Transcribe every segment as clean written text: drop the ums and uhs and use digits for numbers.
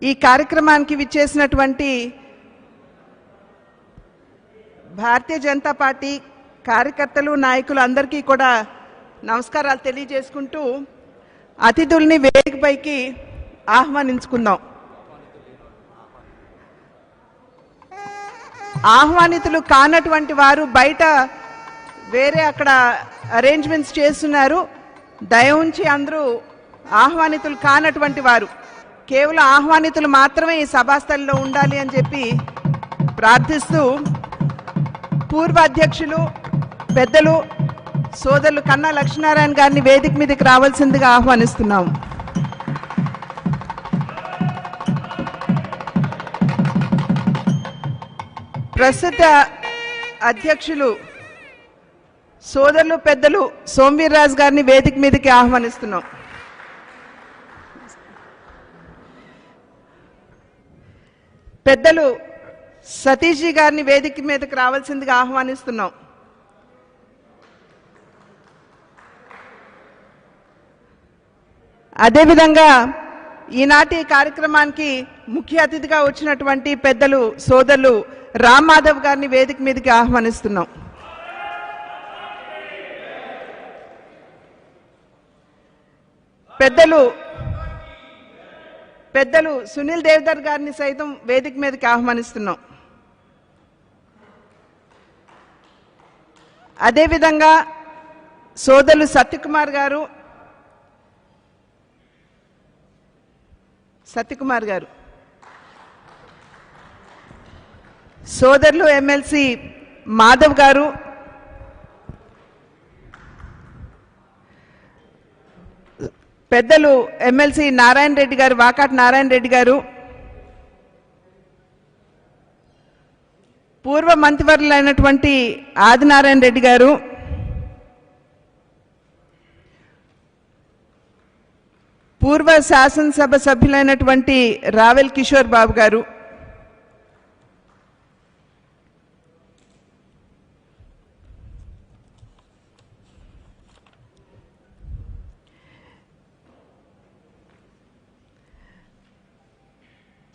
ఈ కార్యక్రమానికి విచ్చేసినటువంటి భారతీయ జనతా పార్టీ కార్యకర్తలు నాయకులు అందరికీ కూడా నమస్కారాలు తెలియజేసుకుంటూ అతిథుల్ని వేదికపైకి ఆహ్వానించుకుందాం. ఆహ్వానితులు కానటువంటి వారు బయట వేరే అక్కడ అరేంజ్మెంట్స్ చేస్తున్నారు. దయ ఉంచి అందరూ ఆహ్వానితులు కానటువంటి వారు కేవలం ఆహ్వానితులు మాత్రమే ఈ సభాస్థలిలో ఉండాలి అని చెప్పి ప్రార్థిస్తూ పూర్వ అధ్యక్షులు పెద్దలు సోదరులు కన్నా లక్ష్మీనారాయణ గారిని వేదిక మీదకి రావాల్సిందిగా ఆహ్వానిస్తున్నాం. ప్రస్తుత అధ్యక్షులు సోదరులు పెద్దలు సోమవీర్రాజు గారిని వేదిక మీదకి ఆహ్వానిస్తున్నాం. పెద్దలు సతీష్ జీ గారిని వేదిక మీదకి రావాల్సిందిగా ఆహ్వానిస్తున్నాం. అదేవిధంగా ఈనాటి కార్యక్రమానికి ముఖ్య అతిథిగా వచ్చినటువంటి పెద్దలు సోదరులు రామ్ మాధవ్ గారిని వేదిక మీదకి ఆహ్వానిస్తున్నాం. పెద్దలు సునీల్ దేవదర్ గారిని సైతం వేదిక మీదకి ఆహ్వానిస్తున్నాం. అదేవిధంగా సోదరులు సత్యకుమార్ గారు సోదరులు ఎమ్మెల్సీ మాధవ్ గారు, పెద్దలు ఎమ్మెల్సీ నారాయణ రెడ్డి గారు, వాకాటి నారాయణ రెడ్డి గారు, పూర్వ మంత్రివర్యులైనటువంటి ఆదినారాయణ రెడ్డి గారు, పూర్వ శాసనసభ సభ్యులైనటువంటి రావెల్ కిషోర్ బాబు గారు,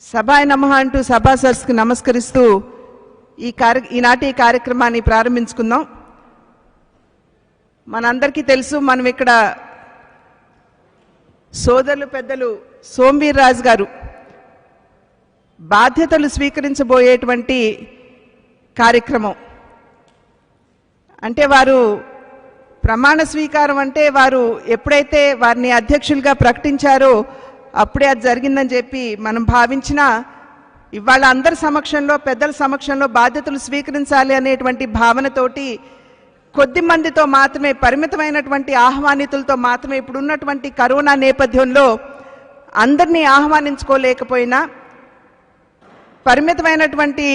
సభాయ నమః అంటూ సభా సరస్సుకు నమస్కరిస్తూ ఈనాటి కార్యక్రమాన్ని ప్రారంభించుకుందాం. మనందరికీ తెలుసు, మనం ఇక్కడ సోదరులు పెద్దలు సోమవీర్రాజు గారు బాధ్యతలు స్వీకరించబోయేటువంటి కార్యక్రమం. అంటే వారు ప్రమాణ స్వీకారం అంటే వారు ఎప్పుడైతే వారిని అధ్యక్షులుగా ప్రకటించారో అప్పుడే అది జరిగిందని చెప్పి మనం భావించిన ఇవాళ అందరి సమక్షంలో పెద్దల సమక్షంలో బాధ్యతలు స్వీకరించాలి అనేటువంటి భావనతోటి కొద్ది మందితో మాత్రమే, పరిమితమైనటువంటి ఆహ్వానితులతో మాత్రమే, ఇప్పుడున్నటువంటి కరోనా నేపథ్యంలో అందరినీ ఆహ్వానించుకోలేకపోయినా పరిమితమైనటువంటి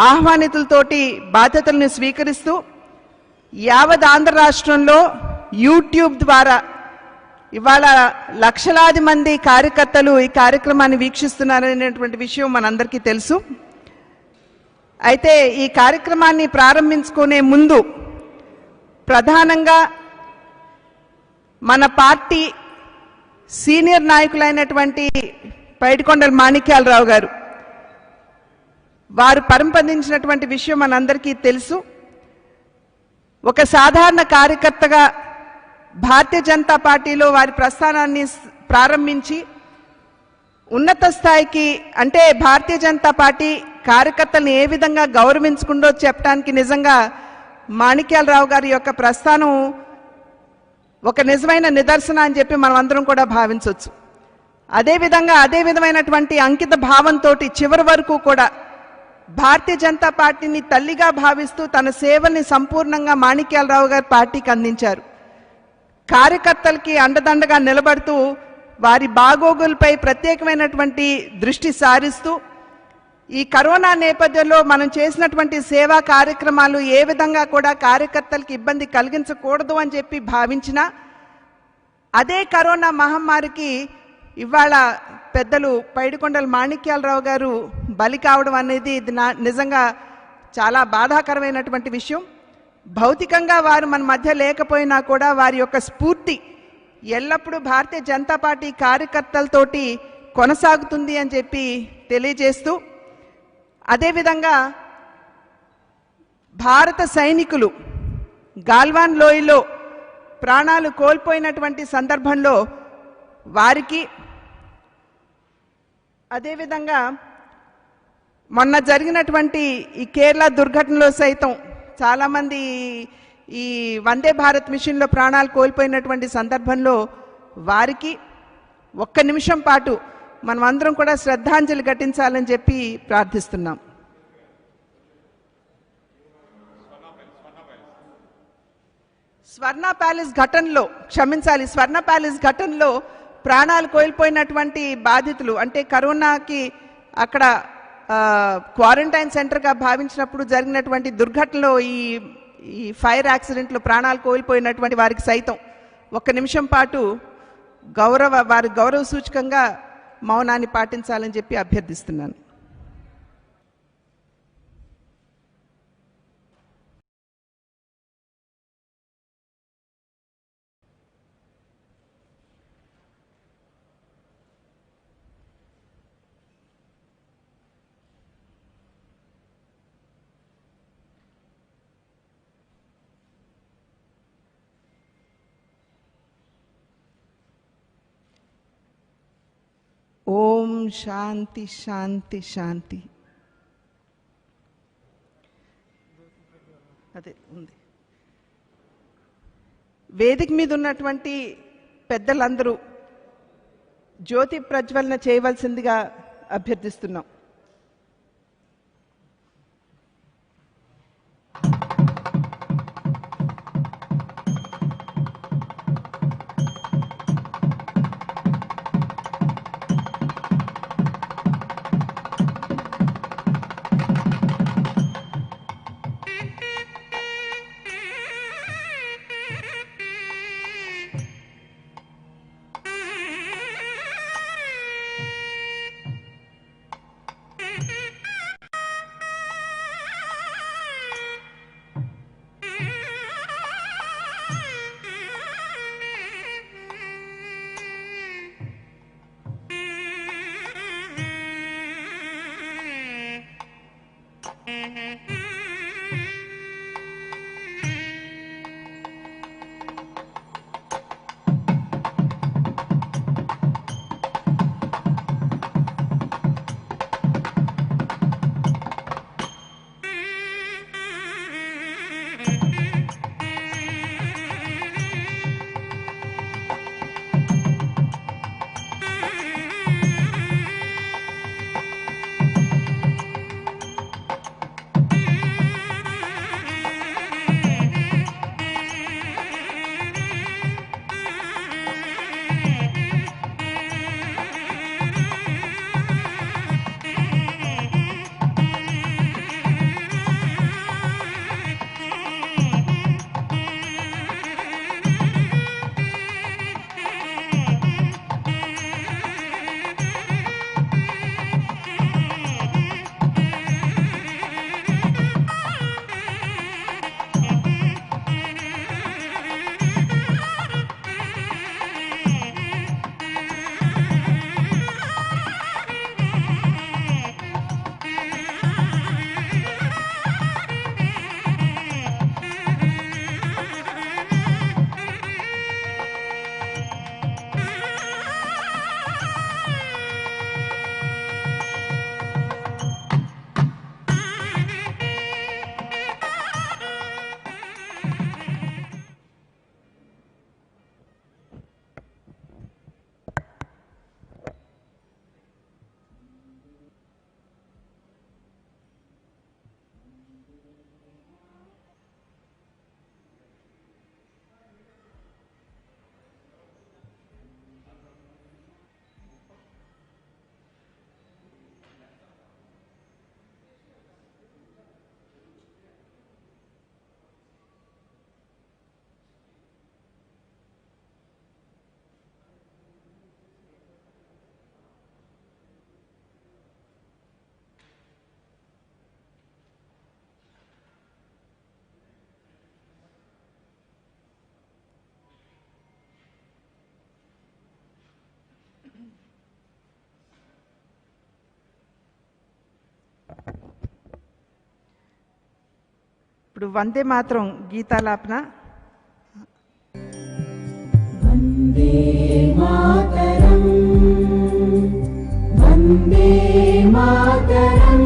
ఆహ్వానితులతోటి బాధ్యతలను స్వీకరిస్తూ యావత్ ఆంధ్ర రాష్ట్రంలో యూట్యూబ్ ద్వారా ఇవాళ లక్షలాది మంది కార్యకర్తలు ఈ కార్యక్రమాన్ని వీక్షిస్తున్నారనేటువంటి విషయం మనందరికీ తెలుసు. అయితే ఈ కార్యక్రమాన్ని ప్రారంభించుకునే ముందు ప్రధానంగా మన పార్టీ సీనియర్ నాయకులైనటువంటి పైడికొండల మాణిక్యాలరావు గారు వారు పరంపదించినటువంటి విషయం మనందరికీ తెలుసు. ఒక సాధారణ కార్యకర్తగా భారతీయ జనతా పార్టీలో వారి ప్రస్థానాన్ని ప్రారంభించి ఉన్నత స్థాయికి, అంటే భారతీయ జనతా పార్టీ కార్యకర్తలను ఏ విధంగా గౌరవించుకుందో చెప్పడానికి నిజంగా మాణిక్యాలరావు గారి యొక్క ప్రస్థానం ఒక నిజమైన నిదర్శన అని చెప్పి మనం అందరం కూడా భావించవచ్చు. అదే విధమైనటువంటి అంకిత భావంతో చివరి వరకు కూడా భారతీయ జనతా పార్టీని తల్లిగా భావిస్తూ తన సేవల్ని సంపూర్ణంగా మాణిక్యాలరావు గారు పార్టీకి అందించారు. కార్యకర్తలకి అండదండగా నిలబడుతూ వారి బాగోగులపై ప్రత్యేకమైనటువంటి దృష్టి సారిస్తూ ఈ కరోనా నేపథ్యంలో మనం చేసినటువంటి సేవా కార్యక్రమాలు ఏ విధంగా కూడా కార్యకర్తలకు ఇబ్బంది కలిగించకూడదు అని చెప్పి భావించిన అదే కరోనా మహమ్మారికి ఇవాళ పెద్దలు పైడికొండల మాణిక్యాలరావు గారు బలి కావడం అనేది ఇది నిజంగా చాలా బాధాకరమైనటువంటి విషయం. భౌతికంగా వారు మన మధ్య లేకపోయినా కూడా వారి యొక్క స్ఫూర్తి ఎల్లప్పుడూ భారతీయ జనతా పార్టీ కార్యకర్తలతోటి కొనసాగుతుంది అని చెప్పి తెలియజేస్తూ, అదేవిధంగా భారత సైనికులు గాల్వాన్ లోయలో ప్రాణాలు కోల్పోయినటువంటి సందర్భంలో వారికి, అదేవిధంగా మొన్న జరిగినటువంటి ఈ కేరళ దుర్ఘటనలో సైతం చాలామంది ఈ వందే భారత్ మిషన్లో ప్రాణాలు కోల్పోయినటువంటి సందర్భంలో వారికి ఒక్క నిమిషం పాటు మనం అందరం కూడా శ్రద్ధాంజలి ఘటించాలని చెప్పి ప్రార్థిస్తున్నాం. స్వర్ణ ప్యాలెస్ ఘటనలో ప్రాణాలు కోల్పోయినటువంటి బాధితులు, అంటే కరోనాకి అక్కడ క్వారంటైన్ సెంటర్గా భావించినప్పుడు జరిగినటువంటి దుర్ఘటనలో ఈ ఫైర్ యాక్సిడెంట్లో ప్రాణాలు కోల్పోయినటువంటి వారికి సైతం ఒక్క నిమిషం పాటు వారి గౌరవ సూచకంగా మౌనాన్ని పాటించాలని చెప్పి అభ్యర్థిస్తున్నాను. ఓం శాంతి శాంతి శాంతి. అదే ఉంది. వేదిక మీద ఉన్నటువంటి పెద్దలందరూ జ్యోతి ప్రజ్వలన చేయవలసిందిగా అభ్యర్థిస్తున్నాం. ఇప్పుడు వందే మాత్రం గీతాలాపన. వందే మాతరం వందే మాతరం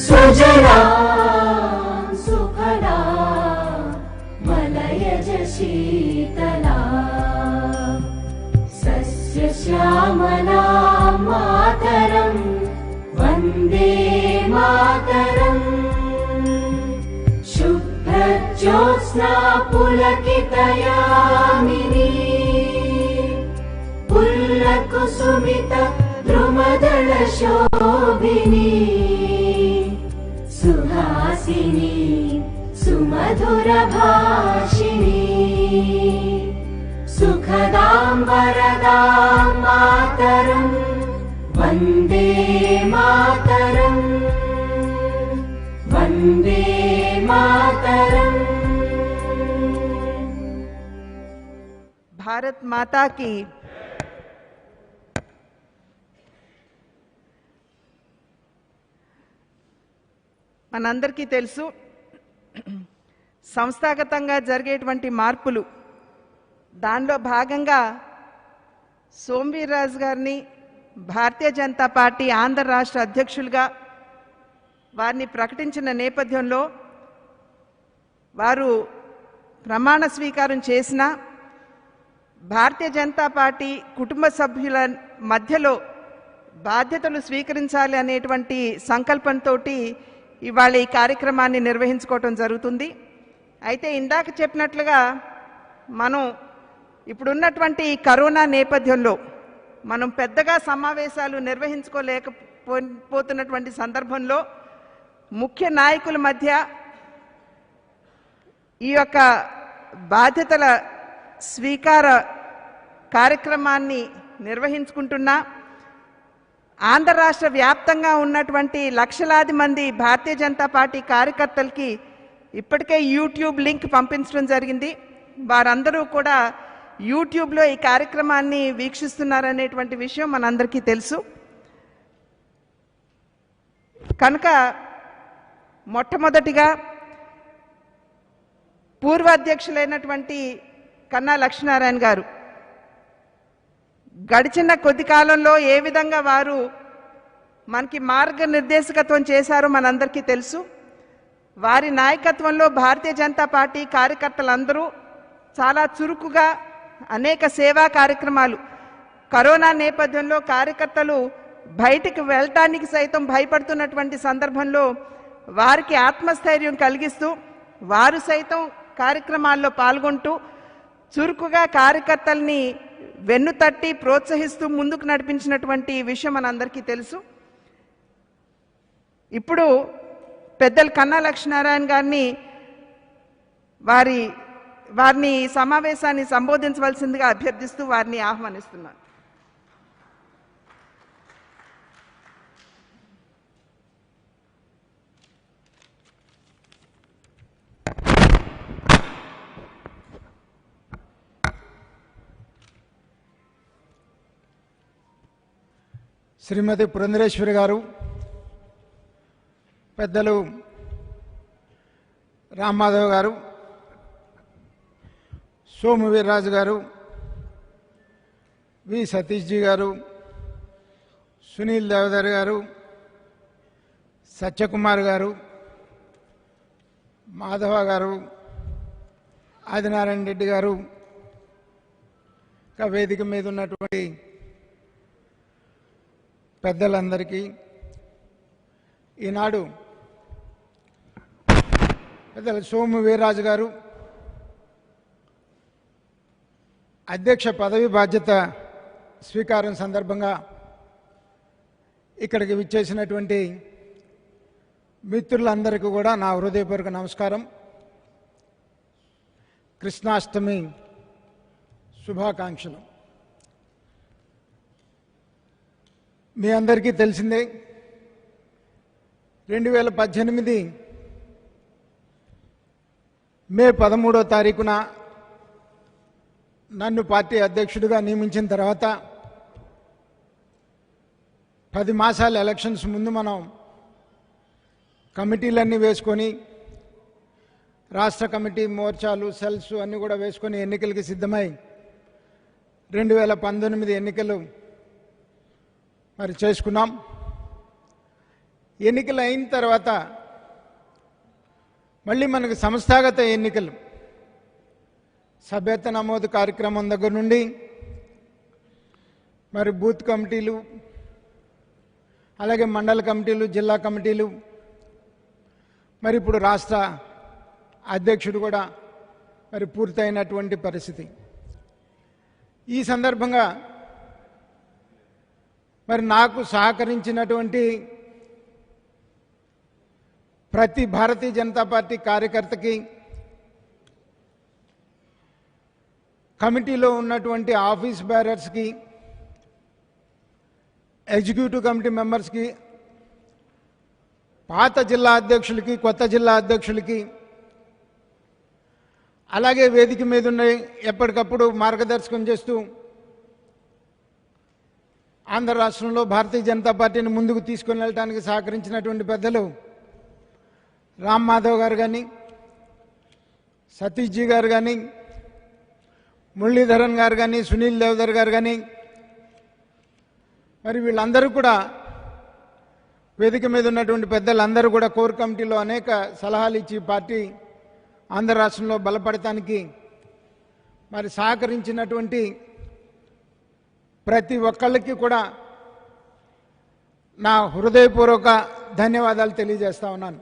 సుజలాం సుఫలాం మలయజ శీతలాం సస్యశ్యామలాం మాతరం వందే మాతరం శుభ్రజ్యోత్స్నా పులకితయామినీ పుల్లకుసుమిత ద్రుమదళ శోభినీ సుహాసినీ సుమధుర భాషిణీ సుఖదాం వరదాం మాతరం వందే మాతరం వందే మాతరం. భారత్ మాతా की మనందరికీ తెలుసు, సంస్థాగతంగా జరిగేటువంటి మార్పులు దానిలో భాగంగా సోమవీర్రాజు గారిని భారతీయ జనతా పార్టీ ఆంధ్ర రాష్ట్ర అధ్యక్షులుగా వారిని ప్రకటించిన నేపథ్యంలో వారు ప్రమాణ స్వీకారం చేసిన భారతీయ జనతా పార్టీ కుటుంబ సభ్యుల మధ్యలో బాధ్యతలు స్వీకరించాలి అనేటువంటి సంకల్పంతో ఇవాళ ఈ కార్యక్రమాన్ని నిర్వహించుకోవటం జరుగుతుంది. అయితే ఇందాక చెప్పినట్లుగా మనం ఇప్పుడున్నటువంటి కరోనా నేపథ్యంలో మనం పెద్దగా సమావేశాలు నిర్వహించుకోలేకపోతున్నటువంటి సందర్భంలో ముఖ్య నాయకుల మధ్య ఈ యొక్క బాధ్యతల స్వీకార కార్యక్రమాన్ని నిర్వహించుకుంటున్నా. ఆంధ్ర రాష్ట్ర వ్యాప్తంగా ఉన్నటువంటి లక్షలాది మంది భారతీయ జనతా పార్టీ కార్యకర్తలకి ఇప్పటికే యూట్యూబ్ లింక్ పంపించడం జరిగింది. వారందరూ కూడా యూట్యూబ్లో ఈ కార్యక్రమాన్ని వీక్షిస్తున్నారనేటువంటి విషయం మనందరికీ తెలుసు. కనుక మొట్టమొదటిగా పూర్వ అధ్యక్షులైనటువంటి కన్నా లక్ష్మీనారాయణ గారు గడిచిన కొద్ది కాలంలో ఏ విధంగా వారు మనకి మార్గనిర్దేశకత్వం చేశారో మనందరికీ తెలుసు. వారి నాయకత్వంలో భారతీయ జనతా పార్టీ కార్యకర్తలందరూ చాలా చురుకుగా అనేక సేవా కార్యక్రమాలు, కరోనా నేపథ్యంలో కార్యకర్తలు బయటికి వెళ్ళటానికి సైతం భయపడుతున్నటువంటి సందర్భంలో వారికి ఆత్మస్థైర్యం కలిగిస్తూ వారు సైతం కార్యక్రమాల్లో పాల్గొంటూ చురుకుగా కార్యకర్తల్ని వెన్నుతట్టి ప్రోత్సహిస్తూ ముందుకు నడిపించినటువంటి విషయం మనందరికీ తెలుసు. ఇప్పుడు పెద్దలు కన్నా లక్ష్మీనారాయణ గారిని వారిని సమావేశాన్ని సంబోధించవలసిందిగా అభ్యర్థిస్తూ వారిని ఆహ్వానిస్తున్నాను. శ్రీమతి పురంధరేశ్వరి గారు, పెద్దలు రామ్మాధవ్ గారు, సోమవీర్రాజు గారు, వి సతీష్జీ గారు, సునీల్ దేవదర్ గారు, సత్యకుమార్ గారు, మాధవ గారు, ఆదినారాయణ రెడ్డి గారు, ఇంకా వేదిక మీద ఉన్నటువంటి పెద్దలందరికీ ఈనాడు పెద్దలు సోమవీర్రాజు గారు అధ్యక్ష పదవి బాధ్యత స్వీకారం సందర్భంగా ఇక్కడికి విచ్చేసినటువంటి మిత్రులందరికీ కూడా నా హృదయపూర్వక నమస్కారం. కృష్ణాష్టమి శుభాకాంక్షలు. మీ అందరికీ తెలిసిందే, 2018 మే 13వ తారీఖున నన్ను పార్టీ అధ్యక్షుడిగా నియమించిన తర్వాత 10 మాసాల ఎలక్షన్స్ ముందు మనం కమిటీలన్నీ వేసుకొని రాష్ట్ర కమిటీ మోర్చాలు సెల్స్ అన్నీ కూడా వేసుకొని ఎన్నికలకి సిద్ధమై 2019 ఎన్నికలు మరి చేసుకున్నాం. ఎన్నికలు అయిన తర్వాత మళ్ళీ మనకు సంస్థాగత ఎన్నికలు, సభ్యత్వ నమోదు కార్యక్రమం దగ్గర నుండి మరి బూత్ కమిటీలు, అలాగే మండల కమిటీలు, జిల్లా కమిటీలు, మరి ఇప్పుడు రాష్ట్ర అధ్యక్షుడు కూడా మరి పూర్తయినటువంటి పరిస్థితి. ఈ సందర్భంగా మరి నాకు సహకరించినటువంటి ప్రతి భారతీయ జనతా పార్టీ కార్యకర్తకి, కమిటీలో ఉన్నటువంటి ఆఫీస్ బేరర్స్కి, ఎగ్జిక్యూటివ్ కమిటీ మెంబర్స్కి, పాత జిల్లా అధ్యక్షులకి, కొత్త జిల్లా అధ్యక్షులకి, అలాగే వేదిక మీద ఉన్న ఎప్పటికప్పుడు మార్గదర్శకం చేస్తూ ఆంధ్ర రాష్ట్రంలో భారతీయ జనతా పార్టీని ముందుకు తీసుకుని వెళ్ళడానికి సహకరించినటువంటి పెద్దలు రామ్ మాధవ్ గారు కానీ, సతీష్ జీ గారు కానీ, మురళీధరన్ గారు కానీ, సునీల్ దేవదర్ గారు కానీ, మరి వీళ్ళందరూ కూడా వేదిక మీద ఉన్నటువంటి పెద్దలందరూ కూడా కోర్ కమిటీలో అనేక సలహాలు ఇచ్చి పార్టీ ఆంధ్ర రాష్ట్రంలో బలపడటానికి మరి సహకరించినటువంటి ప్రతి ఒక్కళ్ళకి కూడా నా హృదయపూర్వక ధన్యవాదాలు తెలియజేస్తా ఉన్నాను.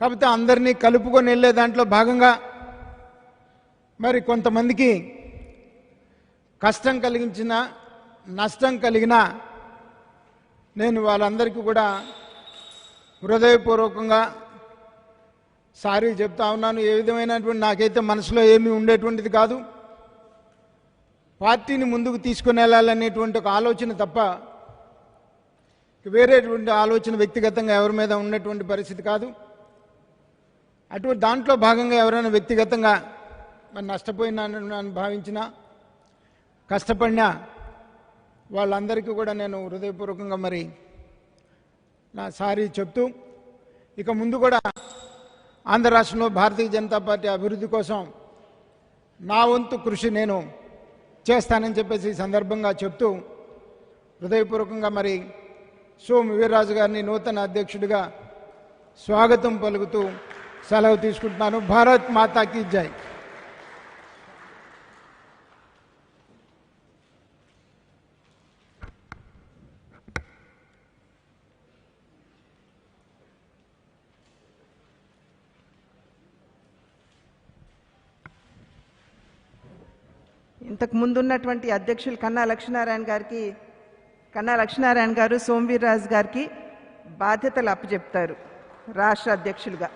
కాకపోతే అందరినీ కలుపుకొని వెళ్ళే దాంట్లో భాగంగా మరి కొంతమందికి కష్టం కలిగించిన, నష్టం కలిగిన నేను వాళ్ళందరికీ కూడా హృదయపూర్వకంగా సారీ చెప్తా ఉన్నాను. ఏ విధమైనటువంటి నాకైతే మనసులో ఏమీ ఉండేటువంటిది కాదు. పార్టీని ముందుకు తీసుకుని వెళ్ళాలనేటువంటి ఒక ఆలోచన తప్ప వేరేటువంటి ఆలోచన వ్యక్తిగతంగా ఎవరి మీద ఉన్నటువంటి పరిస్థితి కాదు. అటువంటి దాంట్లో భాగంగా ఎవరైనా వ్యక్తిగతంగా మరి నష్టపోయినానని భావించినా, కష్టపడినా వాళ్ళందరికీ కూడా నేను హృదయపూర్వకంగా మరి నా సారీ చెప్తూ, ఇక ముందు కూడా ఆంధ్ర రాష్ట్రంలో భారతీయ జనతా పార్టీ అభివృద్ధి కోసం నా వంతు కృషి నేను చేస్తానని చెప్పేసి ఈ సందర్భంగా చెప్తూ హృదయపూర్వకంగా మరి సోము వీర్రాజు గారిని నూతన అధ్యక్షుడిగా స్వాగతం పలుకుతూ సెలవు తీసుకుంటున్నాను. భారత్ మాతాకి జై. ఇంతకు ముందున్నటువంటి అధ్యక్షులు కన్నా లక్ష్మీనారాయణ గారు సోము వీర్రాజు గారికి బాధ్యతలు అప్పచెప్తారు రాష్ట్ర అధ్యక్షులుగా.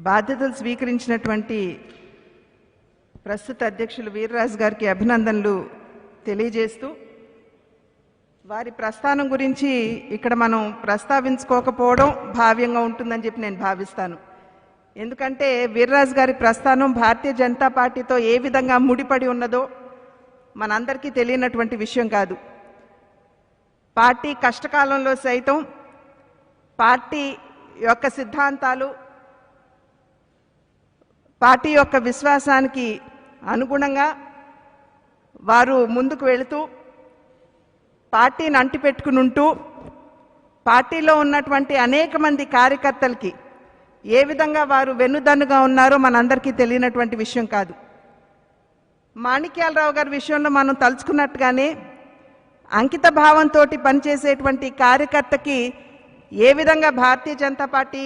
బాధ్యతలు స్వీకరించినటువంటి ప్రస్తుత అధ్యక్షులు వీర్రాజు గారికి అభినందనలు తెలియజేస్తూ, వారి ప్రస్థానం గురించి ఇక్కడ మనం ప్రస్తావించుకోకపోవడం భావ్యంగా ఉంటుందని చెప్పి నేను భావిస్తాను. ఎందుకంటే వీర్రాజు గారి ప్రస్థానం భారతీయ జనతా పార్టీతో ఏ విధంగా ముడిపడి ఉన్నదో మనందరికీ తెలియనటువంటి విషయం కాదు. పార్టీ కష్టకాలంలో సైతం పార్టీ యొక్క సిద్ధాంతాలు, పార్టీ యొక్క విశ్వాసానికి అనుగుణంగా వారు ముందుకు వెళుతూ పార్టీని అంటిపెట్టుకుని ఉంటూ పార్టీలో ఉన్నటువంటి అనేక మంది కార్యకర్తలకి ఏ విధంగా వారు వెన్నుదన్నుగా ఉన్నారో మనందరికీ తెలియనటువంటి విషయం కాదు. మాణిక్యాలరావు గారి విషయంలో మనం తలుచుకున్నట్టుగానే అంకిత భావంతో పనిచేసేటువంటి కార్యకర్తకి ఏ విధంగా భారతీయ జనతా పార్టీ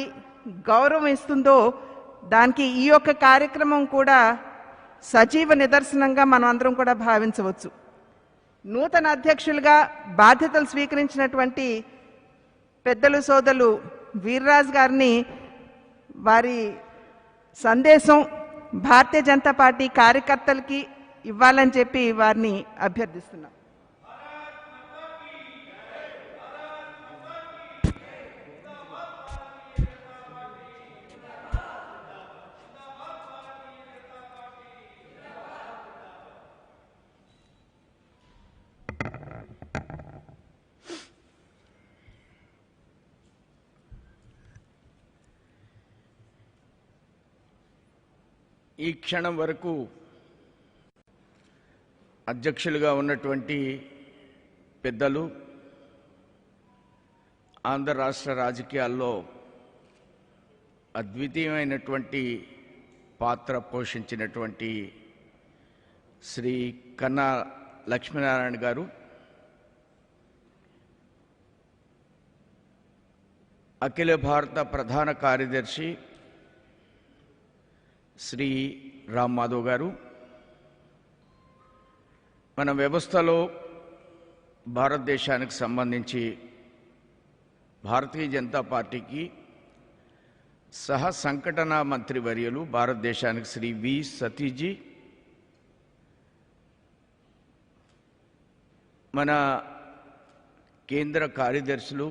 గౌరవం ఇస్తుందో దానికి ఈ యొక్క కార్యక్రమం కూడా సజీవ నిదర్శనంగా మనం అందరం కూడా భావించవచ్చు. నూతన అధ్యక్షులుగా బాధ్యతలు స్వీకరించినటువంటి పెద్దలు సోదరులు వీర్రాజు గారిని వారి సందేశం భారతీయ జనతా పార్టీ కార్యకర్తలకి ఇవ్వాలని చెప్పి వారిని అభ్యర్థిస్తున్నాం. ఈ క్షణం వరకు అధ్యక్షులుగా ఉన్నటువంటి పెద్దలు ఆంధ్ర రాష్ట్ర రాజకీయాల్లో అద్వితీయమైనటువంటి పాత్ర పోషించినటువంటి శ్రీ కన్నా లక్ష్మీనారాయణ గారు, అఖిల భారత ప్రధాన కార్యదర్శి శ్రీ రామ్ మాధవ్ గారు, మన వ్యవస్థలో భారతదేశానికి సంబంధించి భారతీయ జనతా పార్టీకి సహ సంఘటన మంత్రివర్యులు భారతదేశానికి శ్రీ వి సతీజీ, మన కేంద్ర కార్యదర్శులు,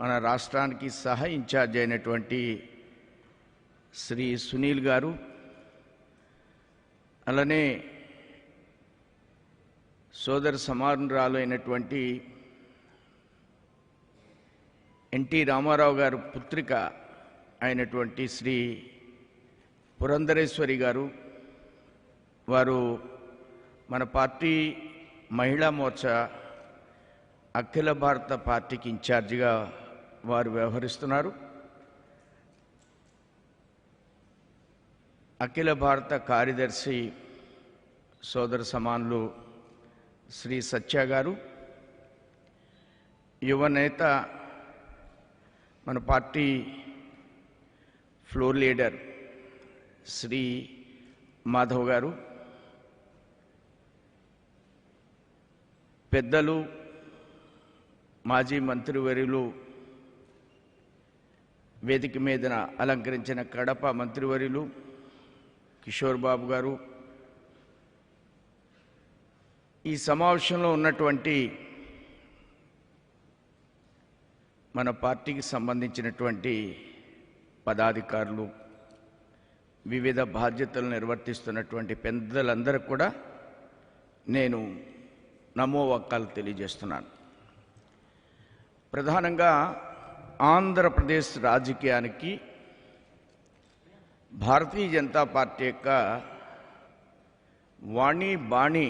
మన రాష్ట్రానికి సహ ఇన్ఛార్జ్ అయినటువంటి శ్రీ సునీల్ గారు, అలానే సోదర సమానురాలు అయినటువంటి ఎన్టీ రామారావు గారు పుత్రిక అయినటువంటి శ్రీ పురంధరేశ్వరి గారు, వారు మన పార్టీ మహిళా మోర్చా అఖిల భారత పార్టీకి ఇన్ఛార్జిగా వారు వ్యవహరిస్తున్నారు. అఖిల భారత కార్యదర్శి సోదర సమానులు శ్రీ సత్య గారు, యువనేత మన party floor leader Shri Madhav garu, పెద్దలు మాజీ మంత్రివర్యులు, వేదిక మీదన అలంకరించిన కడప మంత్రివర్యులు కిషోర్ బాబు గారు, ఈ సమావేశంలో ఉన్నటువంటి మన పార్టీకి సంబంధించినటువంటి పదాధికారులు, వివిధ బాధ్యతలు నిర్వర్తిస్తున్నటువంటి పెద్దలందరూ కూడా నేను నమోవక్కలు తెలియజేస్తున్నాను. ప్రధానంగా ఆంధ్రప్రదేశ్ రాజకీయానికి భారతీయ జనతా పార్టీ యొక్క వాణి బాణి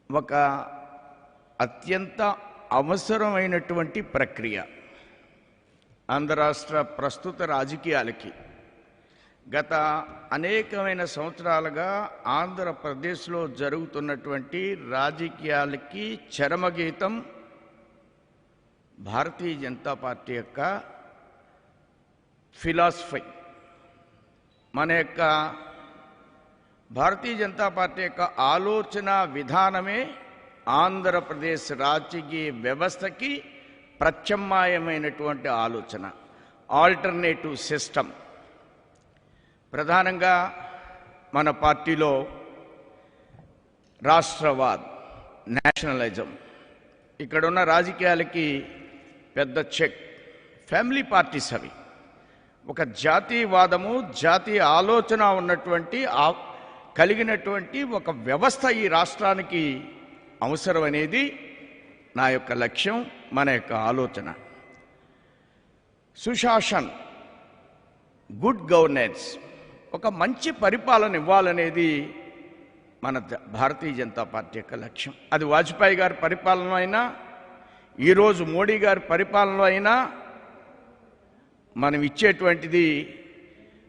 ఒక అత్యంత అవసరమైనటువంటి ప్రక్రియ. ఆంధ్ర రాష్ట్ర ప్రస్తుత రాజకీయాలకి గత అనేకమైన సంవత్సరాలుగా ఆంధ్రప్రదేశ్లో జరుగుతున్నటువంటి రాజకీయాలకి చరమగీతం భారతీయ జనతా పార్టీ యొక్క ఫిలాసఫీ. మన యొక్క భారతీయ జనతా పార్టీ యొక్క ఆలోచన విధానమే ఆంధ్రప్రదేశ్ రాజకీయ వ్యవస్థకి ప్రత్యామ్నాయమైనటువంటి ఆలోచన, ఆల్టర్నేటివ్ సిస్టమ్. ప్రధానంగా మన పార్టీలో రాష్ట్రవాద్, నేషనలిజం, ఇక్కడున్న రాజకీయాలకి పెద్ద చెక్. ఫ్యామిలీ పార్టీస్ అవి. ఒక జాతీయవాదము, జాతీయ ఆలోచన ఉన్నటువంటి కలిగినటువంటి ఒక వ్యవస్థ ఈ రాష్ట్రానికి అవసరం అనేది నా యొక్క లక్ష్యం, మన యొక్క ఆలోచన. సుశాసన్, గుడ్ గవర్నెన్స్, ఒక మంచి పరిపాలన ఇవ్వాలనేది మన భారతీయ జనతా పార్టీ యొక్క లక్ష్యం. అది వాజ్పేయి గారి పరిపాలన అయినా, ఈరోజు మోడీ గారి పరిపాలన అయినా మనం ఇచ్చేటువంటిది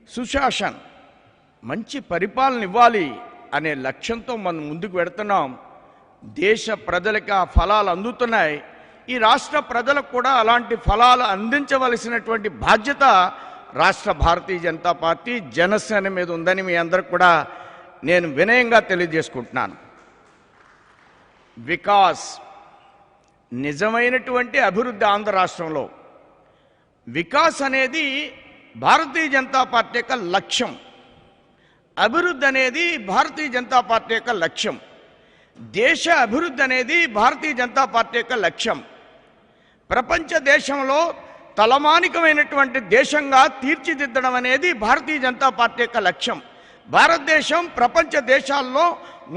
సుశాసన్, మంచి పరిపాలన ఇవ్వాలి అనే లక్ష్యంతో మనం ముందుకు వెడుతున్నాం. దేశ ప్రజలకు ఆ ఫలాలు అందుతున్నాయి. ఈ రాష్ట్ర ప్రజలకు కూడా అలాంటి ఫలాలు అందించవలసినటువంటి బాధ్యత రాష్ట్ర భారతీయ జనతా పార్టీ జనసేన మీద ఉందని మీ అందరికి కూడా నేను వినయంగా తెలియజేసుకుంటున్నాను. వికాస్, నిజమైనటువంటి అభివృద్ధి ఆంధ్ర రాష్ట్రంలో వికాస్ అనేది భారతీయ జనతా పార్టీ యొక్క లక్ష్యం. అభివృద్ధి అనేది భారతీయ జనతా పార్టీ యొక్క లక్ష్యం. దేశ అభివృద్ధి అనేది భారతీయ జనతా పార్టీ యొక్క లక్ష్యం. ప్రపంచ దేశంలో తలమానికమైనటువంటి దేశంగా తీర్చిదిద్దడం అనేది భారతీయ జనతా పార్టీ యొక్క లక్ష్యం. భారతదేశం ప్రపంచ దేశాల్లో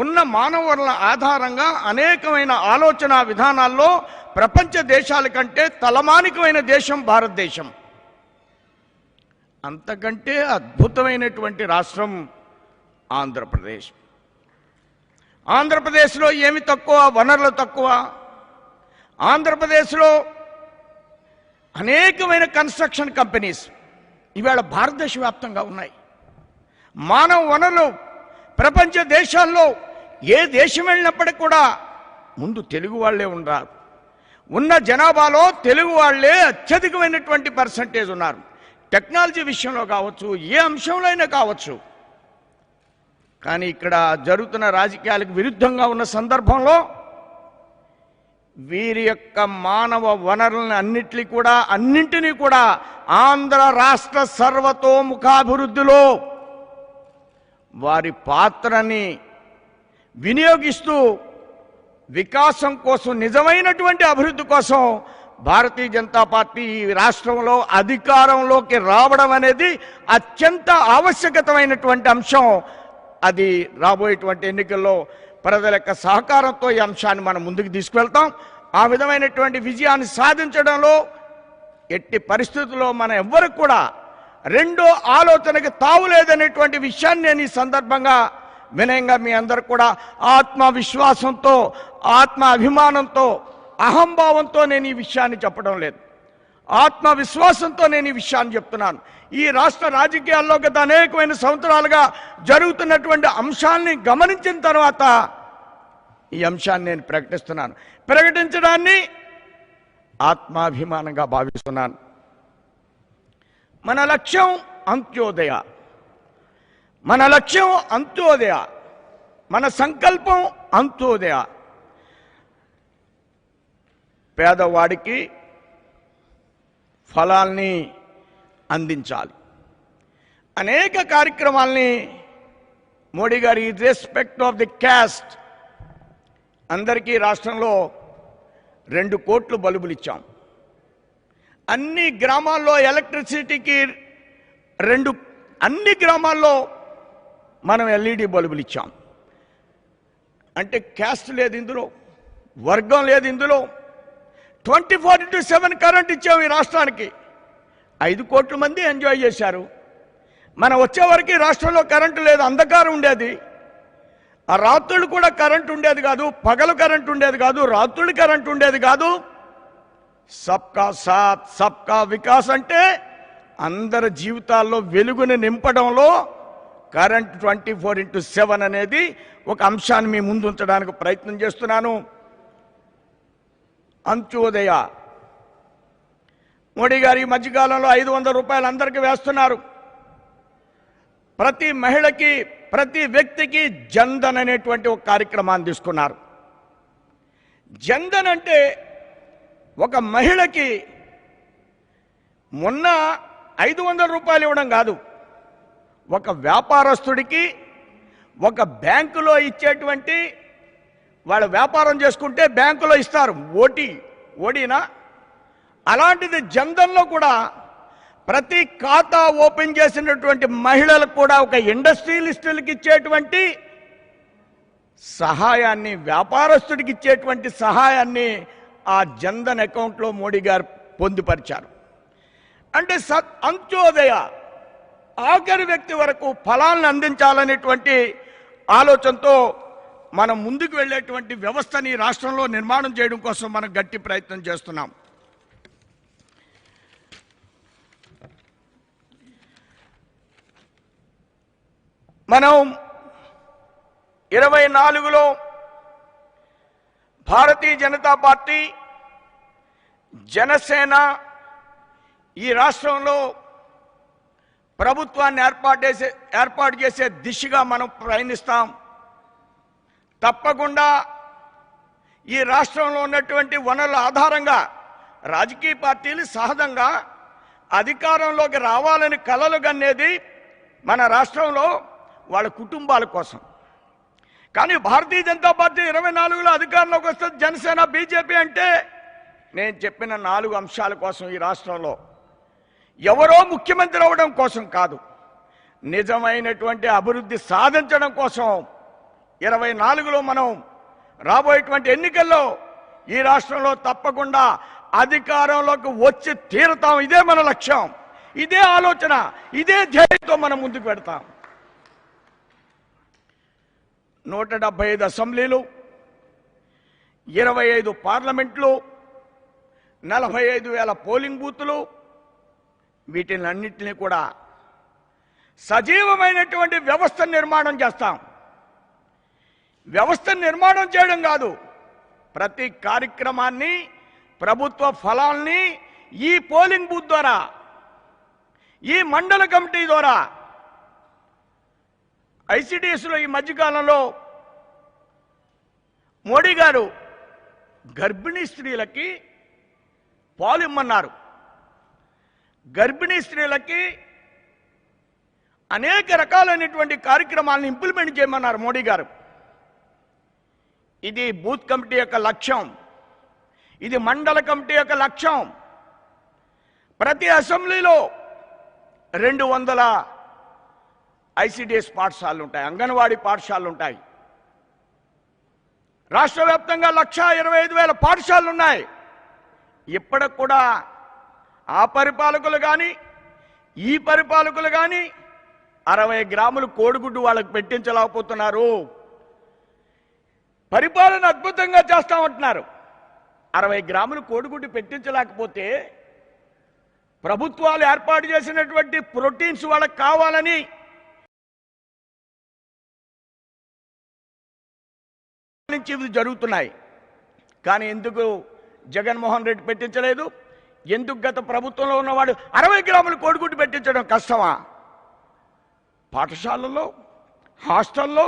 ఉన్న మానవ వనరుల ఆధారంగా అనేకమైన ఆలోచన విధానాల్లో ప్రపంచ దేశాల కంటే తలమానికమైన దేశం భారతదేశం. అంతకంటే అద్భుతమైనటువంటి రాష్ట్రం ఆంధ్రప్రదేశ్. ఆంధ్రప్రదేశ్లో ఏమి తక్కువ? వనరులు తక్కువ. ఆంధ్రప్రదేశ్లో అనేకమైన కన్స్ట్రక్షన్ కంపెనీస్ ఇవాళ భారతదేశ వ్యాప్తంగా ఉన్నాయి. మానవ వనరులు ప్రపంచ దేశాల్లో ఏ దేశం వెళ్ళినప్పటికీ కూడా ముందు తెలుగు వాళ్ళే ఉన్నారు. ఉన్న జనాభాలో తెలుగు వాళ్ళే అత్యధికమైనటువంటి పర్సంటేజ్ ఉన్నారు. టెక్నాలజీ విషయంలో కావచ్చు, ఏ అంశంలో అయినా కావచ్చు. కానీ ఇక్కడ జరుగుతున్న రాజకీయాలకు విరుద్ధంగా ఉన్న సందర్భంలో వీరి యొక్క మానవ వనరులను అన్నింటినీ కూడా ఆంధ్ర రాష్ట్ర సర్వతోముఖాభివృద్ధిలో వారి పాత్రని వినియోగిస్తూ వికాసం కోసం, నిజమైనటువంటి అభివృద్ధి కోసం భారతీయ జనతా పార్టీ ఈ రాష్ట్రంలో అధికారంలోకి రావడం అనేది అత్యంత ఆవశ్యకతమైనటువంటి అంశం. అది రాబోయేటువంటి ఎన్నికల్లో ప్రజల యొక్క సహకారంతో ఈ అంశాన్ని మనం ముందుకు తీసుకువెళ్తాం. ఆ విధమైనటువంటి విజయాన్ని సాధించడంలో ఎట్టి పరిస్థితుల్లో మనం ఎవ్వరికి కూడా రెండో ఆలోచనకి తావులేదనేటువంటి విషయాన్ని నేను ఈ సందర్భంగా వినయంగా మీ అందరు కూడా ఆత్మవిశ్వాసంతో, ఆత్మ అభిమానంతో, అహంభావంతో నేను ఈ విషయాన్ని చెప్పడం లేదు. ఆత్మవిశ్వాసంతో నేను ఈ విషయాన్ని చెప్తున్నాను. ఈ రాష్ట్ర రాజకీయాల్లో గత అనేకమైన సంవత్సరాలుగా జరుగుతున్నటువంటి అంశాలని గమనించిన తర్వాత ఈ అంశాన్ని నేను ప్రకటిస్తున్నాను. ప్రకటించడాన్ని ఆత్మాభిమానంగా భావిస్తున్నాను. మన లక్ష్యం అంత్యోదయ. మన లక్ష్యం అంత్యోదయ. మన సంకల్పం అంత్యోదయ. పేదవాడికి ఫలాల్ని అందించాలి. అనేక కార్యక్రమాల్ని మోడీ గారు రెస్పెక్ట్ ఆఫ్ ది క్యాస్ట్ అందరికీ రాష్ట్రంలో 2 కోట్ల బల్బులు ఇచ్చాం. అన్ని గ్రామాల్లో ఎలక్ట్రిసిటీకి అన్ని గ్రామాల్లో మనం ఎల్ఈడి బల్బులు ఇచ్చాం. అంటే క్యాస్ట్ లేదు ఇందులో, వర్గం లేదు ఇందులో. 24/7 కరెంట్ ఇచ్చాం ఈ రాష్ట్రానికి. 5 కోట్ల మంది ఎంజాయ్ చేశారు. మనం వచ్చేవరకు రాష్ట్రంలో కరెంటు లేదు, అంధకారం ఉండేది. ఆ రాత్రులు కూడా కరెంటు ఉండేది కాదు, పగలు కరెంటు ఉండేది కాదు, రాత్రులు కరెంటు ఉండేది కాదు. సబ్కా సాత్ సబ్కా వికాస్ అంటే అందరి జీవితాల్లో వెలుగుని నింపడంలో కరెంట్ 24/7 అనేది ఒక అంశాన్ని మీ ముందు ఉంచడానికి ప్రయత్నం చేస్తున్నాను. అంత్యోదయ. మోడీ గారు ఈ మధ్యకాలంలో 500 రూపాయలు అందరికీ వేస్తున్నారు. ప్రతి మహిళకి, ప్రతి వ్యక్తికి జన్ధన్ అనేటువంటి ఒక కార్యక్రమాన్ని తీసుకున్నారు. జన్ధన్ అంటే ఒక మహిళకి మొన్న 500 రూపాయలు ఇవ్వడం కాదు, ఒక వ్యాపారస్తుడికి ఒక బ్యాంకులో ఇచ్చేటువంటి, వాళ్ళ వ్యాపారం చేసుకుంటే బ్యాంకులో ఇస్తారు ఓటీనా, అలాంటిది జన్ధన్లో కూడా ప్రతి ఖాతా ఓపెన్ చేసినటువంటి మహిళలకు కూడా ఒక ఇండస్ట్రియలిస్టులకు ఇచ్చేటువంటి సహాయాన్ని, వ్యాపారస్తుడికి ఇచ్చేటువంటి సహాయాన్ని ఆ జన్ధన్ అకౌంట్లో మోడీ గారు పొందుపరిచారు. అంటే అంత్యోదయ, ఆఖరి వ్యక్తి వరకు ఫలాలను అందించాలనేటువంటి ఆలోచనతో మనం ముందుకు వెళ్ళేటువంటి వ్యవస్థని రాష్ట్రంలో నిర్మాణం చేయడం కోసం మనం గట్టి ప్రయత్నం చేస్తున్నాం. మనం 24లో భారతీయ జనతా పార్టీ జనసేన ఈ రాష్ట్రంలో ప్రభుత్వాన్ని ఏర్పాటు చేసే దిశగా మనం ప్రయాణిస్తాం. తప్పకుండా ఈ రాష్ట్రంలో ఉన్నటువంటి వనరుల ఆధారంగా రాజకీయ పార్టీలు సహజంగా అధికారంలోకి రావాలని కలలు కనేది మన రాష్ట్రంలో వాళ్ళ కుటుంబాల కోసం. కానీ భారతీయ జనతా పార్టీ 24లో అధికారంలోకి వస్తుంది. జనసేన బీజేపీ అంటే నేను చెప్పిన 4 అంశాల కోసం ఈ రాష్ట్రంలో ఎవరో ముఖ్యమంత్రి అవడం కోసం కాదు, నిజమైనటువంటి అభివృద్ధి సాధించడం కోసం 24లో మనం రాబోయేటువంటి ఎన్నికల్లో ఈ రాష్ట్రంలో తప్పకుండా అధికారంలోకి వచ్చి తీరుతాం. ఇదే మన లక్ష్యం, ఇదే ఆలోచన, ఇదే ధ్యేయంతో మనం ముందుకు పెడతాం. 175 అసెంబ్లీలు, 25 పార్లమెంట్లు, 45,000 పోలింగ్ బూతులు, వీటినన్నింటినీ కూడా సజీవమైనటువంటి వ్యవస్థ నిర్మాణం చేస్తాం. వ్యవస్థ నిర్మాణం చేయడం కాదు, ప్రతి కార్యక్రమాన్ని, ప్రభుత్వ ఫలాల్ని ఈ పోలింగ్ బూత్ ద్వారా, ఈ మండల కమిటీ ద్వారా, ఐసిడిఎస్లో ఈ మధ్యకాలంలో మోడీ గారు గర్భిణీ స్త్రీలకి పాలు ఇమ్మన్నారు. గర్భిణీ స్త్రీలకి అనేక రకాలైనటువంటి కార్యక్రమాలను ఇంప్లిమెంట్ చేయమన్నారు మోడీ గారు. ఇది బూత్ కమిటీ యొక్క లక్ష్యం, ఇది మండల కమిటీ యొక్క లక్ష్యం. ప్రతి అసెంబ్లీలో 200 ఐసిడిఎస్ పాఠశాలలు ఉంటాయి, అంగన్వాడీ పాఠశాలలు ఉంటాయి. రాష్ట్ర వ్యాప్తంగా 1,25,000 పాఠశాలలు ఉన్నాయి. ఇప్పటికి కూడా ఆ పరిపాలకులు కానీ ఈ పరిపాలకులు కానీ 60 గ్రాములు కోడిగుడ్డు వాళ్ళకి పెట్టించలేకపోతున్నారు. పరిపాలన అద్భుతంగా చేస్తామంటున్నారు, 60 గ్రాములు కోడిగుడ్డు పెట్టించలేకపోతే ప్రభుత్వాలు ఏర్పాటు చేసినటువంటి ప్రోటీన్స్ వాళ్ళకి కావాలని నుంచి ఇవి జరుగుతున్నాయి. కానీ ఎందుకు జగన్మోహన్ రెడ్డి పెట్టించలేదు? ఎందుకు గత ప్రభుత్వంలో ఉన్నవాడు 60 గ్రాములు కోడిగుడ్డు పెట్టించడం కష్టమా? పాఠశాలల్లో, హాస్టల్లో,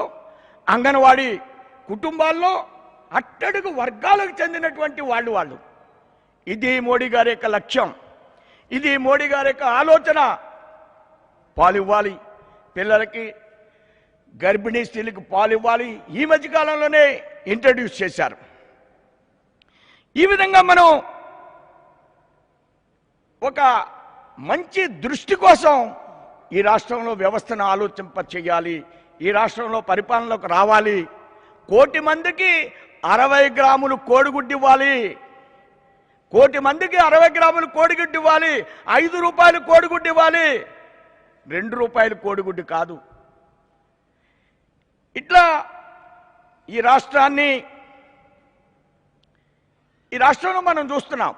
అంగన్వాడీ కుటుంబాల్లో అట్టడుగు వర్గాలకు చెందినటువంటి వాళ్ళు. ఇది మోడీ గారి యొక్క లక్ష్యం, ఇది మోడీ గారి యొక్క ఆలోచన. పాలు ఇవ్వాలి పిల్లలకి, గర్భిణీ స్త్రీలకు పాలు ఇవ్వాలి. ఈ మధ్యకాలంలోనే ఇంట్రడ్యూస్ చేశారు. ఈ విధంగా మనం ఒక మంచి దృష్టి కోసం ఈ రాష్ట్రంలో వ్యవస్థను ఆలోచింప చేయాలి, ఈ రాష్ట్రంలో పరిపాలనలోకి రావాలి. 1 కోటి మందికి 60 గ్రాములు కోడిగుడ్డు ఇవ్వాలి, 1 కోటి మందికి 60 గ్రాములు కోడిగుడ్డు ఇవ్వాలి. 5 రూపాయలు కోడిగుడ్డు ఇవ్వాలి, 2 రూపాయలు కోడిగుడ్డు కాదు. ఇట్లా ఈ రాష్ట్రంలో మనం చూస్తున్నాం.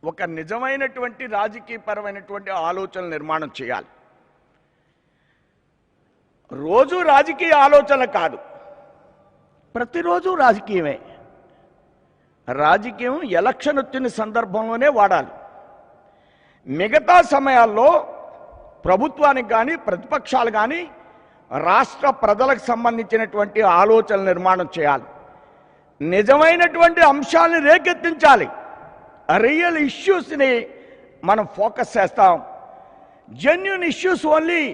ఒక నిజమైనటువంటి రాజకీయపరమైనటువంటి ఆలోచనలు నిర్మాణం చేయాలి. రోజు రాజకీయ ఆలోచన కాదు, ప్రతిరోజు రాజకీయమే. రాజకీయం ఎలక్షన్ వచ్చిన సందర్భంలోనే వాడాలి. మిగతా సమయాల్లో ప్రభుత్వానికి కానీ ప్రతిపక్షాలు కానీ రాష్ట్ర ప్రజలకు సంబంధించినటువంటి ఆలోచన నిర్మాణం చేయాలి. నిజమైనటువంటి అంశాలను రేకెత్తించాలి. రియల్ ఇష్యూస్ని మనం ఫోకస్ చేస్తాం. Genuine issues only.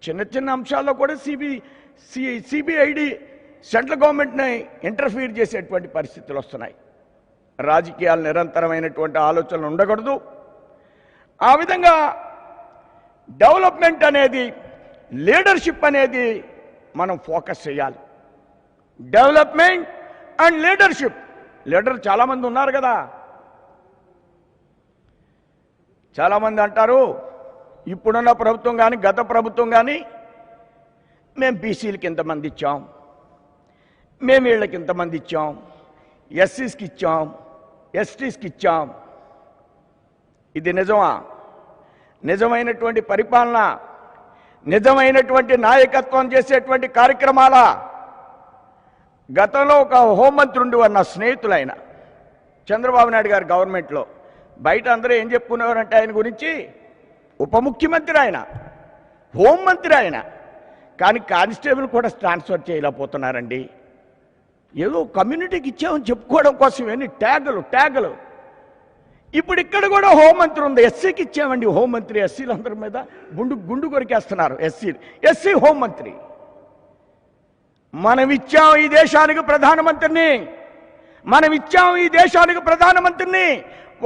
చిన్న అంశాల్లో కూడా సిబిఐడి సెంట్రల్ గవర్నమెంట్ని ఇంటర్ఫీర్ చేసేటువంటి పరిస్థితులు వస్తున్నాయి. రాజకీయాలు నిరంతరమైనటువంటి ఆలోచనలు ఉండకూడదు. ఆ విధంగా డెవలప్మెంట్ అనేది, లీడర్షిప్ అనేది మనం ఫోకస్ చేయాలి. Development and leadership. లీడర్ చాలామంది ఉన్నారు కదా. చాలామంది అంటారు, ఇప్పుడున్న ప్రభుత్వం కానీ గత ప్రభుత్వం కానీ మేము బీసీలకి ఇంతమంది ఇచ్చాం, మేము వీళ్ళకి ఇంతమంది ఇచ్చాం, ఎస్సీస్కి ఇచ్చాం, ఎస్టీస్కి ఇచ్చాం. ఇది నిజమా? నిజమైనటువంటి పరిపాలన, నిజమైనటువంటి నాయకత్వం చేసేటువంటి కార్యక్రమాల? గతంలో ఒక హోంమంత్రి ఉండేవారు, నా స్నేహితులైన చంద్రబాబు నాయుడు గారి గవర్నమెంట్లో. బయట అందరూ ఏం చెప్పుకునేవారంటే ఆయన గురించి ఉప ముఖ్యమంత్రి ఆయన, హోంమంత్రి ఆయన, కానీ కానిస్టేబుల్ కూడా ట్రాన్స్ఫర్ చేయలేకపోతున్నారండి. ఏదో కమ్యూనిటీకి ఇచ్చామని చెప్పుకోవడం కోసం ఎన్ని ట్యాగులు. ఇప్పుడు ఇక్కడ కూడా హోంమంత్రి ఉంది, ఎస్సీకి ఇచ్చామండి హోంమంత్రి. ఎస్సీలందరి మీద గుండు కొరికేస్తున్నారు. ఎస్సీ హోంమంత్రి. మనం ఇచ్చాం ఈ దేశానికి ప్రధానమంత్రిని.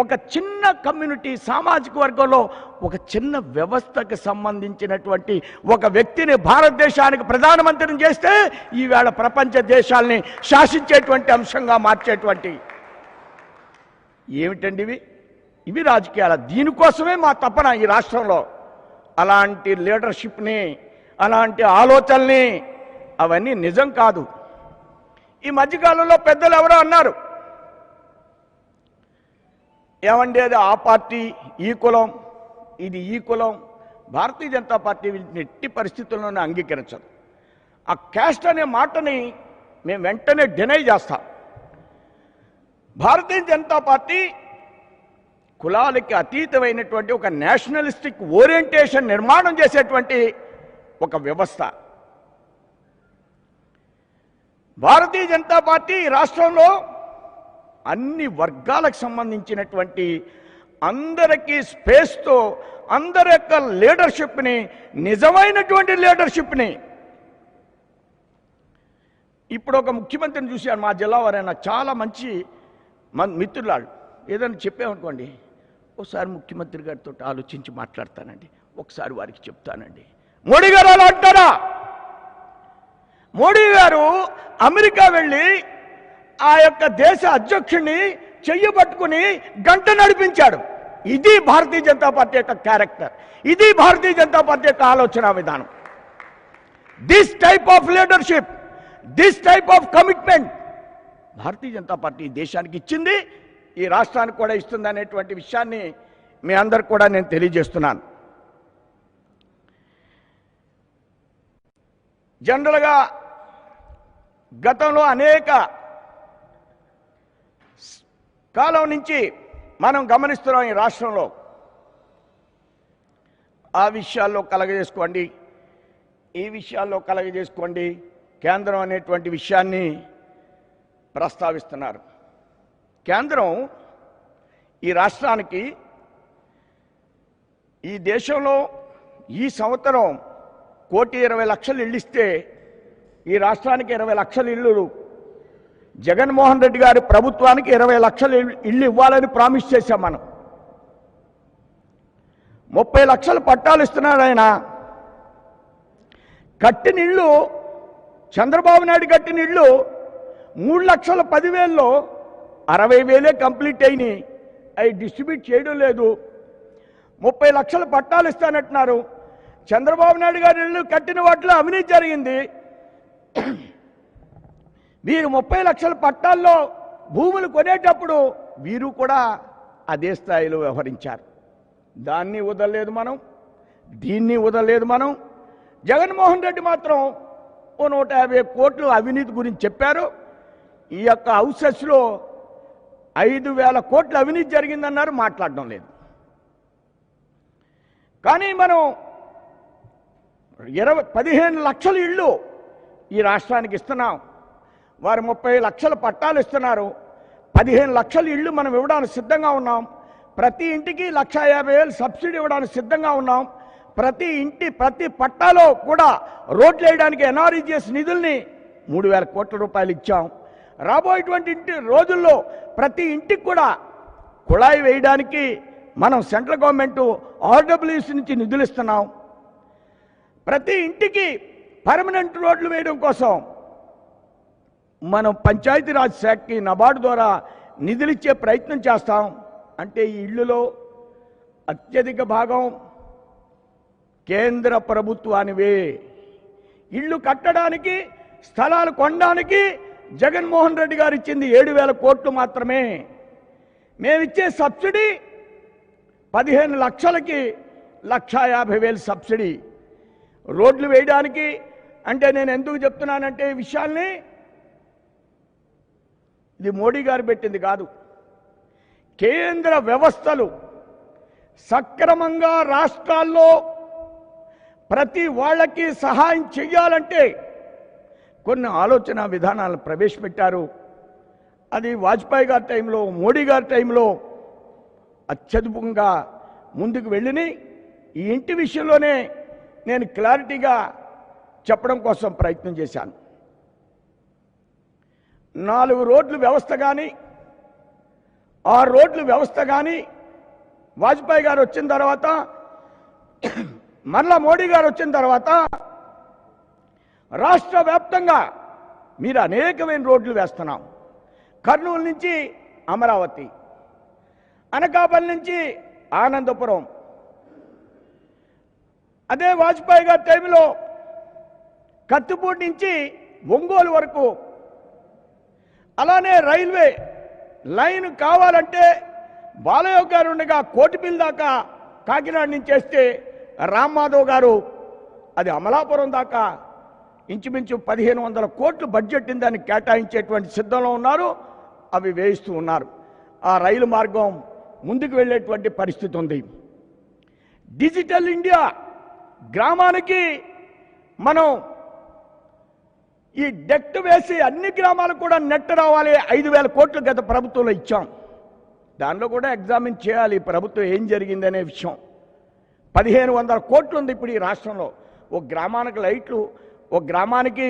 ఒక చిన్న కమ్యూనిటీ సామాజిక వర్గంలో ఒక చిన్న వ్యవస్థకు సంబంధించినటువంటి ఒక వ్యక్తిని భారతదేశానికి ప్రధానమంత్రిని చేస్తే ఈవేళ ప్రపంచ దేశాల్ని శాసించేటువంటి అంశంగా మార్చేటువంటి ఏమిటండి ఇవి రాజకీయాలు. దీనికోసమే మా తపన ఈ రాష్ట్రంలో. అలాంటి లీడర్షిప్ని, అలాంటి ఆలోచనల్ని, అవన్నీ నిజం కాదు. ఈ మధ్యకాలంలో పెద్దలు ఎవరో అన్నారు, ఏమండి అది ఆ పార్టీ ఈ కులం, ఇది ఈ కులం. భారతీయ జనతా పార్టీ వీటిని ఎట్టి పరిస్థితుల్లోనే అంగీకరించదు. ఆ క్యాస్ట్ అనే మాటని మేము వెంటనే డినై చేస్తాం. భారతీయ జనతా పార్టీ కులాలకి అతీతమైనటువంటి ఒక నేషనలిస్టిక్ ఓరియంటేషన్ నిర్మాణం చేసేటువంటి ఒక వ్యవస్థ. భారతీయ జనతా పార్టీ రాష్ట్రంలో అన్ని వర్గాలకు సంబంధించినటువంటి అందరికీ స్పేస్తో అందరి యొక్క లీడర్షిప్ని, నిజమైనటువంటి లీడర్షిప్ని. ఇప్పుడు ఒక ముఖ్యమంత్రిని చూశాను మా జిల్లా వారైనా, చాలా మంచి మిత్రులాడు. ఏదైనా చెప్పామనుకోండి, ఒకసారి ముఖ్యమంత్రి గారితో ఆలోచించి మాట్లాడతానండి, ఒకసారి వారికి చెప్తానండి. మోడీ గారు అలా అంటారా? మోడీ గారు అమెరికా వెళ్ళి ఆ యొక్క దేశ అధ్యక్షుడిని చెయ్యబట్టుకుని గంట నడిపించాడు. ఇది భారతీయ జనతా పార్టీ యొక్క క్యారెక్టర్, ఇది భారతీయ జనతా పార్టీ యొక్క ఆలోచన విధానం. This type of leadership, this type of commitment Bharatiya Janata party దేశానికి ఇచ్చింది, ఈ రాష్ట్రానికి కూడా ఇస్తుంది అనేటువంటి విషయాన్ని మీ అందరికి కూడా నేను తెలియజేస్తున్నాను. జనరల్గా గతంలో అనేక కాలం నుంచి మనం గమనిస్తున్నాం ఈ రాష్ట్రంలో. ఆ విషయాల్లో కలగజేసుకోండి, ఈ విషయాల్లో కలగజేసుకోండి, కేంద్రం అనేటువంటి విషయాన్ని ప్రస్తావిస్తున్నారు. కేంద్రం ఈ రాష్ట్రానికి, ఈ దేశంలో ఈ సంవత్సరం 1,20,00,000 ఇళ్ళు ఇస్తే ఈ రాష్ట్రానికి 20 లక్షల ఇళ్ళు, జగన్మోహన్ రెడ్డి గారి ప్రభుత్వానికి 20 లక్షల ఇళ్ళు ఇవ్వాలని ప్రామిస్ చేశాం మనం. 30 లక్షల పట్టాలు ఇస్తున్నాడు ఆయన. కట్టిన ఇళ్ళు, చంద్రబాబు నాయుడు కట్టిన ఇళ్ళు 3,10,000లో 60,000 కంప్లీట్ అయినాయి. అవి డిస్ట్రిబ్యూట్ చేయడం లేదు. 30 లక్షల పట్టాలు ఇస్తానంటున్నారు. చంద్రబాబు నాయుడు గారి ఇళ్ళు కట్టిన వాటిలో అవినీతి జరిగింది. వీరు 30 లక్షల పట్టాల్లో భూములు కొనేటప్పుడు వీరు కూడా అదే స్థాయిలో వ్యవహరించారు. దాన్ని వదలలేదు మనం, దీన్ని వదలలేదు మనం. జగన్మోహన్ రెడ్డి మాత్రం 150 కోట్లు అవినీతి గురించి చెప్పారు. ఈ యొక్క హౌసెస్లో 5,000 కోట్ల అవినీతి జరిగిందన్నారు, మాట్లాడడం లేదు. కానీ మనం 15 లక్షల ఇళ్ళు ఈ రాష్ట్రానికి ఇస్తున్నాం. వారు 30 లక్షల పట్టాలు ఇస్తున్నారు. 15 లక్షల ఇళ్ళు మనం ఇవ్వడానికి సిద్ధంగా ఉన్నాం. ప్రతి ఇంటికి 1,50,000 సబ్సిడీ ఇవ్వడానికి సిద్ధంగా ఉన్నాం. ప్రతి ఇంటి ప్రతి పట్టాలో కూడా రోడ్లు వేయడానికి ఎన్ఆర్ఈజీఎస్ నిధుల్ని 3,000 కోట్ల రూపాయలు ఇచ్చాం. రాబోయేటువంటి రోజుల్లో ప్రతి ఇంటికి కూడా కుళాయి వేయడానికి మనం సెంట్రల్ గవర్నమెంట్ ఆర్డబ్ల్యూసీ నుంచి నిధులు ఇస్తున్నాం. ప్రతి ఇంటికి పర్మనెంట్ రోడ్లు వేయడం కోసం మనం పంచాయతీరాజ్ శాఖకి నబార్డు ద్వారా నిధులు ఇచ్చే ప్రయత్నం చేస్తాం. అంటే ఈ ఇళ్లలో అత్యధిక భాగం కేంద్ర ప్రభుత్వానివే. ఇళ్ళు కట్టడానికి, స్థలాలు కొనడానికి జగన్మోహన్ రెడ్డి గారు ఇచ్చింది 7,000 కోట్లు మాత్రమే. మేమిచ్చే సబ్సిడీ 15 లక్షలకి 1,50,000 సబ్సిడీ. రోడ్లు వేయడానికి అంటే నేను ఎందుకు చెప్తున్నానంటే ఈ విషయాల్ని, ఇది మోడీ గారు పెట్టింది కాదు. కేంద్ర వ్యవస్థలు సక్రమంగా రాష్ట్రాల్లో ప్రతి వాళ్ళకి సహాయం చెయ్యాలంటే కొన్ని ఆలోచన విధానాలను ప్రవేశపెట్టారు. అది వాజ్పేయి గారి టైంలో, మోడీ గారి టైంలో అత్యద్భుతంగా ముందుకు వెళ్ళిని. ఈ ఇంటి విషయంలోనే నేను క్లారిటీగా చెప్పడం కోసం ప్రయత్నం చేశాను. 4 రోడ్ల వ్యవస్థ కానీ 6 రోడ్ల వ్యవస్థ కానీ వాజ్పేయి గారు వచ్చిన తర్వాత, మరలా మోడీ గారు వచ్చిన తర్వాత రాష్ట్ర వ్యాప్తంగా మీరు అనేకమైన రోడ్లు వేస్తున్నాం. కర్నూలు నుంచి అమరావతి, అనకాపల్లి నుంచి ఆనందపురం, అదే వాజ్పేయి గారి టైంలో కత్తిపూడి నుంచి ఒంగోలు వరకు. అలానే రైల్వే లైన్ కావాలంటే బాలయ్య గారు ఉండగా కోటిపల్లి దాకా కాకినాడ నుంచి వేస్తే రామ్మాధవ్ గారు అది అమలాపురం దాకా ఇంచుమించు 1500 కోట్లు బడ్జెట్ దాన్ని కేటాయించేటువంటి సిద్ధంలో ఉన్నారు. అవి వేయిస్తూ ఉన్నారు. ఆ రైలు మార్గం ముందుకు వెళ్ళేటువంటి పరిస్థితి ఉంది. డిజిటల్ ఇండియా గ్రామానికి మనం ఈ డెక్ట్ వేసి అన్ని గ్రామాలకు కూడా నెట్ రావాలి. 5000 కోట్లు గత ప్రభుత్వంలో ఇచ్చాం. దానిలో కూడా ఎగ్జామిన్ చేయాలి ప్రభుత్వం ఏం జరిగిందనే విషయం. 1500 కోట్లు ఉంది ఇప్పుడు ఈ రాష్ట్రంలో. ఒక గ్రామానికి లైట్లు, ఒక గ్రామానికి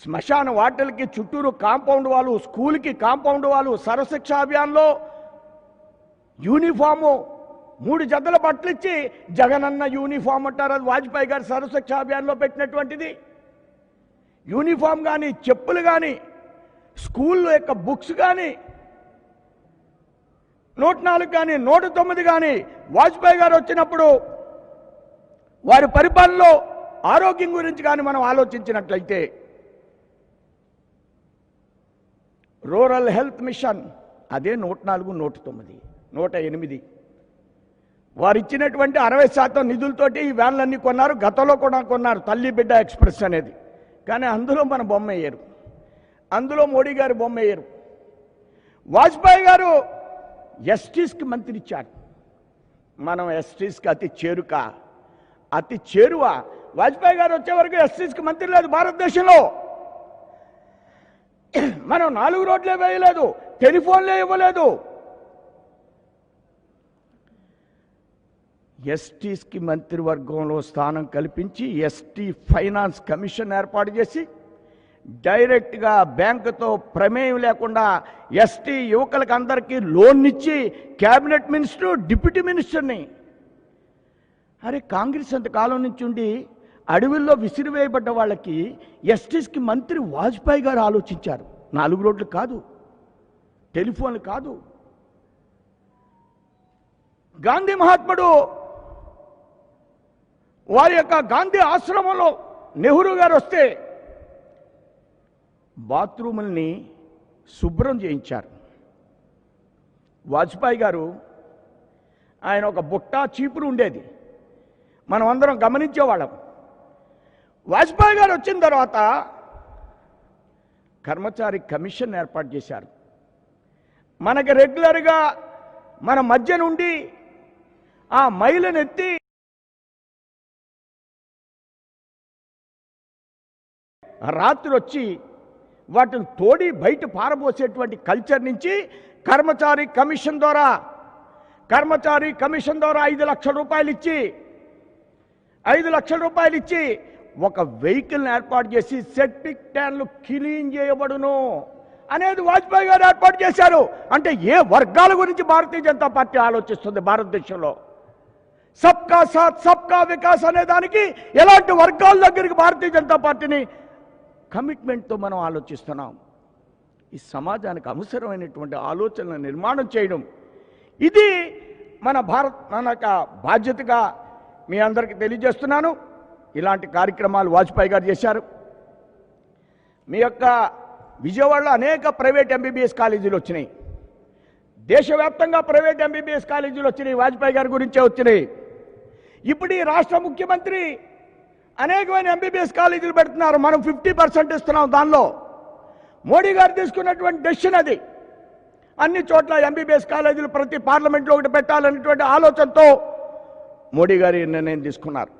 శ్మశాన వాటలకి చుట్టూరు కాంపౌండ్ వాళ్ళు, స్కూల్కి కాంపౌండ్ వాళ్ళు, సర్వశిక్ష అభియాన్లో యూనిఫాము 3 జతల బట్టలు ఇచ్చి జగనన్న యూనిఫామ్ అంటారు. అది వాజ్పేయి గారు సర్వశిక్ష అభియాన్లో పెట్టినటువంటిది. యూనిఫామ్ కానీ, చెప్పులు కానీ, స్కూల్ యొక్క బుక్స్ కానీ 104 కానీ 109 కానీ వాజ్పేయి గారు వచ్చినప్పుడు వారి పరిపాలనలో ఆరోగ్యం గురించి కానీ మనం ఆలోచించినట్లయితే రూరల్ హెల్త్ మిషన్ అదే 104, 109, 108 వారు ఇచ్చినటువంటి 60% నిధులతోటి ఈ వ్యాన్లన్నీ కొన్నారు. గతంలో కూడా కొన్నారు తల్లి బిడ్డ ఎక్స్ప్రెస్ అనేది. కానీ అందులో మన బొమ్మ వేయరు, అందులో మోడీ గారు బొమ్మ వేయరు. వాజ్పేయి గారు ఎస్టీస్కి మంత్రి ఇచ్చారు. మనం ఎస్టీస్కి అతి చేరువ. వాజ్పేయి గారు వచ్చే వరకు ఎస్టీస్కి మంత్రి లేదు భారతదేశంలో. మనం 4 రోడ్లే వేయలేదు, టెలిఫోన్లే ఇవ్వలేదు. ఎస్టీస్కి మంత్రివర్గంలో స్థానం కల్పించి ఎస్టీ ఫైనాన్స్ కమిషన్ ఏర్పాటు చేసి డైరెక్ట్గా బ్యాంకుతో ప్రమేయం లేకుండా ఎస్టీ యువకులకు అందరికీ లోన్ ఇచ్చి క్యాబినెట్ మినిస్టర్, డిప్యూటీ మినిస్టర్ని. అరే కాంగ్రెస్ అంతకాలం నుంచి ఉండి అడవుల్లో విసిరివేయబడ్డ వాళ్ళకి ఎస్టీస్కి మంత్రి వాజ్పేయి గారు ఆలోచించారు. 4 రోడ్లు కాదు, టెలిఫోన్లు కాదు. గాంధీ మహాత్ముడు వారి యొక్క గాంధీ ఆశ్రమంలో నెహ్రూ గారు వస్తే బాత్రూముల్ని శుభ్రం చేయించారు. వాజ్పేయి గారు ఆయన ఒక బుట్ట చీపురు ఉండేది, మనం అందరం గమనించేవాళ్ళం. వాజ్పేయి గారు వచ్చిన తర్వాత కర్మచారి కమిషన్ ఏర్పాటు చేశారు. మనకి రెగ్యులర్గా మన మధ్య నుండి ఆ మైలను ఎత్తి రాత్రి వచ్చి వాటిని తోడి బయట పారబోసేటువంటి కల్చర్ నుంచి కర్మచారి కమిషన్ ద్వారా 5 లక్షల రూపాయలు ఇచ్చి 5 లక్షల రూపాయలు ఇచ్చి ఒక వెహికల్ని ఏర్పాటు చేసి సెప్టిక్ ట్యాంక్లు క్లీన్ చేయబడును అనేది వాజ్పేయి గారు ఏర్పాటు చేశారు. అంటే ఏ వర్గాల గురించి భారతీయ జనతా పార్టీ ఆలోచిస్తుంది భారతదేశంలో? సబ్కా సాత్ సబ్కా వికాస్ అనే దానికి ఎలాంటి వర్గాల దగ్గరికి భారతీయ జనతా పార్టీని కమిట్మెంట్తో మనం ఆలోచిస్తున్నాం. ఈ సమాజానికి అవసరమైనటువంటి ఆలోచనల నిర్మాణం చేయడం, ఇది మన బాధ్యతగా మీ అందరికీ తెలియజేస్తున్నాను. ఇలాంటి కార్యక్రమాలు వాజ్పేయి గారు చేశారు. మీ యొక్క విజయవాడలో అనేక ప్రైవేట్ ఎంబీబీఎస్ కాలేజీలు వచ్చినాయి. దేశవ్యాప్తంగా ప్రైవేట్ ఎంబీబీఎస్ కాలేజీలు వచ్చినాయి, వాజ్పేయి గారి గురించే వచ్చినాయి. ఇప్పుడు ఈ రాష్ట్ర ముఖ్యమంత్రి అనేకమైన ఎంబీబీఎస్ కాలేజీలు పెడుతున్నారు. మనం 50% ఇస్తున్నాం. దానిలో మోడీ గారు తీసుకున్నటువంటి డెసిషన్ అది. అన్ని చోట్ల ఎంబీబీఎస్ కాలేజీలు ప్రతి పార్లమెంట్లో ఒకటి పెట్టాలనేటువంటి ఆలోచనతో మోడీ గారు ఈ నిర్ణయం తీసుకున్నారు.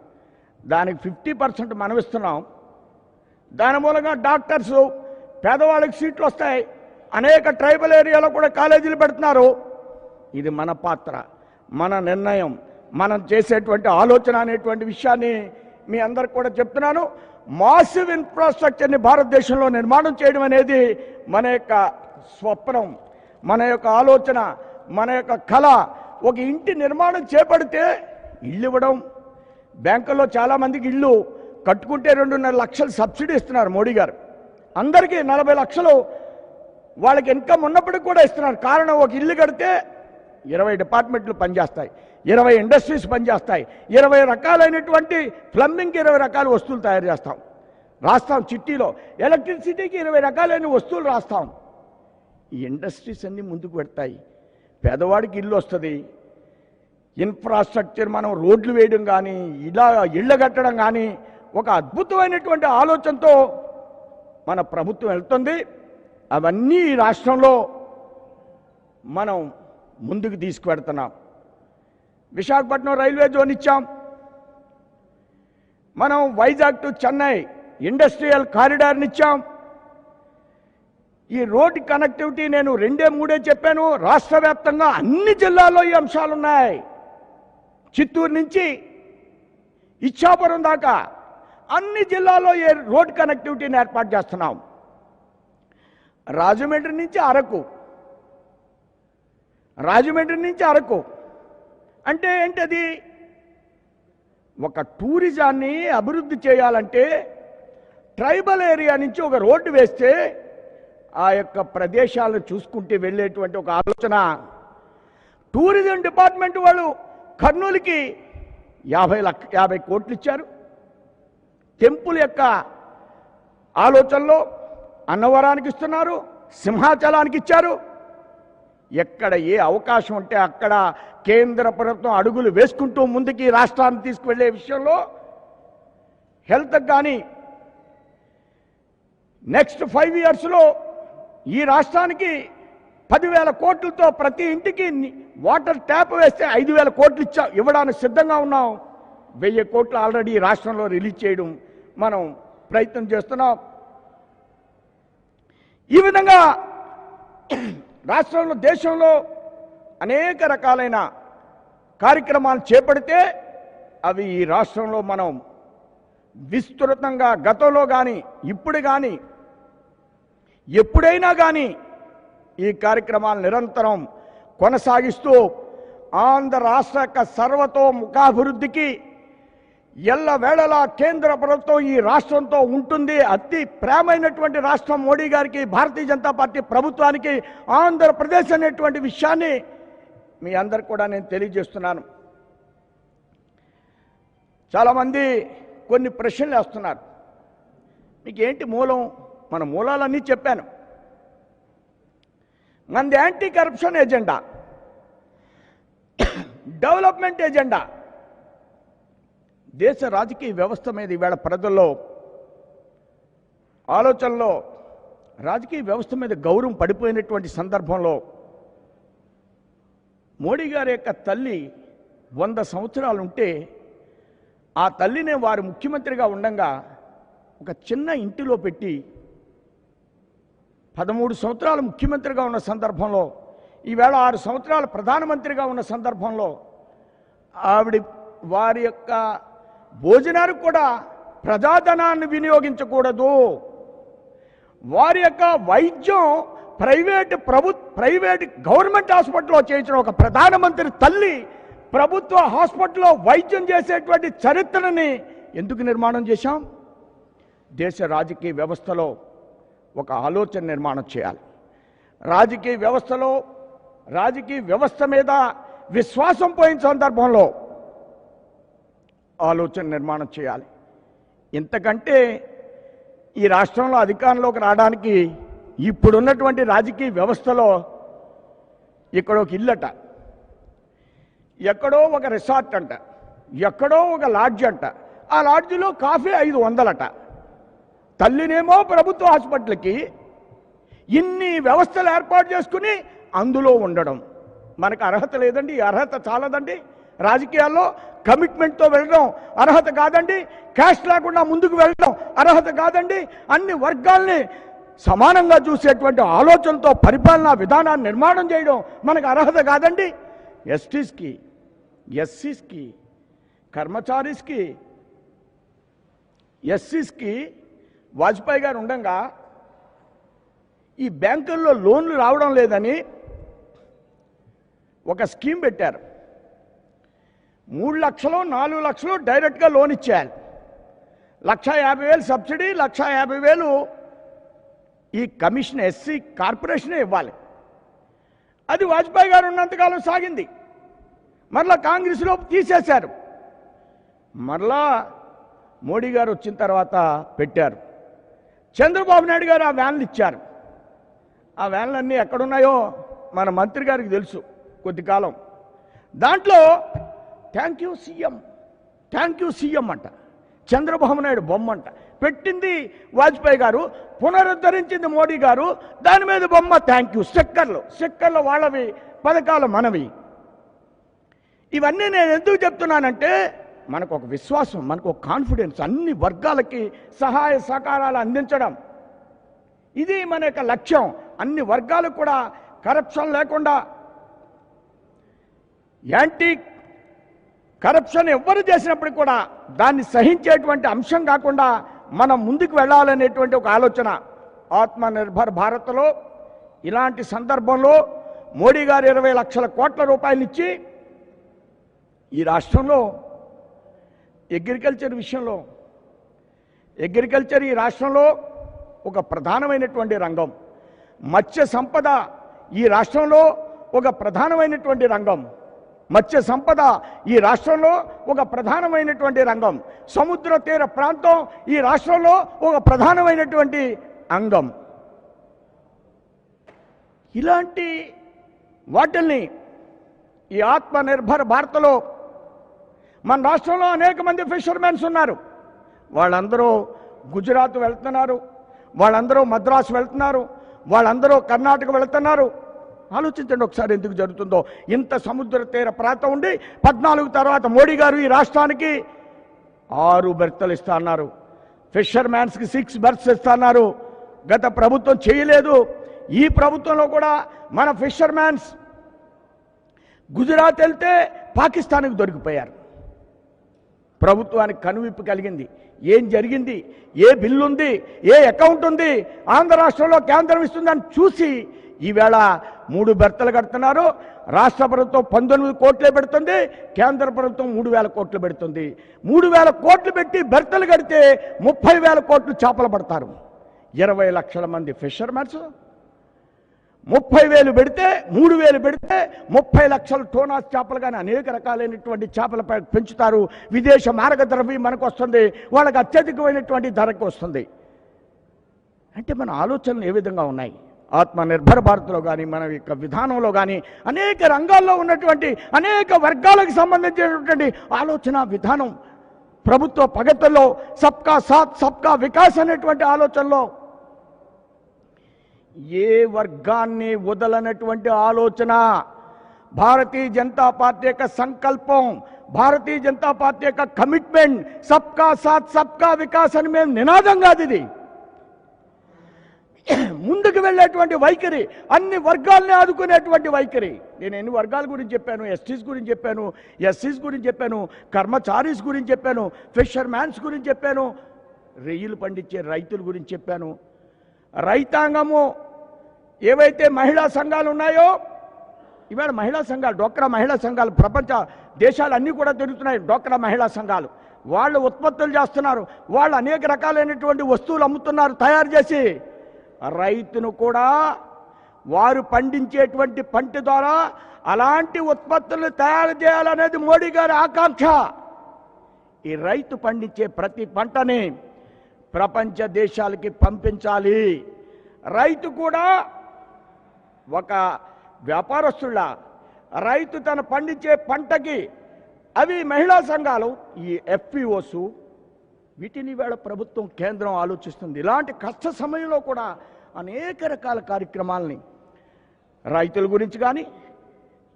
దానికి 50% మనం ఇస్తున్నాం. దాని మూలంగా డాక్టర్స్ పేదవాళ్ళకి సీట్లు వస్తాయి. అనేక ట్రైబల్ ఏరియాలో కూడా కాలేజీలు పెడుతున్నారు. ఇది మన పాత్ర, మన నిర్ణయం, మనం చేసేటువంటి ఆలోచన అనేటువంటి విషయాన్ని మీ అందరికి కూడా చెప్తున్నాను. మాసివ్ ఇన్ఫ్రాస్ట్రక్చర్ని భారతదేశంలో నిర్మాణం చేయడం అనేది మన యొక్క స్వప్నం, మన యొక్క ఆలోచన, మన యొక్క కళ. ఒక ఇంటి నిర్మాణం చేపడితే ఇల్లు ఇవ్వడం, బ్యాంకుల్లో చాలామందికి ఇల్లు కట్టుకుంటే 2.5 లక్షలు సబ్సిడీ ఇస్తున్నారు మోడీ గారు. అందరికీ 40 లక్షలు వాళ్ళకి ఇన్కమ్ ఉన్నప్పటికీ కూడా ఇస్తున్నారు. కారణం, ఒక ఇల్లు కడితే 20 డిపార్ట్మెంట్లు పనిచేస్తాయి, 20 ఇండస్ట్రీస్ పనిచేస్తాయి, 20 రకాలైనటువంటి ప్లంబింగ్కి 20 రకాల వస్తువులు తయారు చేస్తాం, రాస్తాం చిట్టీలో. ఎలక్ట్రిసిటీకి 20 రకాలైన వస్తువులు రాస్తాం. ఈ ఇండస్ట్రీస్ అన్నీ ముందుకు పెడతాయి, పేదవాడికి ఇల్లు వస్తుంది. ఇన్ఫ్రాస్ట్రక్చర్, మనం రోడ్లు వేయడం కానీ, ఇలా ఇళ్ళు కట్టడం కానీ, ఒక అద్భుతమైనటువంటి ఆలోచనతో మన ప్రభుత్వం వెళ్తుంది. అవన్నీ ఈ రాష్ట్రంలో మనం ముందుకు తీసుకువెడుతున్నాం. విశాఖపట్నం రైల్వే జోన్ ఇచ్చాం. మనం వైజాగ్ టు చెన్నై ఇండస్ట్రియల్ కారిడార్ని ఇచ్చాం. ఈ రోడ్ కనెక్టివిటీ నేను 2-3 చెప్పాను. రాష్ట్ర వ్యాప్తంగా అన్ని జిల్లాల్లో ఈ అంశాలు ఉన్నాయి. చిత్తూరు నుంచి ఇచ్చాపురం దాకా అన్ని జిల్లాల్లో ఈ రోడ్ కనెక్టివిటీని ఏర్పాటు చేస్తున్నాం. రాజమండ్రి నుంచి అరకు అంటే ఏంటది? ఒక టూరిజాన్ని అభివృద్ధి చేయాలంటే ట్రైబల్ ఏరియా నుంచి ఒక రోడ్డు వేస్తే ఆ యొక్క ప్రదేశాలను చూసుకుంటే వెళ్ళేటువంటి ఒక ఆలోచన. టూరిజం డిపార్ట్మెంట్ వాళ్ళు కర్నూలుకి 50 కోట్లు ఇచ్చారు. టెంపుల్ యొక్క ఆలోచనలో అన్నవరానికి ఇస్తున్నారు, సింహాచలానికి ఇచ్చారు. ఎక్కడ ఏ అవకాశం ఉంటే అక్కడ కేంద్ర ప్రభుత్వం అడుగులు వేసుకుంటూ ముందుకి రాష్ట్రాన్ని తీసుకువెళ్ళే విషయంలో హెల్త్ కానీ నెక్స్ట్ 5 ఇయర్స్లో ఈ రాష్ట్రానికి 10,000 కోట్లతో ప్రతి ఇంటికి వాటర్ ట్యాప్ వేస్తే 5,000 కోట్లు ఇవ్వడానికి సిద్ధంగా ఉన్నాం. 1000 కోట్లు ఆల్రెడీ రాష్ట్రంలో రిలీజ్ చేయడం మనం ప్రయత్నం చేస్తున్నాం. ఈ విధంగా రాష్ట్రంలో, దేశంలో అనేక రకాలైన కార్యక్రమాలు చేపడితే అవి ఈ రాష్ట్రంలో మనం విస్తృతంగా గతంలో కానీ ఇప్పుడు కానీ ఎప్పుడైనా కానీ ఈ కార్యక్రమాలు నిరంతరం కొనసాగిస్తూ ఆంధ్ర రాష్ట్ర యొక్క సర్వతోముఖాభివృద్ధికి ఎల్లవేళలా కేంద్ర ప్రభుత్వం ఈ రాష్ట్రంతో ఉంటుంది. అతి ప్రేమైనటువంటి రాష్ట్రం మోడీ గారికి, భారతీయ జనతా పార్టీ ప్రభుత్వానికి ఆంధ్రప్రదేశ్ అనేటువంటి విషయాన్ని మీ అందరికి కూడా నేను తెలియజేస్తున్నాను. చాలామంది కొన్ని ప్రశ్నలు వేస్తున్నారు. మీకు ఏంటి మూలం? మన మూలాలన్నీ చెప్పాను. మనది anti corruption agenda, development agenda. దేశ రాజకీయ వ్యవస్థ మీద ఈవేళ ప్రజల్లో ఆలోచనలో రాజకీయ వ్యవస్థ మీద గౌరవం పడిపోయినటువంటి సందర్భంలో మోడీ గారి యొక్క తల్లి 100 సంవత్సరాలు ఉంటే ఆ తల్లినే వారు ముఖ్యమంత్రిగా ఉండగా ఒక చిన్న ఇంటిలో పెట్టి 13 సంవత్సరాలు ముఖ్యమంత్రిగా ఉన్న సందర్భంలో, ఈవేళ 6 సంవత్సరాలు ప్రధానమంత్రిగా ఉన్న సందర్భంలో ఆవిడ వారి యొక్క భోజనానికి కూడా ప్రజాధనాన్ని వినియోగించకూడదు. వారి యొక్క వైద్యం ప్రైవేట్ గవర్నమెంట్ హాస్పిటల్లో చేయించిన ఒక ప్రధానమంత్రి తల్లి ప్రభుత్వ హాస్పిటల్లో వైద్యం చేసేటువంటి చరిత్రని ఎందుకు నిర్మాణం చేశాం? దేశ రాజకీయ వ్యవస్థలో ఒక ఆలోచన నిర్మాణం చేయాలి. రాజకీయ వ్యవస్థ మీద విశ్వాసం పోయిన సందర్భంలో ఆలోచన నిర్మాణం చేయాలి. ఇంతకంటే ఈ రాష్ట్రంలో అధికారంలోకి రావడానికి ఇప్పుడున్నటువంటి రాజకీయ వ్యవస్థలో ఇక్కడ ఒక ఇల్లట, ఎక్కడో ఒక రిసార్ట్ అంట, ఎక్కడో ఒక లాడ్జ్ అంట, ఆ లాడ్జిలో కాఫీ 500 తల్లినేమో ప్రభుత్వ హాస్పిటల్కి ఇన్ని వ్యవస్థలు ఏర్పాటు చేసుకుని అందులో ఉండడం. మనకు అర్హత లేదండి, ఈ అర్హత చాలదండి. రాజకీయాల్లో కమిట్మెంట్తో వెళ్ళడం అర్హత కాదండి. క్యాస్ట్ లేకుండా ముందుకు వెళ్ళడం అర్హత కాదండి. అన్ని వర్గాల్ని సమానంగా చూసేటువంటి ఆలోచనతో పరిపాలనా విధానాన్ని నిర్మాణం చేయడం మనకు అర్హత కాదండి. ఎస్టీస్కి, ఎస్సీస్కి, కర్మచారీస్కి, ఎస్సీస్కి వాజ్పేయి గారు ఉండగా ఈ బ్యాంకుల్లో లోన్లు రావడం లేదని ఒక స్కీమ్ పెట్టారు. 3 లక్షలు 4 లక్షలు డైరెక్ట్గా లోన్ ఇచ్చేయాలి. 1,50,000 సబ్సిడీ, 1,50,000 ఈ కమిషన్ ఎస్సీ కార్పొరేషనే ఇవ్వాలి. అది వాజ్పేయి గారు ఉన్నంతకాలం సాగింది. మరలా కాంగ్రెస్లో తీసేశారు. మరలా మోడీ గారు వచ్చిన తర్వాత పెట్టారు. చంద్రబాబు నాయుడు గారు ఆ వ్యాన్లు ఇచ్చారు. ఆ వ్యాన్లన్నీ ఎక్కడున్నాయో మన మంత్రి గారికి తెలుసు. కొద్ది కాలం దాంట్లో థ్యాంక్ యూ సీఎం అంట, చంద్రబాబు నాయుడు బొమ్మ అంట పెట్టింది వాజ్పేయి గారు, పునరుద్ధరించింది మోడీ గారు. దాని మీద బొమ్మ థ్యాంక్ యూ, స్టిక్కర్లు వాళ్ళవి, పథకాలు మనవి. ఇవన్నీ నేను ఎందుకు చెప్తున్నానంటే మనకు ఒక విశ్వాసం, మనకు ఒక కాన్ఫిడెన్స్, అన్ని వర్గాలకి సహాయ సహకారాలు అందించడం, ఇది మన యొక్క లక్ష్యం. అన్ని వర్గాలకు కూడా కరప్షన్ లేకుండా, యాంటీ కరప్షన్ ఎవ్వరు చేసినప్పటికీ కూడా దాన్ని సహించేటువంటి అంశం కాకుండా మనం ముందుకు వెళ్ళాలనేటువంటి ఒక ఆలోచన. ఆత్మనిర్భర్ భారత్లో ఇలాంటి సందర్భంలో మోడీ గారు 20 లక్షల కోట్ల రూపాయలు ఇచ్చి ఈ రాష్ట్రంలో అగ్రికల్చర్ విషయంలో, అగ్రికల్చర్ ఈ రాష్ట్రంలో ఒక ప్రధానమైనటువంటి రంగం. మత్స్య సంపద ఈ రాష్ట్రంలో ఒక ప్రధానమైనటువంటి రంగం. మత్స్య సంపద ఈ రాష్ట్రంలో ఒక ప్రధానమైనటువంటి రంగం. సముద్ర తీర ప్రాంతం ఈ రాష్ట్రంలో ఒక ప్రధానమైనటువంటి అంగం. ఇలాంటి వాటిల్ని ఈ ఆత్మనిర్భర్ భారత్లో మన రాష్ట్రంలో అనేక మంది ఫిషర్మెన్స్ ఉన్నారు. వాళ్ళందరూ గుజరాత్ వెళ్తున్నారు, వాళ్ళందరూ మద్రాసు వెళ్తున్నారు, వాళ్ళందరూ కర్ణాటక వెళ్తున్నారు. ఆలోచించండి ఒకసారి ఎందుకు జరుగుతుందో. ఇంత సముద్ర తీర ప్రాంతం ఉండి 14 తర్వాత మోడీ గారు ఈ రాష్ట్రానికి 6 బెర్తలు ఇస్తా అన్నారు. ఫిషర్మ్యాన్స్కి 6 బెర్త్స్ ఇస్తా అన్నారు. గత ప్రభుత్వం చేయలేదు. ఈ ప్రభుత్వంలో కూడా మన ఫిషర్మ్యాన్స్ గుజరాత్ వెళ్తే పాకిస్తాన్కి దొరికిపోయారు. ప్రభుత్వానికి కనువిప్పు కలిగింది. ఏం జరిగింది, ఏ బిల్లు ఉంది, ఏ అకౌంట్ ఉంది, ఆంధ్ర రాష్ట్రంలో కేంద్రం ఇస్తుందని చూసి ఈవేళ 3 బెర్తలు కడుతున్నారు. రాష్ట్ర ప్రభుత్వం 19 కోట్లే పెడుతుంది, కేంద్ర ప్రభుత్వం 3,000 కోట్లు పెడుతుంది. 3,000 కోట్లు పెట్టి బెర్తలు కడితే 30,000 కోట్లు చేపలు పడతారు. 20 లక్షల మంది ఫిషర్మెన్స్ 30,000 పెడితే 3,000 పెడితే 30 లక్షల టోనాస్ చేపలు కానీ అనేక రకాలైనటువంటి చేపలు పెంచుతారు. విదేశ మార్గ ద్రవ్యం మనకు వస్తుంది, వాళ్ళకి అత్యధికమైనటువంటి ధరకు వస్తుంది. అంటే మన ఆలోచనలు ఏ విధంగా ఉన్నాయి? ఆత్మనిర్భర్ భారత్లో కానీ మన యొక్క విధానంలో కానీ అనేక రంగాల్లో ఉన్నటువంటి అనేక వర్గాలకు సంబంధించినటువంటి ఆలోచన విధానం, ప్రభుత్వ ప్రగతిలో సబ్కా సాత్ సబ్కా వికాస్ అనేటువంటి ఆలోచనలో ఏ వర్గాన్ని వదలనటువంటి ఆలోచన. భారతీయ జనతా పార్టీ యొక్క సంకల్పం, భారతీయ జనతా పార్టీ యొక్క కమిట్మెంట్ సబ్కా సాత్ సబ్కా వికాస్ అని మేము నినాదం కాదు ఇది. ముందుకు వెళ్ళేటువంటి వైఖరి, అన్ని వర్గాల్ని ఆదుకునేటువంటి వైఖరి. నేను ఎన్ని వర్గాల గురించి చెప్పాను, ఎస్టీస్ గురించి చెప్పాను, ఎస్సీస్ గురించి చెప్పాను, కర్మచారీస్ గురించి చెప్పాను, ఫిషర్మ్యాన్స్ గురించి చెప్పాను, రొయ్యలు పండించే రైతుల గురించి చెప్పాను. రైతాంగము ఏవైతే మహిళా సంఘాలు ఉన్నాయో, ఇవాళ మహిళా సంఘాలు, డోక్రా మహిళా సంఘాలు ప్రపంచ దేశాలన్నీ కూడా తిరుగుతున్నాయి. డోక్రా మహిళా సంఘాలు వాళ్ళు ఉత్పత్తులు చేస్తున్నారు, వాళ్ళు అనేక రకాలైనటువంటి వస్తువులు అమ్ముతున్నారు తయారు చేసి. రైతును కూడా వారు పండించేటువంటి పంట ద్వారా అలాంటి ఉత్పత్తులను తయారు చేయాలనేది మోడీ గారి ఆకాంక్ష. ఈ రైతు పండించే ప్రతి పంటని ప్రపంచ దేశాలకి పంపించాలి. రైతు కూడా ఒక వ్యాపారస్తుల, రైతు తన పండించే పంటకి అవి మహిళా సంఘాలు, ఈ ఎఫ్పిఓస్, వీటిని వేళ ప్రభుత్వం కేంద్రం ఆలోచిస్తుంది. ఇలాంటి కష్ట సమయంలో కూడా అనేక రకాల కార్యక్రమాలని రైతుల గురించి కానీ,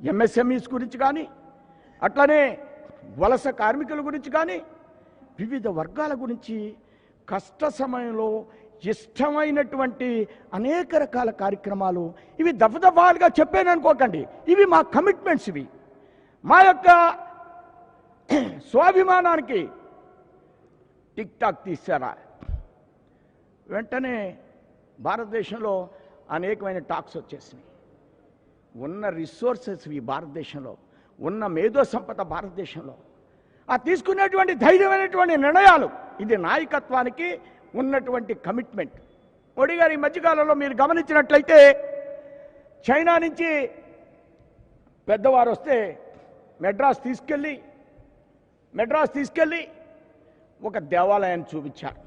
ఎంఎస్ఎంఈస్ గురించి కానీ, అట్లనే వలస కార్మికుల గురించి కానీ, వివిధ వర్గాల గురించి కష్ట సమయంలో ఇష్టమైనటువంటి అనేక రకాల కార్యక్రమాలు. ఇవి దఫదఫాలుగా చెప్పాను అనుకోకండి, ఇవి మా కమిట్మెంట్స్, ఇవి మా యొక్క స్వాభిమానానికి టిక్ టాక్ తీశారా. వెంటనే భారతదేశంలో అనేకమైన టాక్స్ వచ్చేసినాయి. ఉన్న రిసోర్సెస్ ఈ భారతదేశంలో, ఉన్న మేధో సంపద భారతదేశంలో, ఆ తీసుకునేటువంటి ధైర్యమైనటువంటి నిర్ణయాలు, ఇది నాయకత్వానికి ఉన్నటువంటి కమిట్మెంట్. మోడీ గారు ఈ మధ్యకాలంలో మీరు గమనించినట్లయితే చైనా నుంచి పెద్దవారు వస్తే మెడ్రాస్ తీసుకెళ్ళి ఒక దేవాలయాన్ని చూపించారు.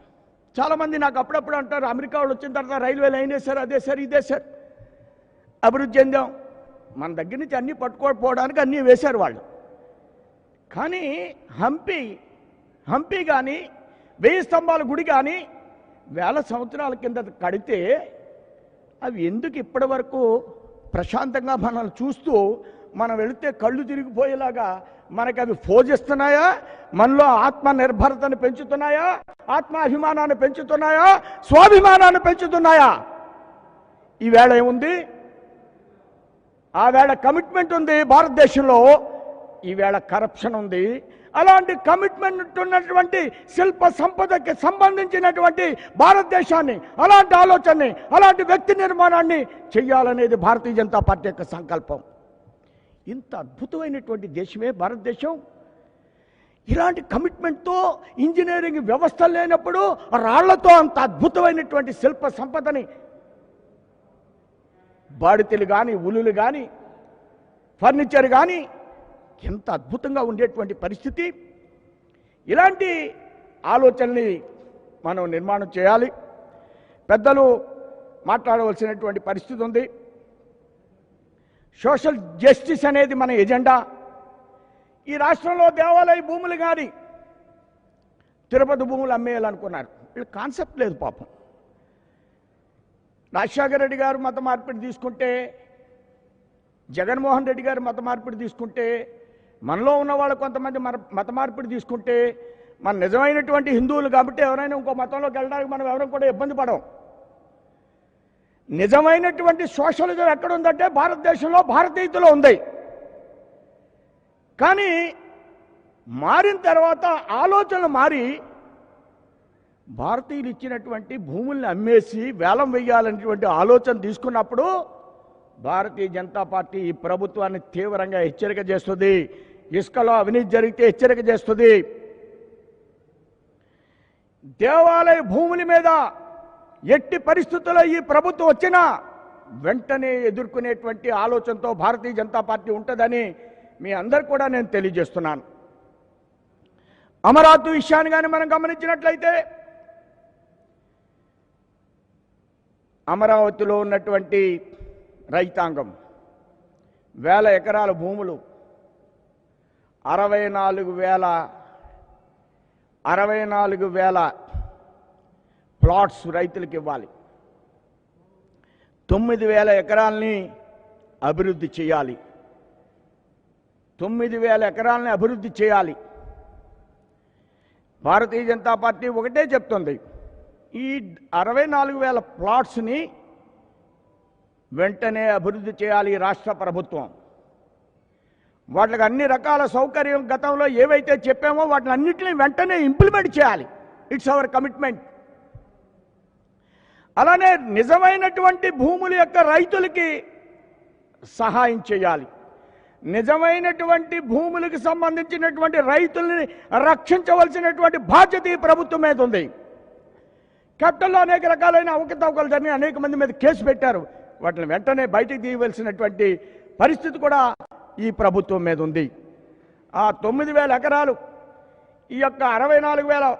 చాలామంది నాకు అప్పుడప్పుడు అంటారు, అమెరికా వాళ్ళు వచ్చిన తర్వాత రైల్వే లైన్ వేశారు, అదే సార్ ఇదే సార్ అభివృద్ధి చెందాం. మన దగ్గర నుంచి అన్నీ పట్టుకోకపోవడానికి అన్నీ వేశారు వాళ్ళు. కానీ హంపి కానీ 1000 స్తంభాల గుడి కానీ 1000 సంవత్సరాల కింద కడితే అవి ఎందుకు ఇప్పటి వరకు ప్రశాంతంగా మనల్ని చూస్తూ మనం వెళితే కళ్ళు తిరిగిపోయేలాగా మనకి అవి ఫోజిస్తున్నాయా? మనలో ఆత్మ నిర్భరతను పెంచుతున్నాయా? ఆత్మాభిమానాన్ని పెంచుతున్నాయా? స్వాభిమానాన్ని పెంచుతున్నాయా? ఈవేళ ఏముంది? ఆ వేళ కమిట్మెంట్ ఉంది భారతదేశంలో, ఈవేళ కరప్షన్ ఉంది. అలాంటి కమిట్మెంట్ ఉన్నటువంటి శిల్ప సంపదకి సంబంధించినటువంటి భారతదేశాన్ని, అలాంటి ఆలోచనని, అలాంటి వ్యక్తి నిర్మాణాన్ని చెయ్యాలనేది భారతీయ జనతా పార్టీ యొక్క సంకల్పం. ఇంత అద్భుతమైనటువంటి దేశమే భారతదేశం. ఇలాంటి కమిట్మెంట్తో ఇంజనీరింగ్ వ్యవస్థ లేనప్పుడు రాళ్లతో అంత అద్భుతమైనటువంటి శిల్ప సంపదని, బాడితెలు కానీ, ఉలులు కానీ, ఫర్నిచర్ కానీ ఎంత అద్భుతంగా ఉండేటువంటి పరిస్థితి. ఇలాంటి ఆలోచనని మనం నిర్మాణం చేయాలి. పెద్దలు మాట్లాడవలసినటువంటి పరిస్థితి ఉంది. సోషల్ జస్టిస్ అనేది మన ఎజెండా. ఈ రాష్ట్రంలో దేవాలయ భూములు కానీ తిరుపతి భూములు అమ్మేయాలనుకున్నారు. వీళ్ళ కాన్సెప్ట్ లేదు పాపం. రాజశేఖర రెడ్డి గారు మత మార్పిడి తీసుకుంటే, జగన్మోహన్ రెడ్డి గారు మత మార్పిడి తీసుకుంటే, మనలో ఉన్న వాళ్ళు కొంతమంది మత మార్పిడి తీసుకుంటే, మన నిజమైనటువంటి హిందువులు కాబట్టి ఎవరైనా ఇంకో మతంలోకి వెళ్ళడానికి మనం ఎవరైనా కూడా ఇబ్బంది పడం. నిజమైనటువంటి సోషలిజం ఎక్కడుందంటే భారతదేశంలో భారతీయతలో ఉంది. కానీ మారిన తర్వాత ఆలోచనలు మారి భారతీయులు ఇచ్చినటువంటి భూముల్ని అమ్మేసి వేలం వేయాలనేటువంటి ఆలోచన తీసుకున్నప్పుడు భారతీయ జనతా పార్టీ ఈ ప్రభుత్వాన్ని తీవ్రంగా హెచ్చరిక చేస్తుంది. ఇసుకలో అవినీతి జరిగితే హెచ్చరిక చేస్తుంది. దేవాలయ భూముల మీద ఎట్టి పరిస్థితుల్లో ఈ ప్రభుత్వం వచ్చినా వెంటనే ఎదుర్కొనేటువంటి ఆలోచనతో భారతీయ జనతా పార్టీ ఉంటుందని మీ అందరు కూడా నేను తెలియజేస్తున్నాను. అమరావతి విషయాన్ని కానీ మనం గమనించినట్లయితే, అమరావతిలో ఉన్నటువంటి రైతాంగం 1000 ఎకరాల భూములు 64,000 ప్లాట్స్ రైతులకు ఇవ్వాలి. 9,000 ఎకరాలని అభివృద్ధి చేయాలి. 9,000 ఎకరాలని అభివృద్ధి చేయాలి. భారతీయ జనతా పార్టీ ఒకటే చెప్తుంది, ఈ 64,000 ప్లాట్స్ని వెంటనే అభివృద్ధి చేయాలి రాష్ట్ర ప్రభుత్వం. వాటికి అన్ని రకాల సౌకర్యం గతంలో ఏవైతే చెప్పామో వాటిని అన్నింటినీ వెంటనే ఇంప్లిమెంట్ చేయాలి. It's our commitment. అలానే నిజమైనటువంటి భూముల యొక్క రైతులకి సహాయం చేయాలి. నిజమైనటువంటి భూములకు సంబంధించినటువంటి రైతుల్ని రక్షించవలసినటువంటి బాధ్యత ఈ ప్రభుత్వం మీద ఉంది. క్యాపిటల్లో అనేక రకాలైన అవకతవకలు జరిగిన అనేక మంది మీద కేసు పెట్టారు. వాటిని వెంటనే బయటికి తీయవలసినటువంటి పరిస్థితి కూడా ఈ ప్రభుత్వం మీద ఉంది. ఆ 9,000 ఎకరాలు, ఈ యొక్క 64,000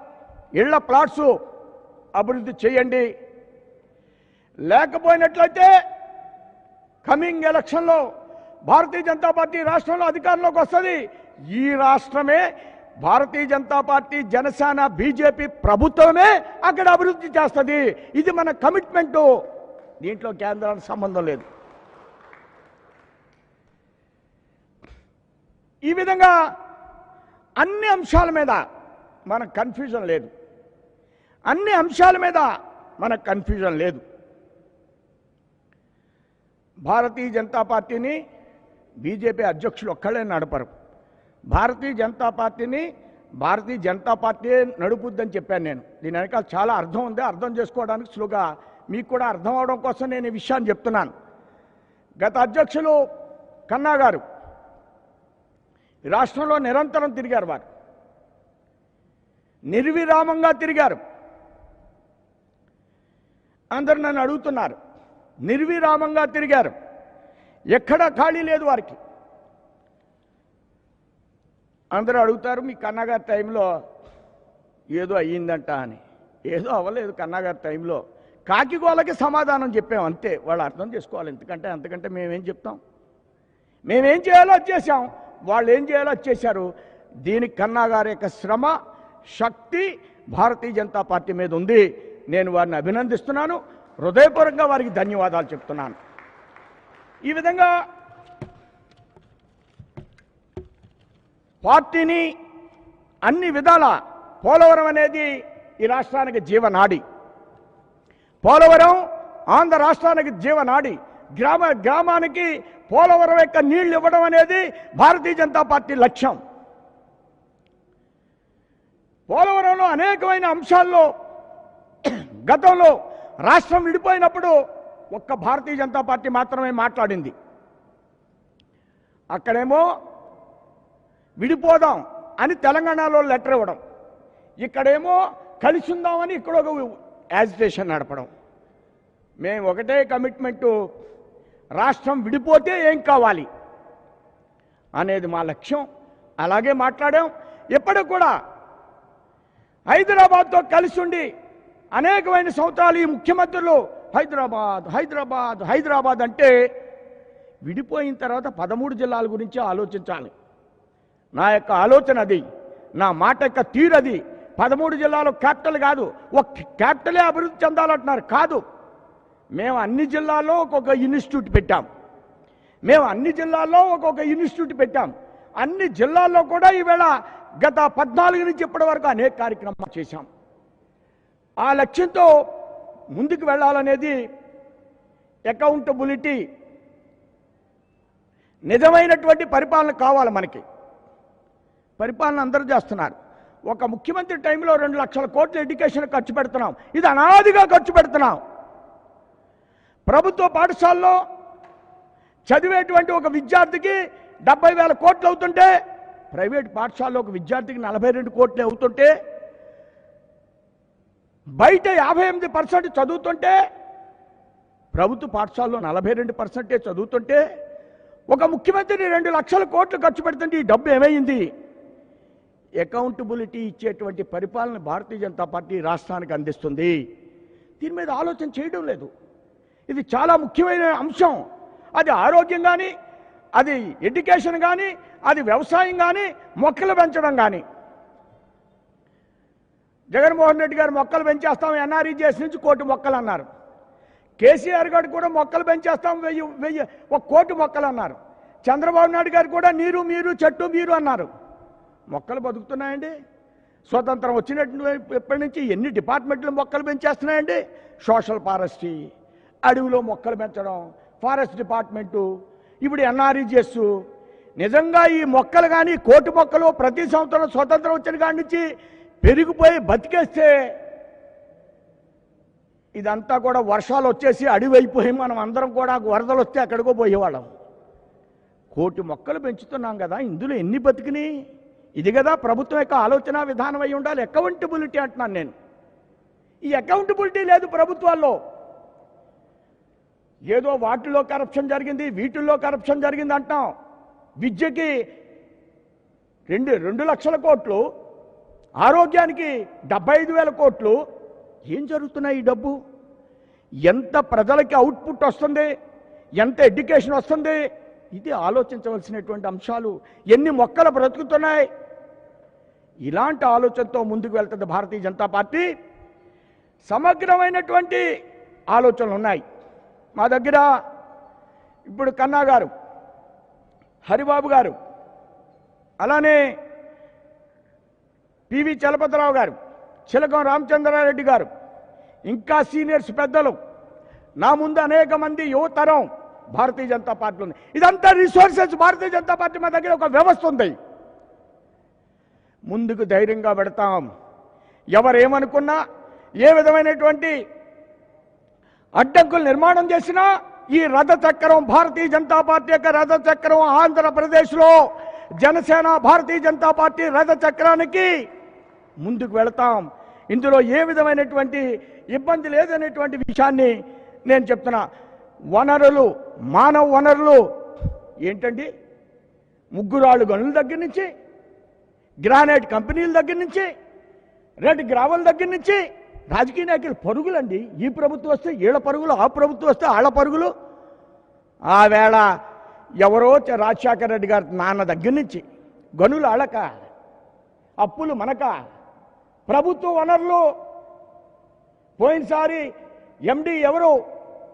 ఇళ్ల ప్లాట్స్ అభివృద్ధి చేయండి. లేకపోయినట్లయితే కమింగ్ ఎలక్షన్లో భారతీయ జనతా పార్టీ రాష్ట్రంలో అధికారంలోకి వస్తుంది. ఈ రాష్ట్రమే భారతీయ జనతా పార్టీ, జనసేన, బీజేపీ ప్రభుత్వమే అక్కడ అభివృద్ధి చేస్తుంది. ఇది మన కమిట్మెంటు. దీంట్లో కేంద్రానికి సంబంధం లేదు. ఈ విధంగా అన్ని అంశాల మీద మనకు కన్ఫ్యూజన్ లేదు, అన్ని అంశాల మీద మనకు కన్ఫ్యూజన్ లేదు. భారతీయ జనతా పార్టీని బీజేపీ అధ్యక్షులు ఒక్కళ్ళే నడపరు. భారతీయ జనతా పార్టీని భారతీయ జనతా పార్టీ నడుపుద్దని చెప్పాను నేను. దీని వెనకాల చాలా అర్థం ఉంది. అర్థం చేసుకోవడానికి సులువుగా మీకు కూడా అర్థం అవడం కోసం నేను ఈ విషయాన్ని చెప్తున్నాను. గత అధ్యక్షులు కన్నా గారు ఈ రాష్ట్రంలో నిరంతరం తిరిగారు. వారు నిర్విరామంగా తిరిగారు. అందరూ నన్ను అడుగుతున్నారు, నిర్విరామంగా తిరిగారు, ఎక్కడా ఖాళీ లేదు వారికి. అందరూ అడుగుతారు, మీ కన్నగారి టైంలో ఏదో అయ్యిందంట అని. ఏదో అవ్వలేదు కన్నగారి టైంలో. కాకిగోలకి సమాధానం చెప్పాం అంతే. వాళ్ళు అర్థం చేసుకోవాలి. అంతకంటే మేమేం చెప్తాం? మేమేం చేయాలో అది చేశాం, వాళ్ళు ఏం చేయాలో అది చేశారు. దీనికి కన్నా గారి యొక్క శ్రమ, శక్తి భారతీయ జనతా పార్టీ మీద ఉంది. నేను వారిని అభినందిస్తున్నాను, హృదయపూర్వకంగా వారికి ధన్యవాదాలు చెప్తున్నాను. ఈ విధంగా పార్టీని అన్ని విధాల పోలవరం అనేది ఈ రాష్ట్రానికి జీవనాడి. పోలవరం ఆంధ్ర రాష్ట్రానికి జీవనాడి. గ్రామానికి పోలవరం యొక్క నీళ్లు ఇవ్వడం అనేది భారతీయ జనతా పార్టీ లక్ష్యం. పోలవరంలో అనేకమైన అంశాల్లో గతంలో రాష్ట్రం విడిపోయినప్పుడు ఒక్క భారతీయ జనతా పార్టీ మాత్రమే మాట్లాడింది. అక్కడేమో విడిపోదాం అని తెలంగాణలో లెటర్ ఇవ్వడం, ఇక్కడేమో కలిసి ఉందామని ఇక్కడ ఒక యాజిటేషన్ నడపడం. మేము ఒకటే కమిట్మెంటు, రాష్ట్రం విడిపోతే ఏం కావాలి అనేది మా లక్ష్యం. అలాగే మాట్లాడాం. ఎప్పటికి కూడా హైదరాబాద్తో కలిసి ఉండి అనేకమైన సంవత్సరాలు ఈ ముఖ్యమంత్రులు హైదరాబాద్ హైదరాబాద్ హైదరాబాద్ అంటే విడిపోయిన తర్వాత 13 జిల్లాల గురించి ఆలోచించాలి. నా యొక్క ఆలోచన అది, నా మాట యొక్క తీరు అది. 13 జిల్లాలో క్యాపిటల్ కాదు, ఒక క్యాపిటలే అభివృద్ధి చెందాలంటున్నారు. కాదు, మేము అన్ని జిల్లాల్లో ఒక్కొక్క ఇన్స్టిట్యూట్ పెట్టాం. అన్ని జిల్లాల్లో కూడా ఈవేళ గత 14 నుంచి ఇప్పటి వరకు అనేక కార్యక్రమాలు చేశాం. ఆ లక్ష్యంతో ముందుకు వెళ్ళాలనేది అకౌంటబిలిటీ, నిజమైనటువంటి పరిపాలన కావాలి మనకి. పరిపాలన అందరూ చేస్తున్నారు. ఒక ముఖ్యమంత్రి టైంలో 2 లక్షల కోట్ల ఎడ్యుకేషన్ ఖర్చు పెడుతున్నాం. ఇది అనాదిగా ఖర్చు పెడుతున్నాం. ప్రభుత్వ పాఠశాలలో చదివేటువంటి ఒక విద్యార్థికి 70,000 కోట్లు అవుతుంటే, ప్రైవేట్ పాఠశాలలో ఒక విద్యార్థికి 42 కోట్లు అవుతుంటే, బయట 58% చదువుతుంటే, ప్రభుత్వ పాఠశాలలో 42% చదువుతుంటే, ఒక ముఖ్యమంత్రి 2 లక్షల కోట్లు ఖర్చు పెడుతుంటే ఈ డబ్బు ఏమైంది? అకౌంటబిలిటీ ఇచ్చేటువంటి పరిపాలన భారతీయ జనతా పార్టీ రాష్ట్రానికి అందిస్తుంది. దీని మీద ఆలోచన చేయడం లేదు. ఇది చాలా ముఖ్యమైన అంశం. అది ఆరోగ్యం కానీ, అది ఎడ్యుకేషన్ కానీ, అది వ్యవసాయం కానీ, మొక్కలు పెంచడం కానీ. జగన్మోహన్ రెడ్డి గారు మొక్కలు పెంచేస్తాం ఎన్ఆర్ఈజీఎస్ నుంచి 1 కోటి మొక్కలు అన్నారు. కేసీఆర్ గారు కూడా మొక్కలు పెంచేస్తాం 1 కోటి మొక్కలు అన్నారు. చంద్రబాబు నాయుడు గారు కూడా నీరు మీరు చెట్టు మీరు అన్నారు. మొక్కలు బతుకుతున్నాయండి? స్వతంత్రం వచ్చినప్పటి నుంచి ఎన్ని డిపార్ట్మెంట్లు మొక్కలు పెంచేస్తున్నాయండి? సోషల్ ఫారెస్ట్రీ, అడవిలో మొక్కలు పెంచడం, ఫారెస్ట్ డిపార్ట్మెంటు, ఇప్పుడు ఎన్ఆర్ఈజీఎస్. నిజంగా ఈ మొక్కలు కానీ 1 కోటి మొక్కలు ప్రతి సంవత్సరం స్వతంత్రం వచ్చిన కాడి నుంచి పెరిగిపోయి బతికేస్తే ఇదంతా కూడా వర్షాలు వచ్చేసి అడవి అయిపోయి మనం అందరం కూడా వరదలు వస్తే ఎక్కడికో పోయేవాళ్ళం. 1 కోటి మొక్కలు పెంచుతున్నాం కదా, ఇందులో ఎన్ని బతికినాయి? ఇది కదా ప్రభుత్వం యొక్క ఆలోచన విధానం అయి ఉండాలి. అకౌంటబిలిటీ అంటున్నాను నేను. ఈ అకౌంటబిలిటీ లేదు ప్రభుత్వాల్లో. ఏదో వాటిల్లో కరప్షన్ జరిగింది, వీటిల్లో కరప్షన్ జరిగింది అంటాం. విద్యకి 2 లక్షల కోట్లు, ఆరోగ్యానికి 75,000 కోట్లు. ఏం జరుగుతున్నాయి? ఈ డబ్బు ఎంత ప్రజలకి అవుట్పుట్ వస్తుంది, ఎంత ఎడ్యుకేషన్ వస్తుంది? ఇది ఆలోచించవలసినటువంటి అంశాలు. ఎన్ని మొక్కలు బ్రతుకుతున్నాయి? ఇలాంటి ఆలోచనతో ముందుకు వెళ్తుంది భారతీయ జనతా పార్టీ. సమగ్రమైనటువంటి ఆలోచనలు ఉన్నాయి మా దగ్గర. ఇప్పుడు కన్నా గారు, హరిబాబు గారు అలానే పివి చలపతిరావు గారు, చిలకం రామచంద్రారెడ్డి గారు, ఇంకా సీనియర్స్ పెద్దలు, నా ముందు అనేక మంది యువతరం భారతీయ జనతా పార్టీ ఉంది. ఇదంతా రిసోర్సెస్ భారతీయ జనతా పార్టీ మా దగ్గర ఒక వ్యవస్థ ఉంది. ముందుకు ధైర్యంగా పెడతాం. ఎవరేమనుకున్నా, ఏ విధమైనటువంటి అడ్డంకులు నిర్మాణం చేసినా ఈ రథ చక్రం, భారతీయ జనతా పార్టీ యొక్క రథ చక్రం ఆంధ్రప్రదేశ్లో జనసేన భారతీయ జనతా పార్టీ రథ చక్రానికి ముందుకు వెళతాం. ఇందులో ఏ విధమైనటువంటి ఇబ్బంది లేదనేటువంటి విషయాన్ని నేను చెప్తున్నా. వనరులు, మానవ వనరులు ఏంటండి? ముగ్గురాళ్ళు గనుల దగ్గర నుంచి, గ్రానైట్ కంపెనీల దగ్గర నుంచి, రెడ్ గ్రావెల్ దగ్గర నుంచి రాజకీయ నాయకులు పరుగులండి. ఈ ప్రభుత్వం వస్తే వీళ్ళ పరుగులు, ఆ ప్రభుత్వం వస్తే వాళ్ళ పరుగులు. ఆ వేళ ఎవరో రాజశేఖర రెడ్డి గారి నాన్న దగ్గర నుంచి గనులు అళక, అప్పులు మనక, ప్రభుత్వ వనరులు పోయినసారి ఎండి ఎవరు,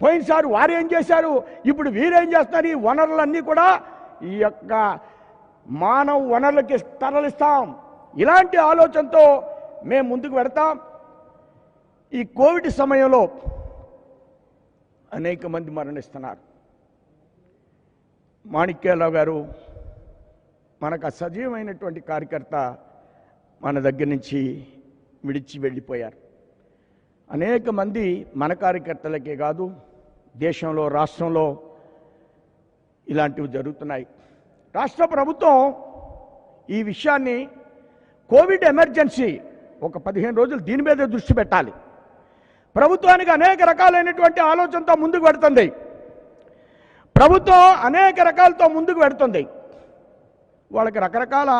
పోయినసారి వారేం చేశారు, ఇప్పుడు వీరేం చేస్తున్నారు. ఈ వనరులన్నీ కూడా ఈ యొక్క మానవ వనరులకి తరలిస్తాం. ఇలాంటి ఆలోచనతో మేము ముందుకు పెడతాం. ఈ కోవిడ్ సమయంలో అనేక మంది మరణిస్తున్నారు. మాణిక్యాలరావు గారు మనకు సజీవమైనటువంటి కార్యకర్త మన దగ్గర నుంచి విడిచి వెళ్ళిపోయారు. అనేక మంది మన కార్యకర్తలకే కాదు, దేశంలో, రాష్ట్రంలో ఇలాంటివి జరుగుతున్నాయి. రాష్ట్ర ప్రభుత్వం ఈ విషయాన్ని కోవిడ్ ఎమర్జెన్సీ ఒక 15 రోజులు దీని మీద దృష్టి పెట్టాలి. ప్రభుత్వానికి అనేక రకాలైనటువంటి ఆలోచనతో ముందుకు పెడుతుంది. ప్రభుత్వం అనేక రకాలతో ముందుకు పెడుతుంది. వాళ్ళకి రకరకాల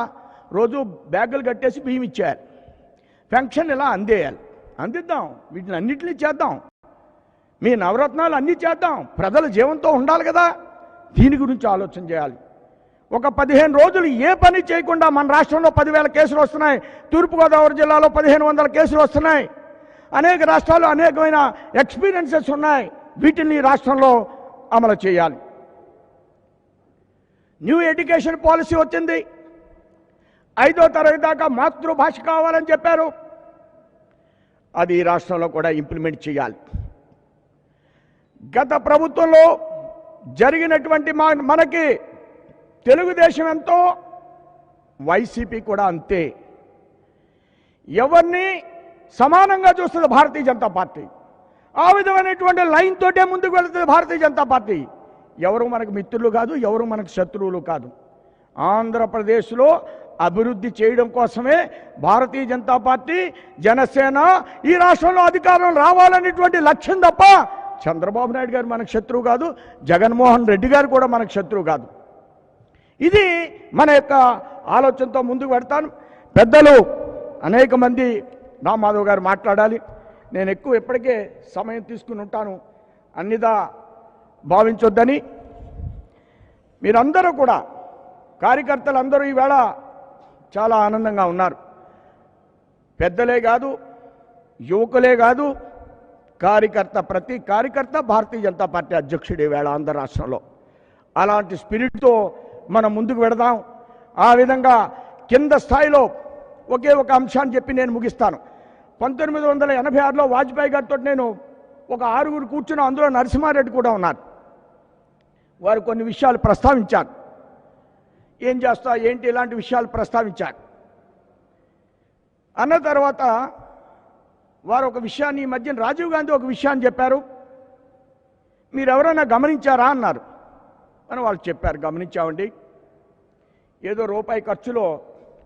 రోజు బ్యాగులు కట్టేసి బియ్యం ఇచ్చేయాలి, పెన్షన్ ఇలా అందేయాలి. అందిద్దాం, వీటిని అన్నింటినీ చేద్దాం, మీ నవరత్నాలు అన్నీ చేద్దాం. ప్రజల జీవంతో ఉండాలి కదా, దీని గురించి ఆలోచన చేయాలి. ఒక 15 రోజులు ఏ పని చేయకుండా మన రాష్ట్రంలో 10,000 కేసులు వస్తున్నాయి. తూర్పుగోదావరి జిల్లాలో 1,500 కేసులు వస్తున్నాయి. అనేక రాష్ట్రాల్లో అనేకమైన ఎక్స్పీరియన్సెస్ ఉన్నాయి. వీటిని రాష్ట్రంలో అమలు చేయాలి. న్యూ ఎడ్యుకేషన్ పాలసీ వచ్చింది. 5వ తరగతి దాకా మాతృభాష కావాలని చెప్పారు. అది ఈ రాష్ట్రంలో కూడా ఇంప్లిమెంట్ చేయాలి. గత ప్రభుత్వంలో జరిగినటువంటి మనకి తెలుగుదేశం ఎంతో, వైసీపీ కూడా అంతే. ఎవరిని సమానంగా చూస్తుంది భారతీయ జనతా పార్టీ. ఆ విధమైనటువంటి లైన్ తోటే ముందుకు వెళుతుంది భారతీయ జనతా పార్టీ. ఎవరు మనకు మిత్రులు కాదు, ఎవరు మనకు శత్రువులు కాదు. ఆంధ్రప్రదేశ్లో అభివృద్ధి చేయడం కోసమే భారతీయ జనతా పార్టీ, జనసేన ఈ రాష్ట్రంలో అధికారం రావాలనేటువంటి లక్ష్యం తప్ప చంద్రబాబు నాయుడు గారు మనకు శత్రువు కాదు, జగన్మోహన్ రెడ్డి గారు కూడా మనకు శత్రువు కాదు. ఇది మన యొక్క ఆలోచనతో ముందుకు పెడతాను. పెద్దలు అనేక మంది, రామాధవ్ గారు మాట్లాడాలి. నేను ఎక్కువ ఇప్పటికే సమయం తీసుకుని ఉంటాను, అన్నిదా భావించొద్దని. మీరందరూ కూడా, కార్యకర్తలందరూ ఈవేళ చాలా ఆనందంగా ఉన్నారు. పెద్దలే కాదు, యువకులే కాదు, కార్యకర్త, ప్రతి కార్యకర్త భారతీయ జనతా పార్టీ అధ్యక్షుడు ఈవేళ ఆంధ్ర రాష్ట్రంలో. అలాంటి స్పిరిట్తో మనం ముందుకు వెడదాం. ఆ విధంగా కింద స్థాయిలో ఒకే ఒక అంశాన్ని చెప్పి నేను ముగిస్తాను. 1986లో వాజ్పేయి గారితో నేను ఒక 6గురు కూర్చున్నాం. అందులో నరసింహారెడ్డి కూడా ఉన్నారు. వారు కొన్ని విషయాలు ప్రస్తావించారు. ఏం చేస్తా ఏంటి ఇలాంటి విషయాలు ప్రస్తావించారు. అన్న తర్వాత వారు ఒక విషయాన్ని, ఈ మధ్యన రాజీవ్ గాంధీ ఒక విషయాన్ని చెప్పారు. మీరు ఎవరైనా గమనించారా అన్నారు. అని వాళ్ళు చెప్పారు, గమనించామండి. ఏదో రూపాయి ఖర్చులో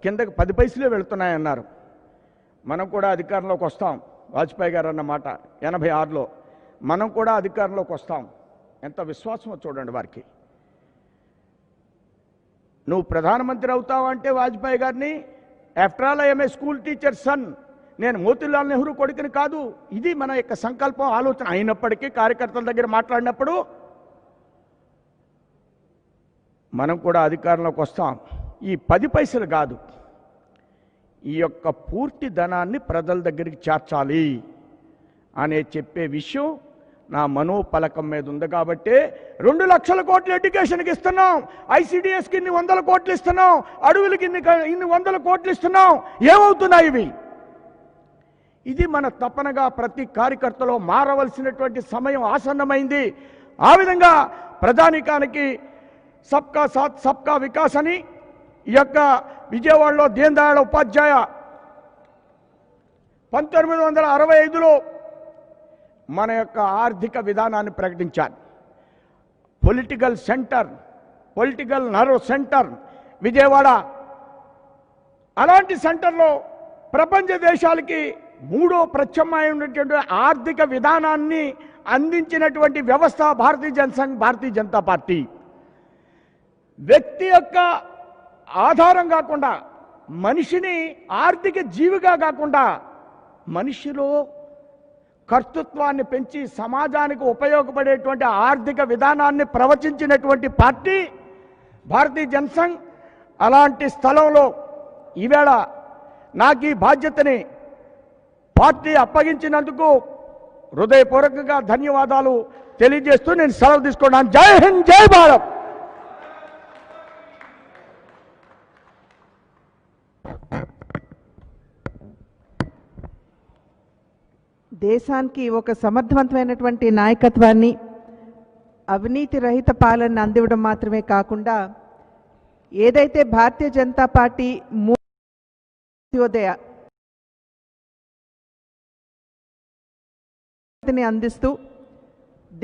కిందకి 10 పైసలే వెళుతున్నాయన్నారు. మనం కూడా అధికారంలోకి వస్తాం. వాజ్పేయి గారు అన్నమాట 86లో మనం కూడా అధికారంలోకి వస్తాం. ఎంత విశ్వాసమో చూడండి వారికి. నువ్వు ప్రధానమంత్రి అవుతావంటే వాజ్పేయి గారిని, after all I'm a school teacher son, నేను మోతీలాల్ నెహ్రూ కొడుకుని కాదు. ఇది మన యొక్క సంకల్పం, ఆలోచన. అయినప్పటికీ కార్యకర్తల దగ్గర మాట్లాడినప్పుడు మనం కూడా అధికారంలోకి వస్తాం. ఈ 10 పైసలు కాదు, ఈ యొక్క పూర్తి ధనాన్ని ప్రజల దగ్గరికి చేర్చాలి అనే చెప్పే విషయం నా మనోపలకం మీద ఉంది కాబట్టి 2 లక్షల కోట్లు ఎడ్యుకేషన్కి ఇస్తున్నాం, ఐసిడిఎస్కి ఇన్ని 100 కోట్లు ఇస్తున్నాం, అడవులకి ఇన్ని 100 కోట్లు ఇస్తున్నాం. ఏమవుతున్నాయి ఇవి? ఇది మన తపనగా ప్రతి కార్యకర్తలో మారవలసినటువంటి సమయం ఆసన్నమైంది. ఆ విధంగా ప్రజానీకానికి సబ్కా సాత్ సబ్కా వికాస్ అని ఈ యొక్క విజయవాడలో దీన్ దయాళ్ ఉపాధ్యాయ 1965లో మన యొక్క ఆర్థిక విధానాన్ని ప్రకటించారు. Political centre, political nerve centre Vijayawada. అలాంటి సెంటర్లో ప్రపంచ దేశాలకి 3వ ప్రత్యామ్నాయమైనటువంటి ఆర్థిక విధానాన్ని అందించినటువంటి వ్యవస్థ భారతీయ జనసంఘ్, భారతీయ జనతా పార్టీ. వ్యక్తి యొక్క ఆధారం కాకుండా, మనిషిని ఆర్థిక జీవిగా కాకుండా మనిషిలో కర్తృత్వాన్ని పెంచి సమాజానికి ఉపయోగపడేటువంటి ఆర్థిక విధానాన్ని ప్రవచించినటువంటి పార్టీ భారతీయ జనసంఘ్. అలాంటి స్థలంలో ఈవేళ నాకు ఈ బాధ్యతని పార్టీ అప్పగించినందుకు హృదయపూర్వకంగా ధన్యవాదాలు తెలియజేస్తూ నేను సెలవు తీసుకున్నాను. జై హింద్, జై భారత్. దేశానికి ఒక సమర్థవంతమైనటువంటి నాయకత్వాన్ని, అవినీతి రహిత పాలన అందివ్వడం మాత్రమే కాకుండా ఏదైతే భారతీయ జనతా పార్టీ అందిస్తూ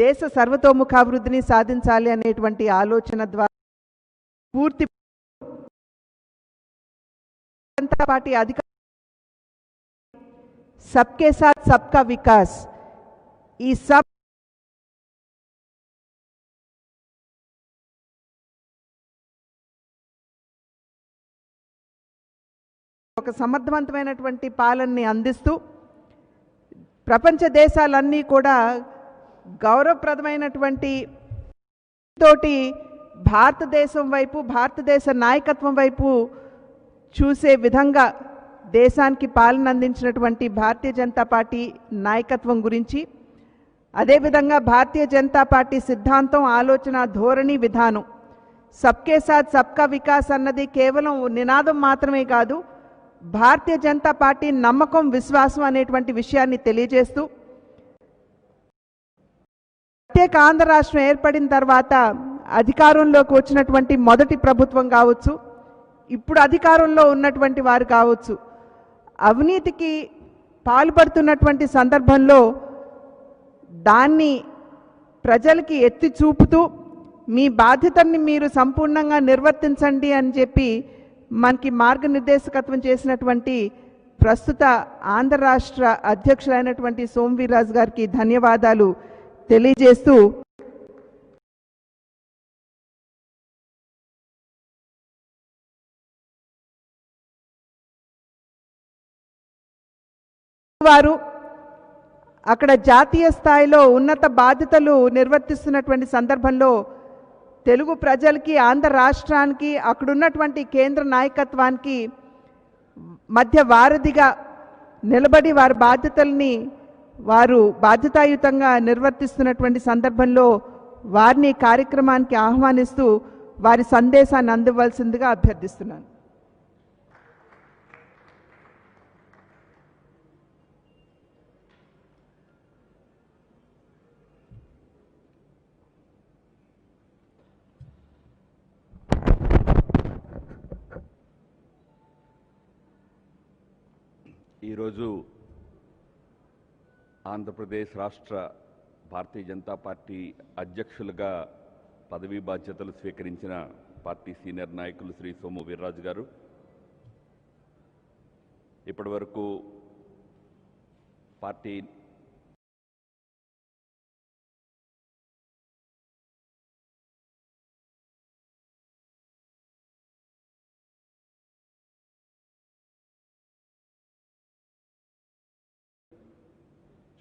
దేశ సర్వతోముఖాభివృద్ధిని సాధించాలి అనేటువంటి ఆలోచన ద్వారా పూర్తి జనతా పార్టీ అధికార सबके साथ सबका विकास, ఈ సబ్ ఒక సమర్థవంతమైనటువంటి పాలనని అందిస్తూ ప్రపంచ దేశాలన్నీ కూడా గౌరవప్రదమైనటువంటి తోటి భారతదేశం వైపు, భారతదేశ నాయకత్వం వైపు చూసే విధంగా దేశానికి పాలన అందించినటువంటి భారతీయ జనతా పార్టీ నాయకత్వం గురించి, అదేవిధంగా భారతీయ జనతా పార్టీ సిద్ధాంతం, ఆలోచన, ధోరణి, విధానం సబ్కే సాత్ సబ్కా వికాస్ అన్నది కేవలం నినాదం మాత్రమే కాదు, భారతీయ జనతా పార్టీ నమ్మకం, విశ్వాసం అనేటువంటి విషయాన్ని తెలియజేస్తూ ప్రత్యేక ఆంధ్ర రాష్ట్రం ఏర్పడిన తర్వాత అధికారంలోకి వచ్చినటువంటి మొదటి ప్రభుత్వం కావచ్చు, ఇప్పుడు అధికారంలో ఉన్నటువంటి వారు కావచ్చు, అవినీతికి పాల్పడుతున్నటువంటి సందర్భంలో దాన్ని ప్రజలకి ఎత్తి చూపుతూ మీ బాధ్యతని మీరు సంపూర్ణంగా నిర్వర్తించండి అని చెప్పి మనకి మార్గనిర్దేశకత్వం చేసినటువంటి ప్రస్తుత ఆంధ్ర రాష్ట్ర అధ్యక్షులైనటువంటి సోము వీర్రాజు గారికి ధన్యవాదాలు తెలియజేస్తూ వారు అక్కడ జాతీయ స్థాయిలో ఉన్నత బాధ్యతలు నిర్వర్తిస్తున్నటువంటి సందర్భంలో తెలుగు ప్రజలకి, ఆంధ్ర రాష్ట్రానికి, అక్కడున్నటువంటి కేంద్ర నాయకత్వానికి మధ్య వారధిగా నిలబడి వారి బాధ్యతల్ని వారు బాధ్యతాయుతంగా నిర్వర్తిస్తున్నటువంటి సందర్భంలో వారిని కార్యక్రమానికి ఆహ్వానిస్తూ వారి సందేశాన్ని అందివ్వాల్సిందిగా అభ్యర్థిస్తున్నాను. ఈరోజు ఆంధ్రప్రదేశ్ రాష్ట్ర భారతీయ జనతా పార్టీ అధ్యక్షులుగా పదవీ బాధ్యతలు స్వీకరించిన పార్టీ సీనియర్ నాయకులు శ్రీ సోము వీర్రాజు గారు, ఇప్పటివరకు పార్టీ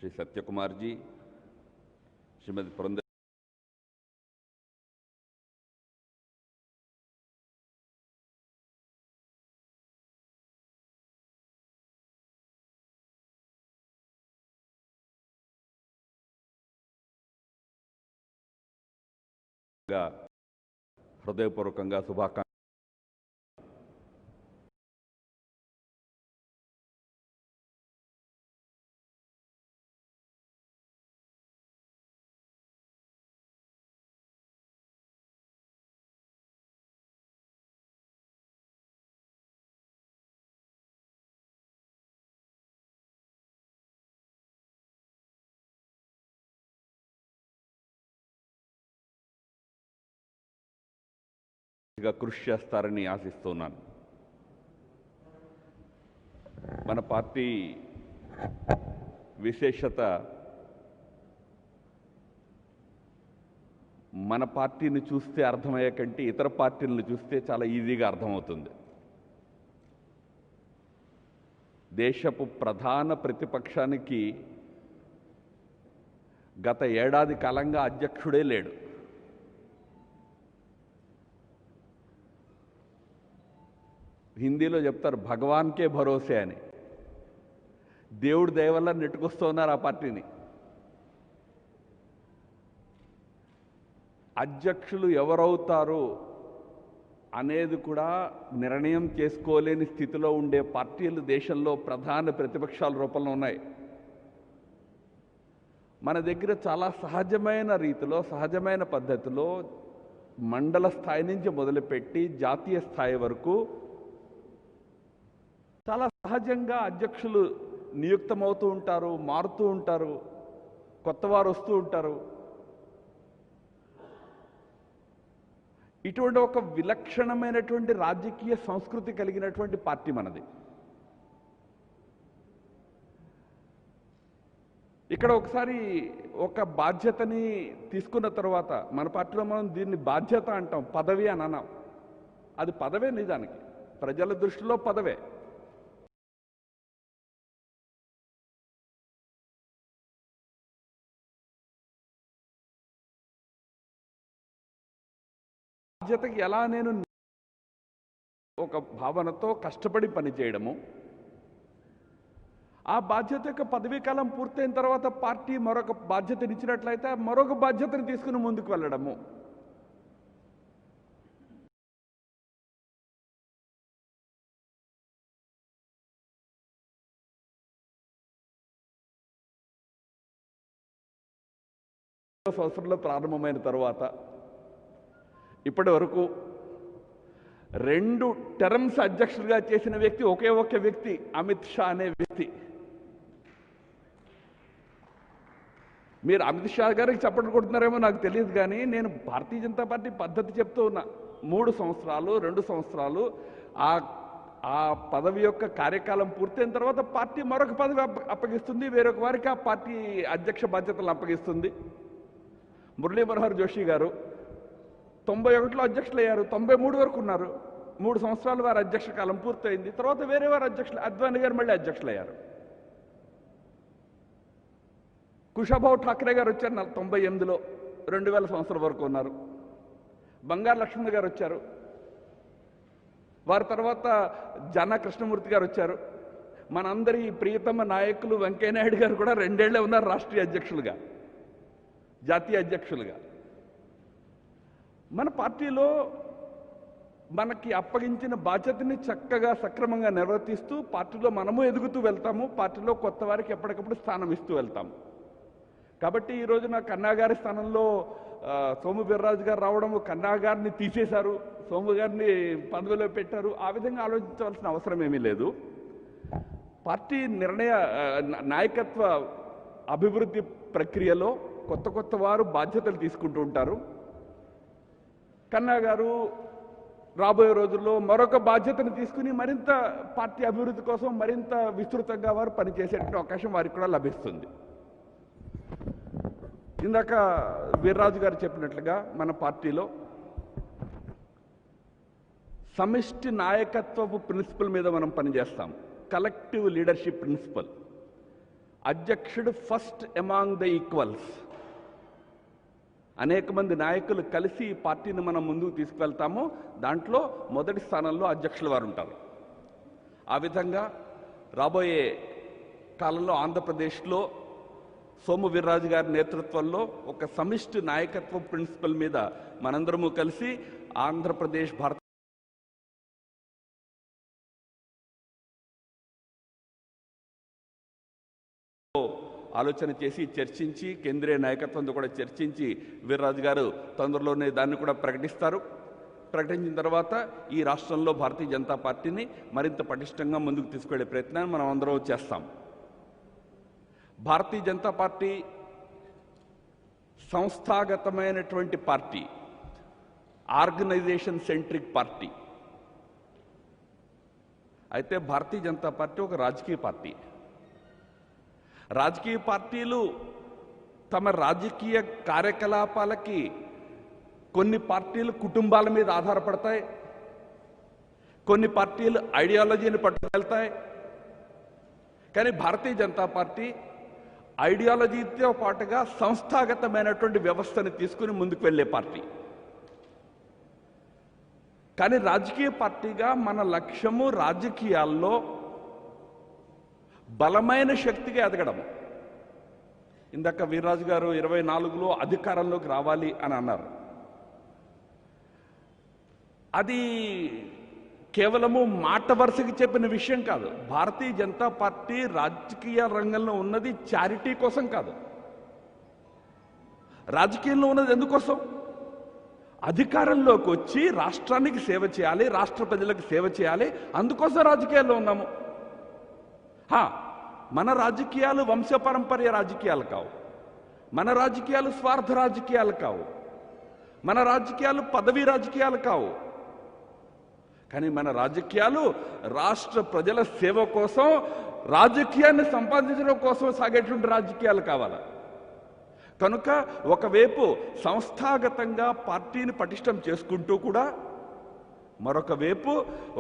श्री सत्यकुमार जी, श्रीमती पुरंदर హృదయపూర్వకంగా శుభాకాంక్షలు. కృషి చేస్తారని ఆశిస్తున్నాను. మన పార్టీ విశేషత మన పార్టీని చూస్తే అర్థమయ్యే కంటే ఇతర పార్టీలను చూస్తే చాలా ఈజీగా అర్థమవుతుంది. దేశపు ప్రధాన ప్రతిపక్షానికి గత ఏడాది కాలంగా అధ్యక్షుడే లేడు. హిందీలో చెప్తారు భగవాన్కే భరోసే అని. దేవుడి దయ వల్ల నెట్టుకొస్తూ ఉన్నారు ఆ పార్టీని. అధ్యక్షులు ఎవరవుతారు అనేది కూడా నిర్ణయం చేసుకోలేని స్థితిలో ఉండే పార్టీలు దేశంలో ప్రధాన ప్రతిపక్షాల రూపంలో ఉన్నాయి. మన దగ్గర చాలా సహజమైన రీతిలో, సహజమైన పద్ధతిలో మండల స్థాయి నుంచి మొదలుపెట్టి జాతీయ స్థాయి వరకు చాలా సహజంగా అధ్యక్షులు నియుక్తమవుతూ ఉంటారు, మారుతూ ఉంటారు, కొత్తవారు వస్తూ ఉంటారు. ఇటువంటి ఒక విలక్షణమైనటువంటి రాజకీయ సంస్కృతి కలిగినటువంటి పార్టీ మనది. ఇక్కడ ఒకసారి ఒక బాధ్యతని తీసుకున్న తర్వాత మన పార్టీలో మనం దీన్ని బాధ్యత అంటాం, పదవి అని అన్నాం. అది పదవే నిజానికి, ప్రజల దృష్టిలో పదవే. బాధ్యతకి ఎలా నేను ఒక భావనతో కష్టపడి పనిచేయడము, ఆ బాధ్యత యొక్క పదవీ కాలం పూర్తయిన తర్వాత పార్టీ మరొక బాధ్యతనిచ్చినట్లయితే మరొక బాధ్యతను తీసుకుని ముందుకు వెళ్ళడము. సంవత్సరంలో ప్రారంభమైన తర్వాత ఇప్పటి వరకు 2 టర్మ్స్ అధ్యక్షుడిగా చేసిన వ్యక్తి ఒకే ఒక్క వ్యక్తి, అమిత్ షా అనే వ్యక్తి. మీరు అమిత్ షా గారికి చప్పట్లు కొడుతున్నారేమో నాకు తెలియదు, కానీ నేను భారతీయ జనతా పార్టీ పద్ధతి చెప్తూ ఉన్నా. 3 సంవత్సరాలు 2 సంవత్సరాలు ఆ పదవి యొక్క కార్యకాలం పూర్తయిన తర్వాత పార్టీ మరొక పదవి అప్పగిస్తుంది, వేరొక వారికి ఆ పార్టీ అధ్యక్ష బాధ్యతలు అప్పగిస్తుంది. మురళీ మనోహర్ జోషి గారు 91లో అధ్యక్షులు అయ్యారు, 93 వరకు ఉన్నారు. 3 సంవత్సరాలు వారి అధ్యక్ష కాలం పూర్తయింది. తర్వాత వేరే వారు అధ్యక్షులు, అద్వానీ గారు మళ్ళీ అధ్యక్షులు అయ్యారు. కుషాభావ్ ఠాక్రే గారు వచ్చారు 98లో, 2000 సంవత్సరం వరకు ఉన్నారు. బంగారు లక్ష్మణ్ గారు వచ్చారు. వారి తర్వాత జన కృష్ణమూర్తి గారు వచ్చారు. మనందరి ప్రియతమ నాయకులు వెంకయ్యనాయుడు గారు కూడా 2 ఏళ్లే ఉన్నారు రాష్ట్రీయ అధ్యక్షులుగా, జాతీయ అధ్యక్షులుగా. మన పార్టీలో మనకి అప్పగించిన బాధ్యతని చక్కగా సక్రమంగా నిర్వర్తిస్తూ పార్టీలో మనము ఎదుగుతూ వెళ్తాము. పార్టీలో కొత్త వారికి ఎప్పటికప్పుడు స్థానం ఇస్తూ వెళ్తాము. కాబట్టి ఈరోజు నా కన్నా గారి స్థానంలో సోము వీర్రాజు గారు రావడం, కన్నా గారిని తీసేశారు, సోము గారిని పదవిలో పెట్టారు. ఆ విధంగా ఆలోచించవలసిన అవసరం ఏమీ లేదు. పార్టీ నాయకత్వ అభివృద్ధి ప్రక్రియలో కొత్త కొత్త వారు బాధ్యతలు తీసుకుంటూ ఉంటారు. కన్నా గారు రాబోయే రోజుల్లో మరొక బాధ్యతను తీసుకుని మరింత పార్టీ అభివృద్ధి కోసం మరింత విస్తృతంగా వారు పనిచేసేటువంటి అవకాశం వారికి కూడా లభిస్తుంది. ఇందాక వీర్రాజు గారు చెప్పినట్లుగా మన పార్టీలో సమిష్టి నాయకత్వపు ప్రిన్సిపల్ మీద మనం పనిచేస్తాం. Collective leadership principle. అధ్యక్షుడు ఫస్ట్ అమాంగ్ ద ఈక్వల్స్. అనేక మంది నాయకులు కలిసి ఈ పార్టీని మనం ముందుకు తీసుకువెళ్తాము. దాంట్లో మొదటి స్థానంలో అధ్యక్షుల వారు ఉంటారు. ఆ విధంగా రాబోయే కాలంలో ఆంధ్రప్రదేశ్లో సోము వీర్రాజు గారి నేతృత్వంలో ఒక సమిష్టి నాయకత్వ ప్రిన్సిపల్ మీద మనందరము కలిసి ఆంధ్రప్రదేశ్ భారత ఆలోచన చేసి చర్చించి కేంద్రీయ నాయకత్వంతో కూడా చర్చించి వీర్రాజు గారు తొందరలోనే దాన్ని కూడా ప్రకటిస్తారు. ప్రకటించిన తర్వాత ఈ రాష్ట్రంలో భారతీయ జనతా పార్టీని మరింత పటిష్టంగా ముందుకు తీసుకెళ్లే ప్రయత్నాన్ని మనం అందరం చేస్తాం. భారతీయ జనతా పార్టీ సంస్థాగతమైనటువంటి పార్టీ, ఆర్గనైజేషన్ సెంట్రిక్ పార్టీ. అయితే భారతీయ జనతా పార్టీ ఒక రాజకీయ పార్టీ. రాజకీయ పార్టీలు తమ రాజకీయ కార్యకలాపాలకి కొన్ని పార్టీలు కుటుంబాల మీద ఆధారపడతాయి, కొన్ని పార్టీలు ఐడియాలజీని పట్టుకెళ్తాయి. కానీ భారతీయ జనతా పార్టీ ఐడియాలజీతో పాటుగా సంస్థాగతమైనటువంటి వ్యవస్థని తీసుకుని ముందుకు వెళ్ళే పార్టీ. కానీ రాజకీయ పార్టీగా మన లక్ష్యము రాజకీయాల్లో బలమైన శక్తిగా ఎదగడం. ఇందాక వీర్రాజు గారు 24లో అధికారంలోకి రావాలి అని అన్నారు. అది కేవలము మాట వరుసకి చెప్పిన విషయం కాదు. భారతీయ జనతా పార్టీ రాజకీయ రంగంలో ఉన్నది చారిటీ కోసం కాదు. రాజకీయంలో ఉన్నది ఎందుకోసం? అధికారంలోకి వచ్చి రాష్ట్రానికి సేవ చేయాలి, రాష్ట్ర ప్రజలకు సేవ చేయాలి. అందుకోసం రాజకీయాల్లో ఉన్నాము. మన రాజకీయాలు వంశపారంపర్య రాజకీయాలు కావు, మన రాజకీయాలు స్వార్థ రాజకీయాలు కావు, మన రాజకీయాలు పదవీ రాజకీయాలు కావు. కానీ మన రాజకీయాలు రాష్ట్ర ప్రజల సేవ కోసం, రాజకీయాన్ని సంపాదించడం కోసం సాగేటువంటి రాజకీయాలు కావాలి. కనుక ఒకవైపు సంస్థాగతంగా పార్టీని పటిష్టం చేసుకుంటూ కూడా మరొక వైపు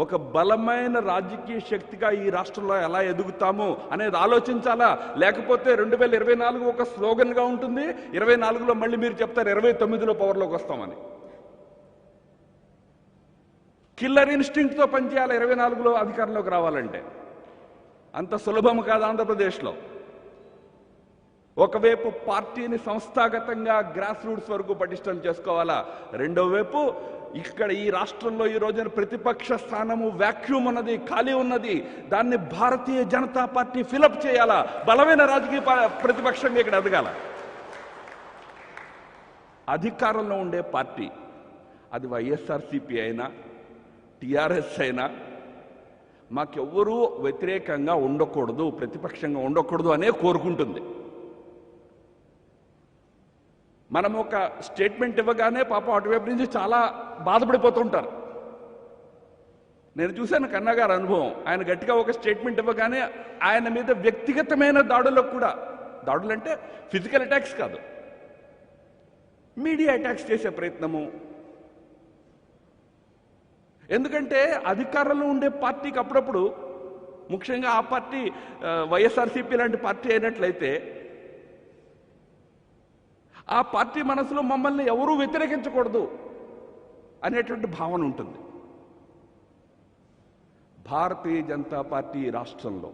ఒక బలమైన రాజకీయ శక్తిగా ఈ రాష్ట్రంలో ఎలా ఎదుగుతాము అనేది ఆలోచించాలా. లేకపోతే 2024 ఒక స్లోగన్గా ఉంటుంది, 24లో మళ్ళీ మీరు చెప్తారు 29లో పవర్లోకి వస్తామని. కిల్లర్ ఇన్స్టింక్ట్తో పనిచేయాలి 24లో అధికారంలోకి రావాలంటే. అంత సులభం కాదు ఆంధ్రప్రదేశ్లో. ఒకవైపు పార్టీని సంస్థాగతంగా గ్రాస్ రూట్స్ వరకు పటిష్టం చేసుకోవాలా, రెండో వైపు ఇక్కడ ఈ రాష్ట్రంలో ఈ రోజున ప్రతిపక్ష స్థానము వ్యాక్యూమ్ ఉన్నది, ఖాళీ ఉన్నది. దాన్ని భారతీయ జనతా పార్టీ ఫిలప్ చేయాలా, బలమైన రాజకీయ ప్రతిపక్షంగా ఇక్కడ ఎదగాల. అధికారంలో ఉండే పార్టీ అది వైఎస్ఆర్సీపీ అయినా టీఆర్ఎస్ అయినా మాకెవ్వరూ వ్యతిరేకంగా ఉండకూడదు, ప్రతిపక్షంగా ఉండకూడదు అనే కోరుకుంటుంది. మనం ఒక స్టేట్మెంట్ ఇవ్వగానే పాపం అటువైపు నుంచి చాలా బాధపడిపోతుంటారు. నేను చూశాను కన్నా గారి అనుభవం. ఆయన గట్టిగా ఒక స్టేట్మెంట్ ఇవ్వగానే ఆయన మీద వ్యక్తిగతమైన దాడులకు కూడా, దాడులు అంటే ఫిజికల్ అటాక్స్ కాదు, మీడియా అటాక్స్ చేసే ప్రయత్నము. ఎందుకంటే అధికారంలో ఉండే పార్టీకి అప్పుడప్పుడు, ముఖ్యంగా ఆ పార్టీ వైఎస్ఆర్సీపీ లాంటి పార్టీ అయినట్లయితే, ఆ పార్టీ మనసులో మమ్మల్ని ఎవరూ వ్యతిరేకించకూడదు అనేటువంటి భావన ఉంటుంది. భారతీయ జనతా పార్టీ రాష్ట్రంలో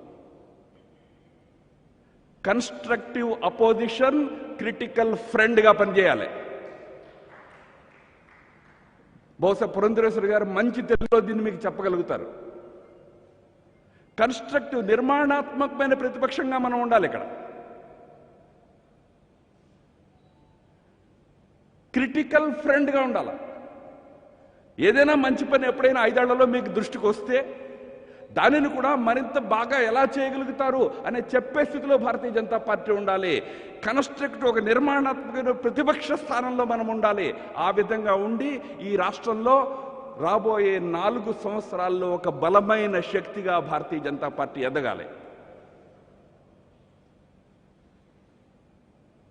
కన్స్ట్రక్టివ్ అపోజిషన్, క్రిటికల్ ఫ్రెండ్గా పనిచేయాలి. బహుశా పురంధరేశ్వరి గారు మంచి తెలుగులో దీన్ని మీకు చెప్పగలుగుతారు. కన్స్ట్రక్టివ్, నిర్మాణాత్మకమైన ప్రతిపక్షంగా మనం ఉండాలి ఇక్కడ. క్రిటికల్ ఫ్రెండ్గా ఉండాలి. ఏదైనా మంచి పని ఎప్పుడైనా 5 ఏళ్లలో మీకు దృష్టికి వస్తే దానిని కూడా మరింత బాగా ఎలా చేయగలుగుతారు అనే చెప్పే స్థితిలో భారతీయ జనతా పార్టీ ఉండాలి. కన్స్ట్రక్టివ్, ఒక నిర్మాణాత్మక ప్రతిపక్ష స్థానంలో మనం ఉండాలి. ఆ విధంగా ఉండి ఈ రాష్ట్రంలో రాబోయే 4 సంవత్సరాల్లో ఒక బలమైన శక్తిగా భారతీయ జనతా పార్టీ ఎదగాలి.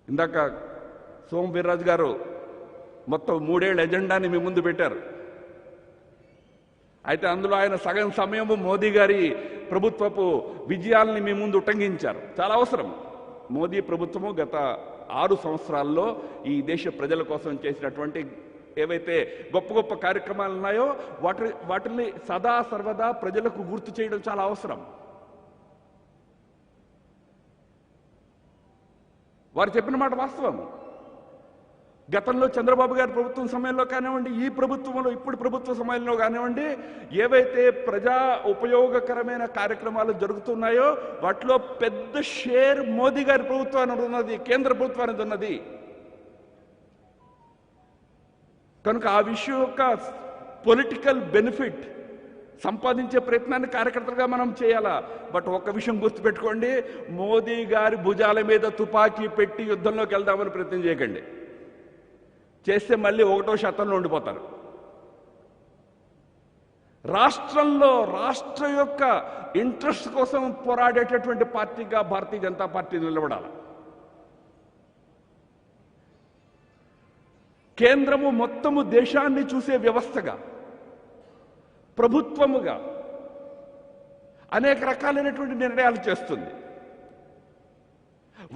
ఇందాక సోము వీర్రాజు గారు మొత్తం 3 ఏళ్ల ఎజెండాని మీ ముందు పెట్టారు. అయితే అందులో ఆయన సగం సమయము మోదీ గారి ప్రభుత్వపు విజయాల్ని మీ ముందు ఉటంకించారు. చాలా అవసరం. మోదీ ప్రభుత్వము గత 6 సంవత్సరాల్లో ఈ దేశ ప్రజల కోసం చేసినటువంటి ఏవైతే గొప్ప గొప్ప కార్యక్రమాలు ఉన్నాయో వాటిని సదా సర్వదా ప్రజలకు గుర్తు చేయడం చాలా అవసరం. వారు చెప్పిన మాట వాస్తవము. గతంలో చంద్రబాబు గారి ప్రభుత్వం సమయంలో కానివ్వండి, ఈ ప్రభుత్వంలో ఇప్పుడు ప్రభుత్వ సమయంలో కానివ్వండి, ఏవైతే ప్రజా ఉపయోగకరమైన కార్యక్రమాలు జరుగుతున్నాయో వాటిలో పెద్ద షేర్ మోదీ గారి ప్రభుత్వానికి ఉన్నది, కేంద్ర ప్రభుత్వానికి ఉన్నది. కనుక ఆ విషయం యొక్క పొలిటికల్ బెనిఫిట్ సంపాదించే ప్రయత్నాన్ని కార్యకర్తలుగా మనం చేయాలా. బట్ ఒక్క విషయం గుర్తుపెట్టుకోండి, మోదీ గారి భుజాల మీద తుపాకీ పెట్టి యుద్ధంలోకి వెళ్దామని ప్రయత్నం చేయకండి. చేస్తే మళ్ళీ 1వ శతంలో ఉండిపోతారు. రాష్ట్రంలో రాష్ట్ర యొక్క ఇంట్రెస్ట్ కోసం పోరాడేటటువంటి పార్టీగా భారతీయ జనతా పార్టీ నిలబడాలి. కేంద్రము మొత్తము దేశాన్ని చూసే వ్యవస్థగా, ప్రభుత్వముగా అనేక రకాలైనటువంటి నిర్ణయాలు చేస్తుంది.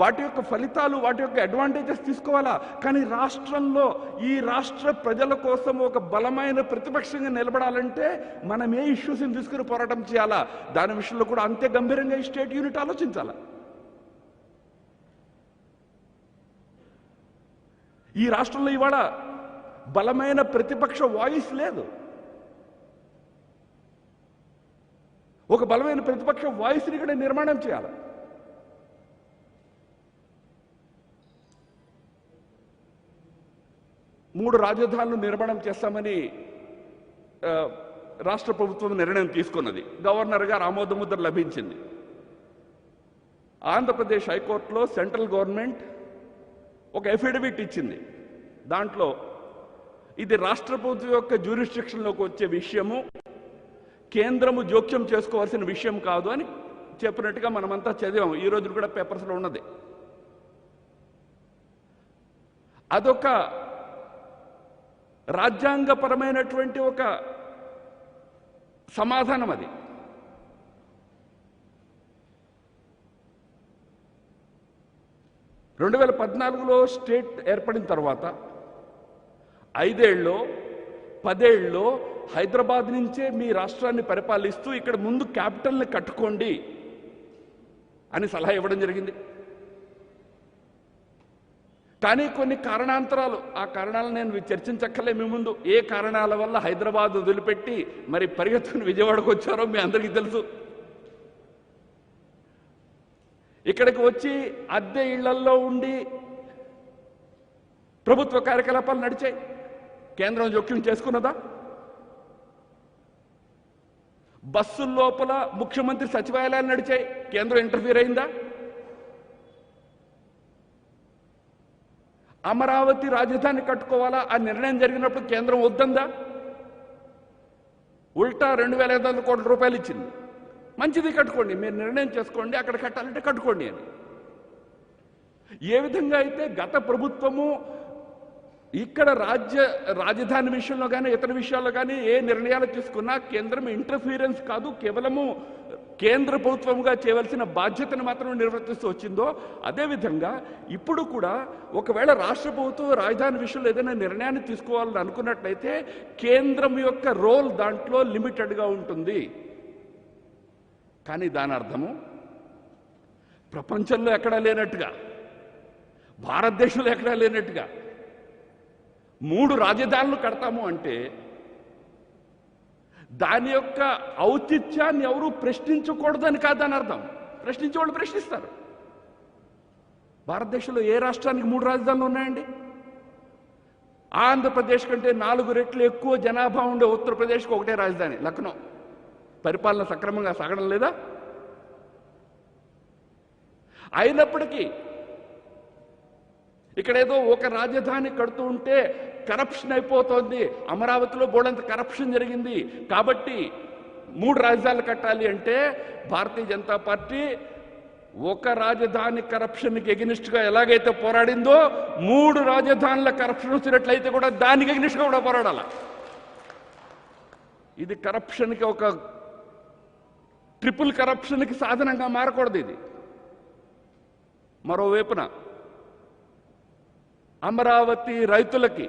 వాటి యొక్క ఫలితాలు, వాటి యొక్క అడ్వాంటేజెస్ తీసుకోవాలా. కానీ రాష్ట్రంలో ఈ రాష్ట్ర ప్రజల కోసం ఒక బలమైన ప్రతిపక్షంగా నిలబడాలంటే మనం ఏ ఇష్యూస్ని తీసుకుని పోరాటం చేయాలా, దాని విషయంలో కూడా అంతే గంభీరంగా ఈ స్టేట్ యూనిట్ ఆలోచించాలా. ఈ రాష్ట్రంలో ఇవాళ బలమైన ప్రతిపక్ష వాయిస్ లేదు. ఒక బలమైన ప్రతిపక్ష వాయిస్ని ఇక్కడ నిర్మాణం చేయాలి. మూడు రాజధానులు నిర్మాణం చేస్తామని రాష్ట్ర ప్రభుత్వం నిర్ణయం తీసుకున్నది. గవర్నర్ గారు ఆమోదముద్ర లభించింది. ఆంధ్రప్రదేశ్ హైకోర్టులో సెంట్రల్ గవర్నమెంట్ ఒక అఫిడవిట్ ఇచ్చింది. దాంట్లో ఇది రాష్ట్ర ప్రభుత్వం యొక్క జ్యూరిస్డిక్షన్లోకి వచ్చే విషయము, కేంద్రము జోక్యం చేసుకోవాల్సిన విషయం కాదు అని చెప్పినట్టుగా మనమంతా చదివాము. ఈ రోజు కూడా పేపర్స్లో ఉన్నది. అదొక రాజ్యాంగపరమైనటువంటి ఒక సమాధానం. అది 2014లో స్టేట్ ఏర్పడిన తర్వాత 5 ఏళ్ళలో 10 ఏళ్ళలో హైదరాబాద్ నుంచే మీ రాష్ట్రాన్ని పరిపాలిస్తూ ఇక్కడ ముందు క్యాపిటల్ని కట్టుకోండి అని సలహా ఇవ్వడం జరిగింది. కానీ కొన్ని కారణాంతరాలు, ఆ కారణాలు నేను చర్చించక్కర్లే మీ ముందు. ఏ కారణాల వల్ల హైదరాబాద్ వదిలిపెట్టి మరి పరిగెత్తుకుని విజయవాడకు వచ్చారో మీ అందరికీ తెలుసు. ఇక్కడికి వచ్చి అద్దె ఇళ్లల్లో ఉండి ప్రభుత్వ కార్యకలాపాలు నడిచాయి. కేంద్రం జోక్యం చేసుకున్నదా? బస్సుల లోపల ముఖ్యమంత్రి సచివాలయాలు నడిచాయి. కేంద్రం ఇంటర్ఫీర్ అయిందా? అమరావతి రాజధాని కట్టుకోవాలా ఆ నిర్ణయం జరిగినప్పుడు కేంద్రం వద్దందా? ఉల్టా 2,500 కోట్ల రూపాయలు ఇచ్చింది. మంచిది, కట్టుకోండి, మీరు నిర్ణయం చేసుకోండి, అక్కడ కట్టాలంటే కట్టుకోండి అని. ఏ విధంగా అయితే గత ప్రభుత్వము ఇక్కడ రాజధాని విషయంలో కానీ ఇతర విషయాల్లో కానీ ఏ నిర్ణయాలు తీసుకున్నా కేంద్రం ఇంటర్ఫీరెన్స్ కాదు, కేవలము కేంద్ర ప్రభుత్వంగా చేయవలసిన బాధ్యతను మాత్రం నిర్వర్తిస్తూ వచ్చిందో అదేవిధంగా ఇప్పుడు కూడా ఒకవేళ రాష్ట్ర ప్రభుత్వం రాజధాని విషయంలో ఏదైనా నిర్ణయాన్ని తీసుకోవాలని అనుకున్నట్లయితే కేంద్రం యొక్క రోల్ దాంట్లో లిమిటెడ్గా ఉంటుంది. కానీ దాని అర్థము ప్రపంచంలో ఎక్కడా లేనట్టుగా, భారతదేశంలో ఎక్కడా లేనట్టుగా 3 రాజధానులు కడతాము అంటే దాని యొక్క ఔచిత్యాన్ని ఎవరు ప్రశ్నించకూడదని కాదని అర్థం. ప్రశ్నించే వాళ్ళు ప్రశ్నిస్తారు. భారతదేశంలో ఏ రాష్ట్రానికి 3 రాజధానులు ఉన్నాయండి? ఆంధ్రప్రదేశ్ కంటే 4 రెట్లు ఎక్కువ జనాభా ఉండే ఉత్తరప్రదేశ్కి ఒకటే రాజధాని, లక్నో. పరిపాలన సక్రమంగా సాగడం లేదా? అయినప్పటికీ ఇక్కడేదో ఒక రాజధాని కడుతూ ఉంటే కరప్షన్ అయిపోతుంది, అమరావతిలో బోడంత కరప్షన్ జరిగింది కాబట్టి 3 రాజధానులు కట్టాలి అంటే భారతీయ జనతా పార్టీ ఒక రాజధాని కరప్షన్కి ఎగనిస్ట్గా ఎలాగైతే పోరాడిందో 3 రాజధానుల కరప్షన్ వచ్చినట్లయితే కూడా దానికి ఎగనిస్ట్గా కూడా పోరాడాల. ఇది కరప్షన్కి ఒక ట్రిపుల్ కరప్షన్కి సాధనంగా మారకూడదు. ఇది మరోవైపున అమరావతి రైతులకి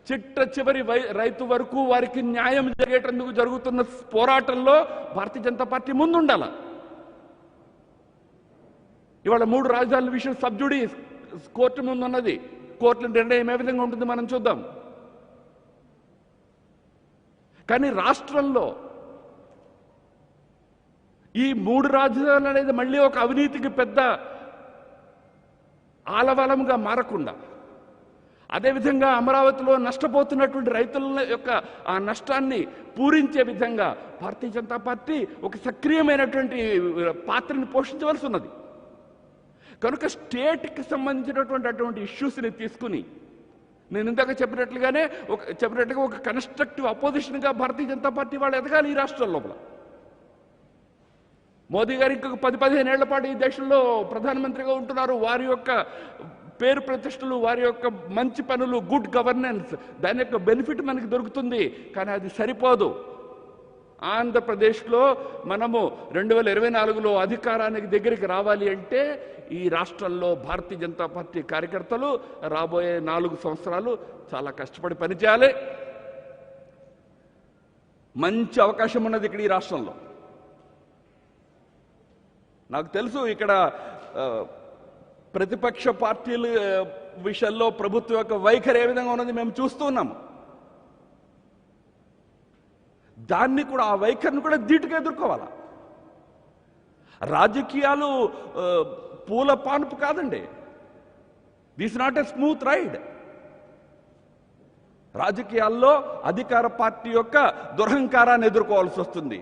చిట్ట చివరి రైతు వరకు వారికి న్యాయం జరిగేటందుకు జరుగుతున్న పోరాటంలో భారతీయ జనతా పార్టీ ముందుండాల. ఇవాళ 3 రాజధానుల విషయం సబ్జుడీస్ కోర్టు ముందు ఉన్నది. కోర్టుల నిర్ణయం ఏ విధంగా ఉంటుంది మనం చూద్దాం. కానీ రాష్ట్రంలో ఈ 3 రాజధానులు అనేది మళ్ళీ ఒక అవినీతికి పెద్ద ఆలవలంగా మారకుండా, అదేవిధంగా అమరావతిలో నష్టపోతున్నటువంటి రైతుల యొక్క ఆ నష్టాన్ని పూరించే విధంగా భారతీయ జనతా పార్టీ ఒక సక్రియమైనటువంటి పాత్రని పోషించవలసి ఉన్నది. కనుక స్టేట్కి సంబంధించినటువంటి అటువంటి ఇష్యూస్ని తీసుకుని నేను ఇందాక చెప్పినట్లుగా ఒక కన్స్ట్రక్టివ్ అపోజిషన్గా భారతీయ జనతా పార్టీ వాళ్ళు ఎదగాలి ఈ రాష్ట్రం లోపల. మోదీ గారు ఇంకొక 10-15 ఏళ్ల పాటు ఈ దేశంలో ప్రధానమంత్రిగా ఉంటున్నారు. వారి యొక్క పేరు ప్రతిష్టలు, వారి యొక్క మంచి పనులు, గుడ్ గవర్నెన్స్, దాని యొక్క బెనిఫిట్ మనకి దొరుకుతుంది. కానీ అది సరిపోదు. ఆంధ్రప్రదేశ్లో మనము 2024లో అధికారానికి దగ్గరికి రావాలి అంటే ఈ రాష్ట్రంలో భారతీయ జనతా పార్టీ కార్యకర్తలు రాబోయే 4 సంవత్సరాలు చాలా కష్టపడి పనిచేయాలి. మంచి అవకాశం ఉన్నది ఇక్కడ ఈ రాష్ట్రంలో. నాకు తెలుసు ఇక్కడ ప్రతిపక్ష పార్టీల విషయంలో ప్రభుత్వం యొక్క వైఖరి ఏ విధంగా ఉన్నది మేము చూస్తూ ఉన్నాము. దాన్ని కూడా, ఆ వైఖరిని కూడా ధీటుగా ఎదుర్కోవాలా. రాజకీయాలు పూల పానుపు కాదండి. This not a smooth ride. రాజకీయాల్లో అధికార పార్టీ యొక్క దురహంకారాన్ని ఎదుర్కోవాల్సి వస్తుంది.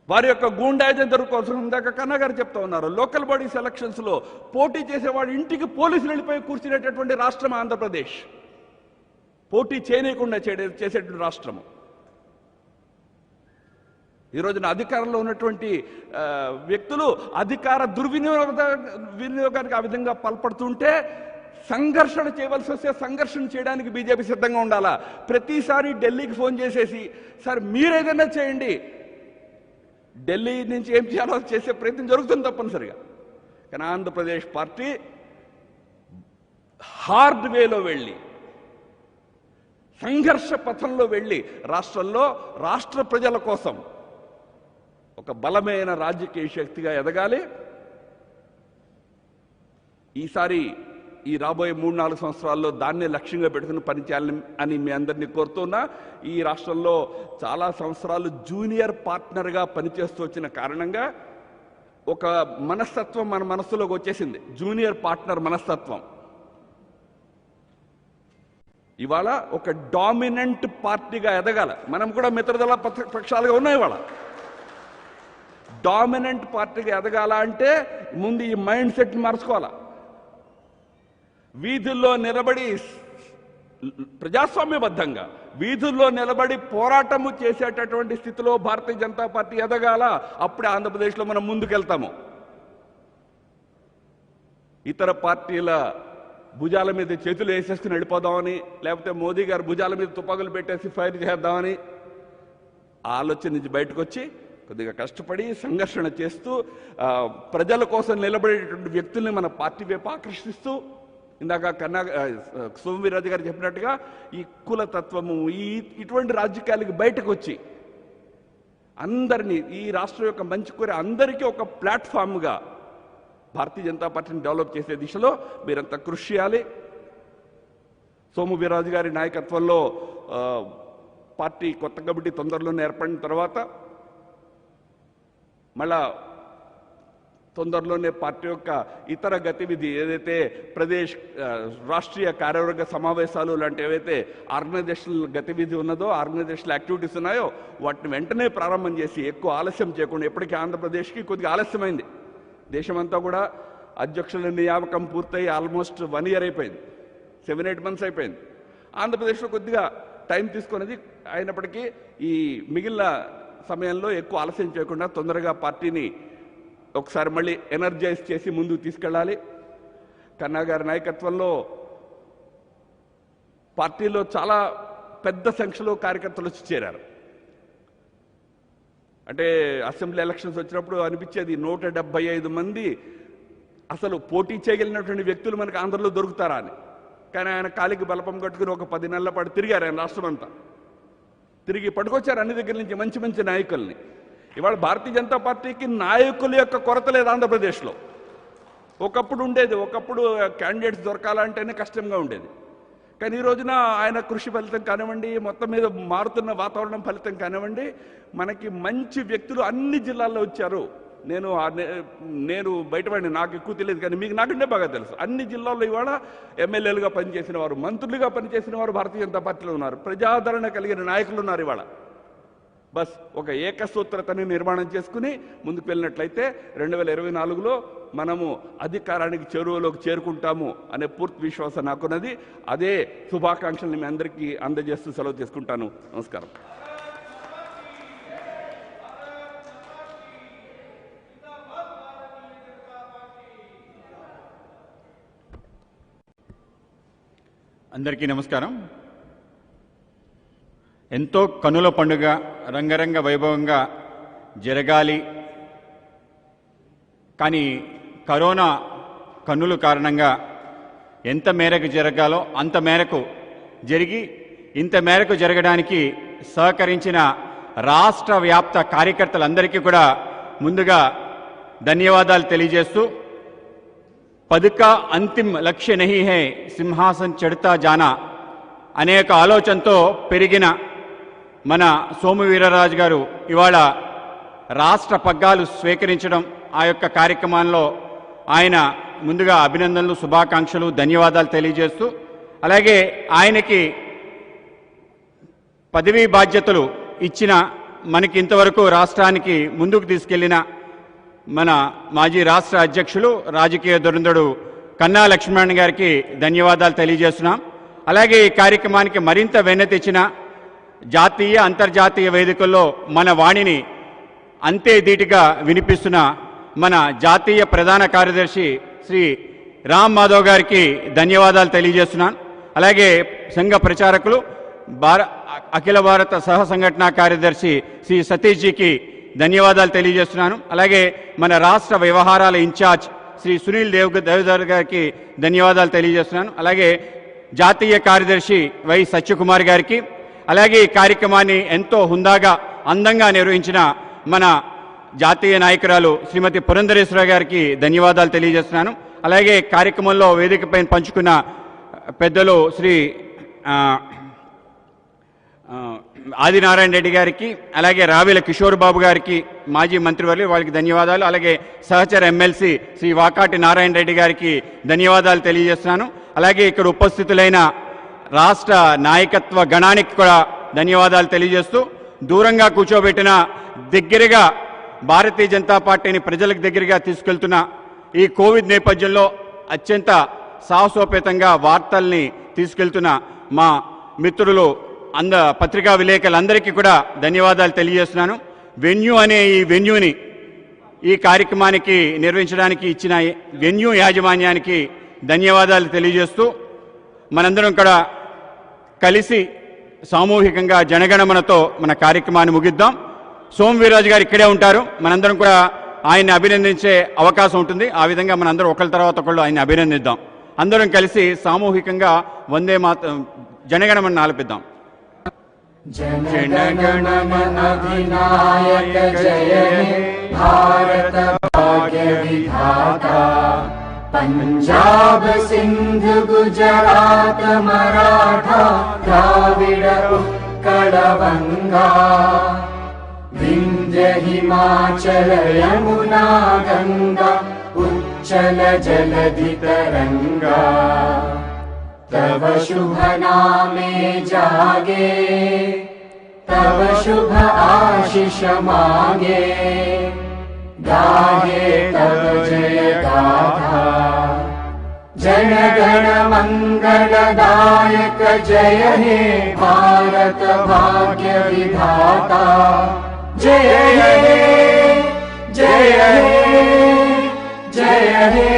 వారి యొక్క గూండాయిజం ఎదుర్కోవాల్సి ఉంది. ఇందాక కన్నా గారు చెప్తా ఉన్నారు, లోకల్ బాడీస్ ఎలక్షన్స్లో పోటీ చేసేవాడి ఇంటికి పోలీసులు వెళ్ళిపోయి కూర్చునేటటువంటి రాష్ట్రం ఆంధ్రప్రదేశ్. పోటీ చేయనీయకుండా చేసేటువంటి రాష్ట్రము. ఈ రోజున అధికారంలో ఉన్నటువంటి వ్యక్తులు అధికార వినియోగానికి ఆ విధంగా పాల్పడుతుంటే సంఘర్షణ చేయవలసి వస్తే సంఘర్షణ చేయడానికి బీజేపీ సిద్ధంగా ఉండాలా. ప్రతిసారి ఢిల్లీకి ఫోన్ చేసేసి సార్ మీరేదైనా చేయండి, ఢిల్లీ నుంచి ఏం చేయాలో చేసే ప్రయత్నం జరుగుతుంది తప్పనిసరిగా. కానీ ఆంధ్రప్రదేశ్ పార్టీ హార్డ్ వేలో వెళ్ళి, సంఘర్ష పథంలో వెళ్ళి రాష్ట్రంలో రాష్ట్ర ప్రజల కోసం ఒక బలమైన రాజకీయ శక్తిగా ఎదగాలి. ఈసారి ఈ రాబోయే 3-4 సంవత్సరాల్లో దాన్నే లక్ష్యంగా పెట్టుకుని పనిచేయాలని అని మీ అందరినీ కోరుతున్నా. ఈ రాష్ట్రంలో చాలా సంవత్సరాలు జూనియర్ పార్ట్నర్గా పనిచేస్తూ వచ్చిన కారణంగా ఒక మనస్తత్వం మన మనస్సులోకి వచ్చేసింది, జూనియర్ పార్ట్నర్ మనస్తత్వం. ఇవాళ ఒక డామినెంట్ పార్టీగా ఎదగాల. మనం కూడా మిత్రదళ పక్షాలుగా ఉన్నాయి. ఇవాళ డామినెంట్ పార్టీగా ఎదగాల అంటే ముందు ఈ మైండ్ సెట్ మార్చుకోవాలా. వీధుల్లో నిలబడి ప్రజాస్వామ్యబద్ధంగా వీధుల్లో నిలబడి పోరాటము చేసేటటువంటి స్థితిలో భారతీయ జనతా పార్టీ ఎదగాల. అప్పుడే ఆంధ్రప్రదేశ్లో మనం ముందుకెళ్తాము. ఇతర పార్టీల భుజాల మీద చేతులు వేసేసుకుని వెళ్ళిపోదామని, లేకపోతే మోదీ గారు భుజాల మీద తుపాకులు పెట్టేసి ఫైర్ చేద్దామని ఆలోచన నుంచి బయటకు వచ్చి కొద్దిగా కష్టపడి సంఘర్షణ చేస్తూ ప్రజల కోసం నిలబడేటువంటి వ్యక్తుల్ని మన పార్టీ వైపు ఆకర్షిస్తూ, ఇందాక సోమవీర్రాజు గారు చెప్పినట్టుగా ఈ కులతత్వము, ఇటువంటి రాజకీయాలకి బయటకు వచ్చి అందరినీ, ఈ రాష్ట్రం యొక్క మంచి కోరే అందరికీ ఒక ప్లాట్ఫామ్గా భారతీయ జనతా పార్టీని డెవలప్ చేసే దిశలో మీరంతా కృషి చేయాలి. సోమవీర్రాజు గారి నాయకత్వంలో పార్టీ కొత్త కమిటీ తొందరలోనే ఏర్పడిన తర్వాత మళ్ళా తొందరలోనే పార్టీ యొక్క ఇతర గతివిధి ఏదైతే రాష్ట్రీయ కార్యవర్గ సమావేశాలు లాంటి ఏవైతే ఆర్గనైజేషనల్ గతివిధి ఉన్నదో, ఆర్గనైజేషనల్ యాక్టివిటీస్ ఉన్నాయో వాటిని వెంటనే ప్రారంభం చేసి ఎక్కువ ఆలస్యం చేయకుండా, ఎప్పటికీ ఆంధ్రప్రదేశ్కి కొద్దిగా ఆలస్యమైంది. దేశమంతా కూడా అధ్యక్షుల నియామకం పూర్తయి ఆల్మోస్ట్ 1 year అయిపోయింది, 7-8 months అయిపోయింది. ఆంధ్రప్రదేశ్లో కొద్దిగా టైం తీసుకున్నది. అయినప్పటికీ ఈ మిగిలిన సమయంలో ఎక్కువ ఆలస్యం చేయకుండా తొందరగా పార్టీని ఒకసారి మళ్ళీ ఎనర్జైజ్ చేసి ముందుకు తీసుకెళ్ళాలి. కన్నా గారి నాయకత్వంలో పార్టీలో చాలా పెద్ద సంఖ్యలో కార్యకర్తలు వచ్చి చేరారు. అంటే అసెంబ్లీ ఎలక్షన్స్ వచ్చినప్పుడు అనిపించేది 175 మంది అసలు పోటీ చేయగలిగినటువంటి వ్యక్తులు మనకు ఆంధ్రలో దొరుకుతారా అని. కానీ ఆయన కాలికి బలపం కట్టుకుని ఒక 10 నెలల పాటు తిరిగారు. ఆయన రాష్ట్రం అంతా తిరిగి పట్టుకొచ్చారు అన్ని దగ్గర నుంచి మంచి మంచి నాయకుల్ని. ఇవాళ భారతీయ జనతా పార్టీకి నాయకుల యొక్క కొరత లేదు ఆంధ్రప్రదేశ్లో. ఒకప్పుడు ఉండేది, ఒకప్పుడు క్యాండిడేట్స్ దొరకాలంటేనే కష్టంగా ఉండేది. కానీ ఈ రోజున ఆయన కృషి ఫలితం కానివ్వండి, మొత్తం మీద మారుతున్న వాతావరణం ఫలితం కానివ్వండి, మనకి మంచి వ్యక్తులు అన్ని జిల్లాల్లో వచ్చారు. నేను బయటపడి నాకు ఎక్కువ తెలియదు, కానీ మీకు నాకంటే బాగా తెలుసు. అన్ని జిల్లాల్లో ఇవాళ ఎమ్మెల్యేలుగా పనిచేసిన వారు, మంత్రులుగా పనిచేసిన వారు భారతీయ జనతా పార్టీలో ఉన్నారు. ప్రజాదరణ కలిగిన నాయకులు ఉన్నారు. ఇవాళ బస్ ఒక ఏకసూత్రతని నిర్మాణం చేసుకుని ముందుకు వెళ్ళినట్లయితే 2024లో మనము అధికారానికి చెరువులోకి చేరుకుంటాము అనే పూర్తి విశ్వాసం నాకున్నది. అదే శుభాకాంక్షల్ని మీ అందరికీ అందజేస్తూ సెలవు తీసుకుంటాను. నమస్కారం. అందరికీ నమస్కారం. ఎంతో కనుల పండుగ రంగరంగ వైభవంగా జరగాలి, కానీ కరోనా కన్నుల కారణంగా ఎంత మేరకు జరగాలో అంత మేరకు జరిగి, ఇంత మేరకు జరగడానికి సహకరించిన రాష్ట్ర వ్యాప్త కార్యకర్తలందరికీ కూడా ముందుగా ధన్యవాదాలు తెలియజేస్తూ, పद का अंतिम लक्ष्य नहीं है సింహాసన్ చడతా జానా అనేక ఆలోచనతో పెరిగిన మన సోము వీర్రాజు గారు ఇవాళ రాష్ట్ర పగ్గాలు స్వీకరించడం, ఆ యొక్క కార్యక్రమంలో ఆయన ముందుగా అభినందనలు, శుభాకాంక్షలు, ధన్యవాదాలు తెలియజేస్తూ, అలాగే ఆయనకి పదవీ బాధ్యతలు ఇచ్చిన, మనకి ఇంతవరకు రాష్ట్రానికి ముందుకు తీసుకెళ్లిన మన మాజీ రాష్ట్ర అధ్యక్షులు, రాజకీయ దురంధరుడు కన్నా లక్ష్మణ్ గారికి ధన్యవాదాలు తెలియజేస్తున్నాం. అలాగే ఈ కార్యక్రమానికి మరింత వెన్న తెచ్చిన, జాతీయ అంతర్జాతీయ వేదికల్లో మన వాణిని అంతే ధీటుగా వినిపిస్తున్న మన జాతీయ ప్రధాన కార్యదర్శి శ్రీ రామ్ మాధవ్ గారికి ధన్యవాదాలు తెలియజేస్తున్నాను. అలాగే సంఘ ప్రచారకులు, అఖిల భారత సహ సంఘటన కార్యదర్శి శ్రీ సతీష్ జీకి ధన్యవాదాలు తెలియజేస్తున్నాను. అలాగే మన రాష్ట్ర వ్యవహారాల ఇన్ఛార్జ్ శ్రీ సునీల్ దేవధర్ గారికి ధన్యవాదాలు తెలియజేస్తున్నాను. అలాగే జాతీయ కార్యదర్శి వై సత్యకుమార్ గారికి, అలాగే ఈ కార్యక్రమాన్ని ఎంతో హుందాగా అందంగా నిర్వహించిన మన జాతీయ నాయకురాలు శ్రీమతి పురంధరేశ్వర గారికి ధన్యవాదాలు తెలియజేస్తున్నాను. అలాగే కార్యక్రమంలో వేదికపై పంచుకున్న పెద్దలు శ్రీ ఆదినారాయణ రెడ్డి గారికి, అలాగే రావిల కిషోర్ బాబు గారికి, మాజీ మంత్రివర్యులు, వాళ్ళకి ధన్యవాదాలు. అలాగే సహచర ఎమ్మెల్సీ శ్రీ వాకాటి నారాయణ రెడ్డి గారికి ధన్యవాదాలు తెలియజేస్తున్నాను. అలాగే ఇక్కడ ఉపస్థితులైన రాష్ట్ర నాయకత్వ గణానికి కూడా ధన్యవాదాలు తెలియజేస్తూ, దూరంగా కూర్చోబెట్టిన, దగ్గరగా భారతీయ జనతా పార్టీని ప్రజలకు దగ్గరగా తీసుకెళ్తున్న ఈ కోవిడ్ నేపథ్యంలో అత్యంత సాహసోపేతంగా వార్తల్ని తీసుకెళ్తున్న మా మిత్రులు, పత్రికా విలేకరులందరికీ కూడా ధన్యవాదాలు తెలియజేస్తున్నాను. వెన్యూ అనే ఈ వెన్యూని ఈ కార్యక్రమానికి నిర్వహించడానికి ఇచ్చిన వెన్యూ యాజమాన్యానికి ధన్యవాదాలు తెలియజేస్తూ, మనందరం కూడా కలిసి సామూహికంగా జనగణమనతో మన కార్యక్రమాన్ని ముగిద్దాం. సోము వీర్రాజు గారు ఇక్కడే ఉంటారు. మనందరం కూడా ఆయన్ని అభినందించే అవకాశం ఉంటుంది. ఆ విధంగా మనందరం ఒకరి తర్వాత ఒకళ్ళు ఆయన్ని అభినందిద్దాం. అందరం కలిసి సామూహికంగా వందే మాతరం జనగణమన ఆలపిద్దాం. जनगणमन अधिनायक जय हे भारत भाग्य विधाता पंजाब सिंध गुजरात मराठा द्राविड उत्कल बंगा विंध्य हिमाचल यमुना गंगा उच्चल जलधि तरंगा तव शुभ नामे जागे तव शुभ आशीष मांगे गाहे तव जय गाथा जन गण मंगलदायक जय हे भारत भाग्य विधाता जय हे जय हे जय हे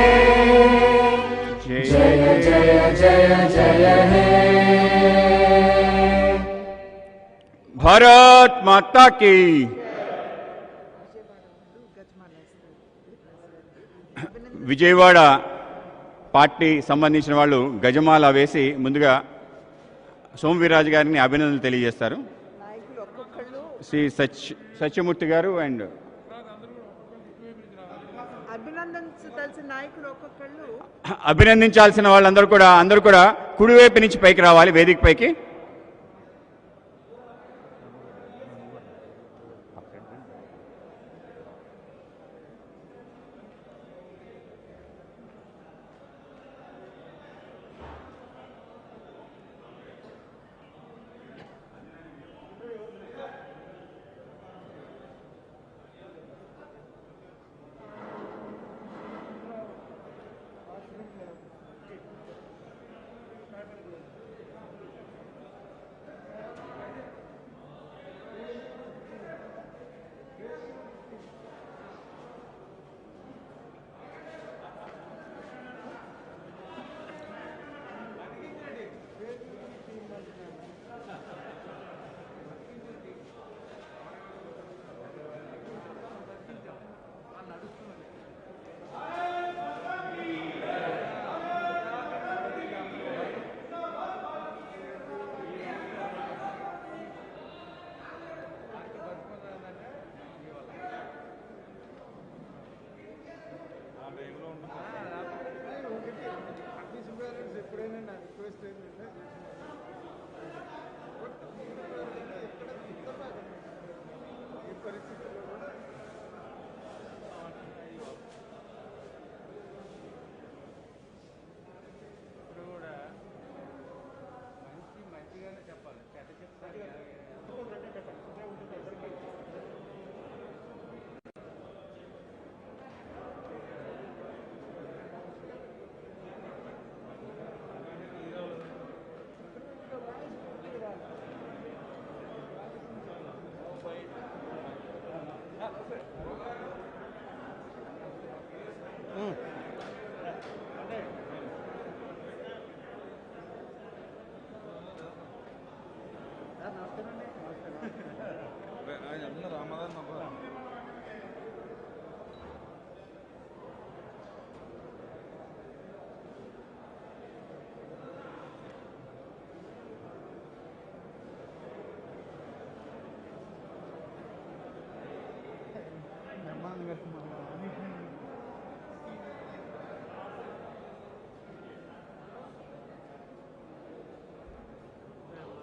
जय जय जय जय हे भारत माता की విజయవాడ పార్టీ సంబంధించిన వాళ్ళు గజమాల వేసి ముందుగా సోము వీర్రాజు గారిని అభినందనలు తెలియజేస్తారు. శ్రీ సత్యమూర్తి గారు అండ్ అభినందన నాయకులు ఒక్కొక్కళ్ళు అభినందించాల్సిన వాళ్ళందరూ కూడా కుడివైపు నుంచి పైకి రావాలి, వేదిక పైకి.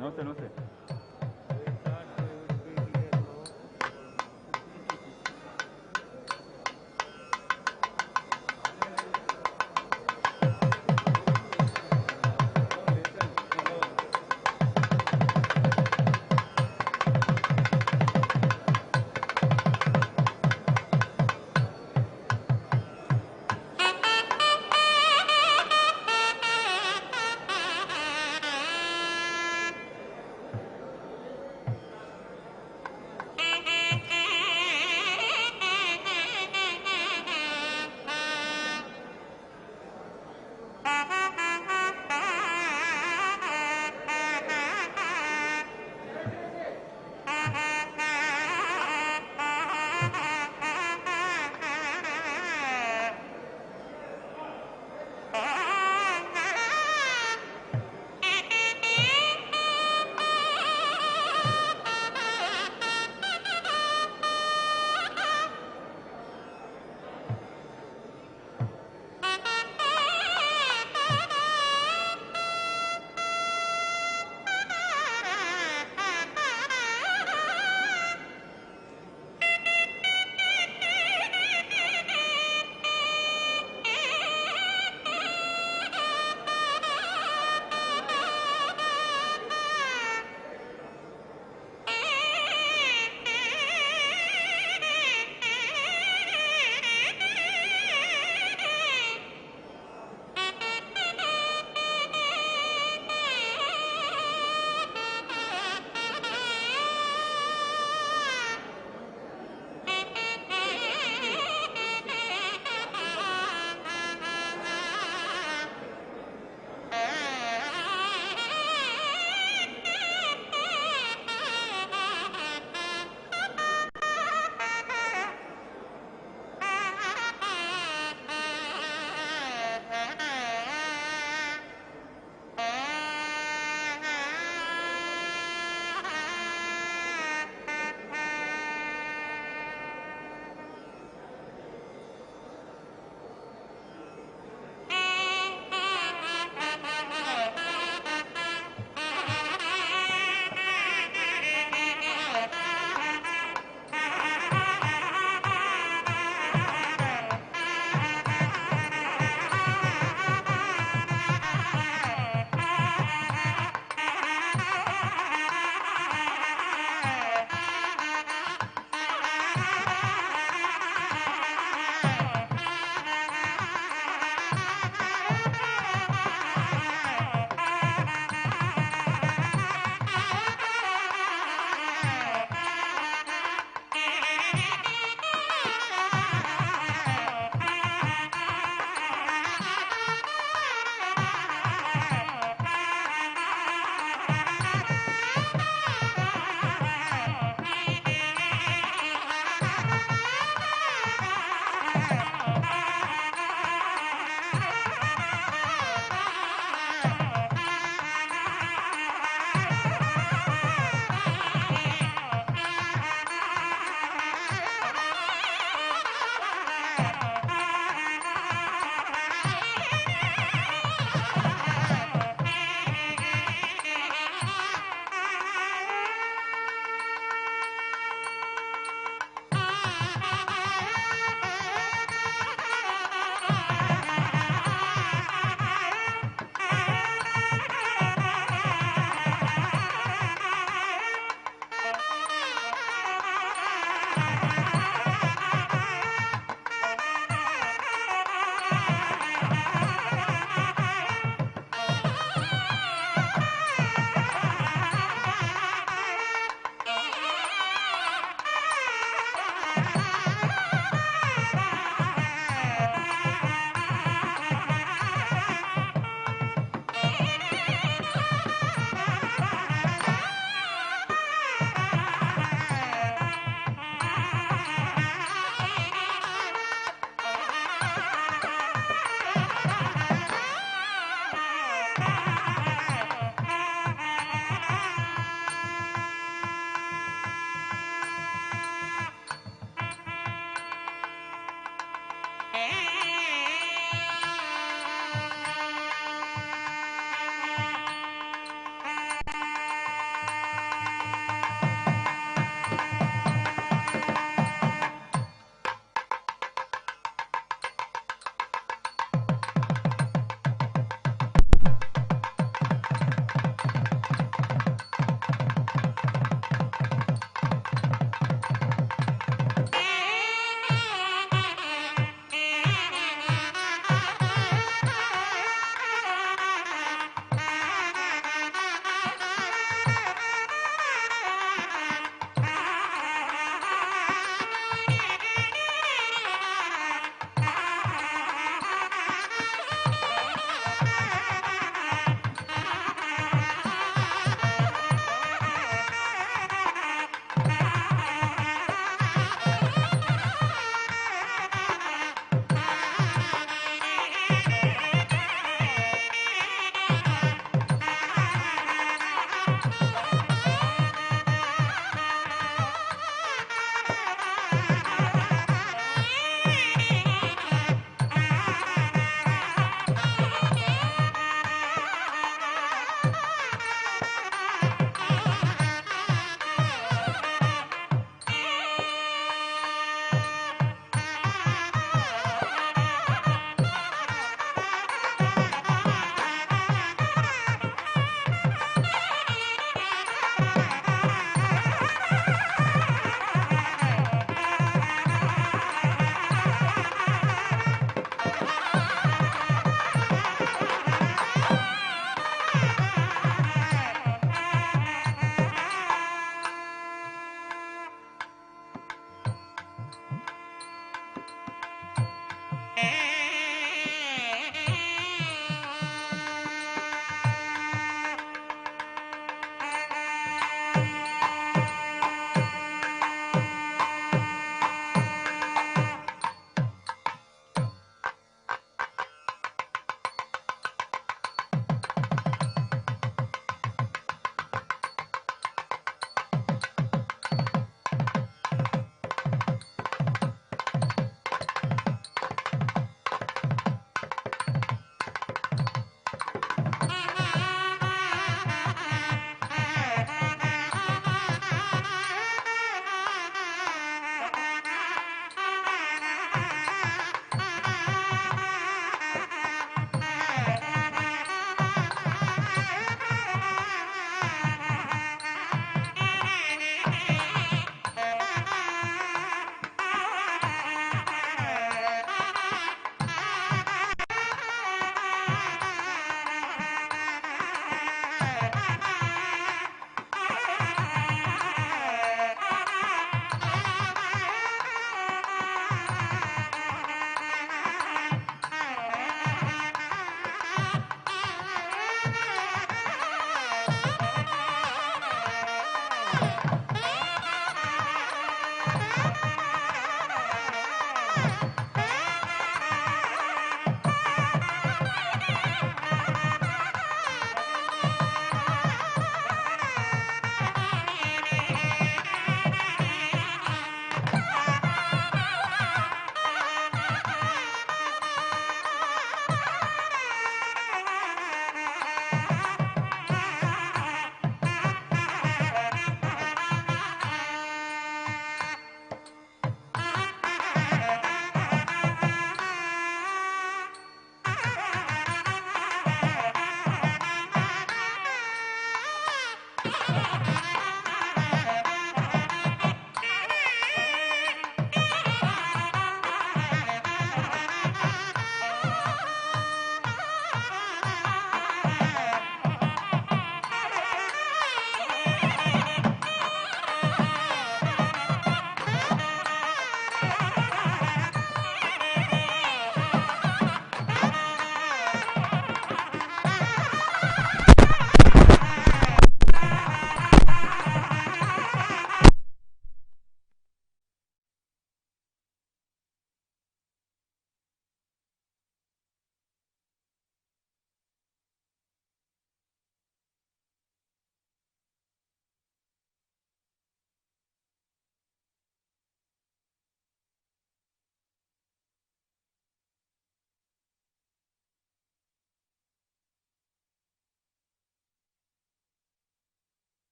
నమస్తే నమస్తే.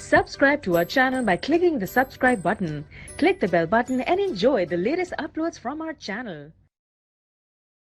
Subscribe to our channel by clicking the subscribe button. Click the bell button and enjoy the latest uploads from our channel.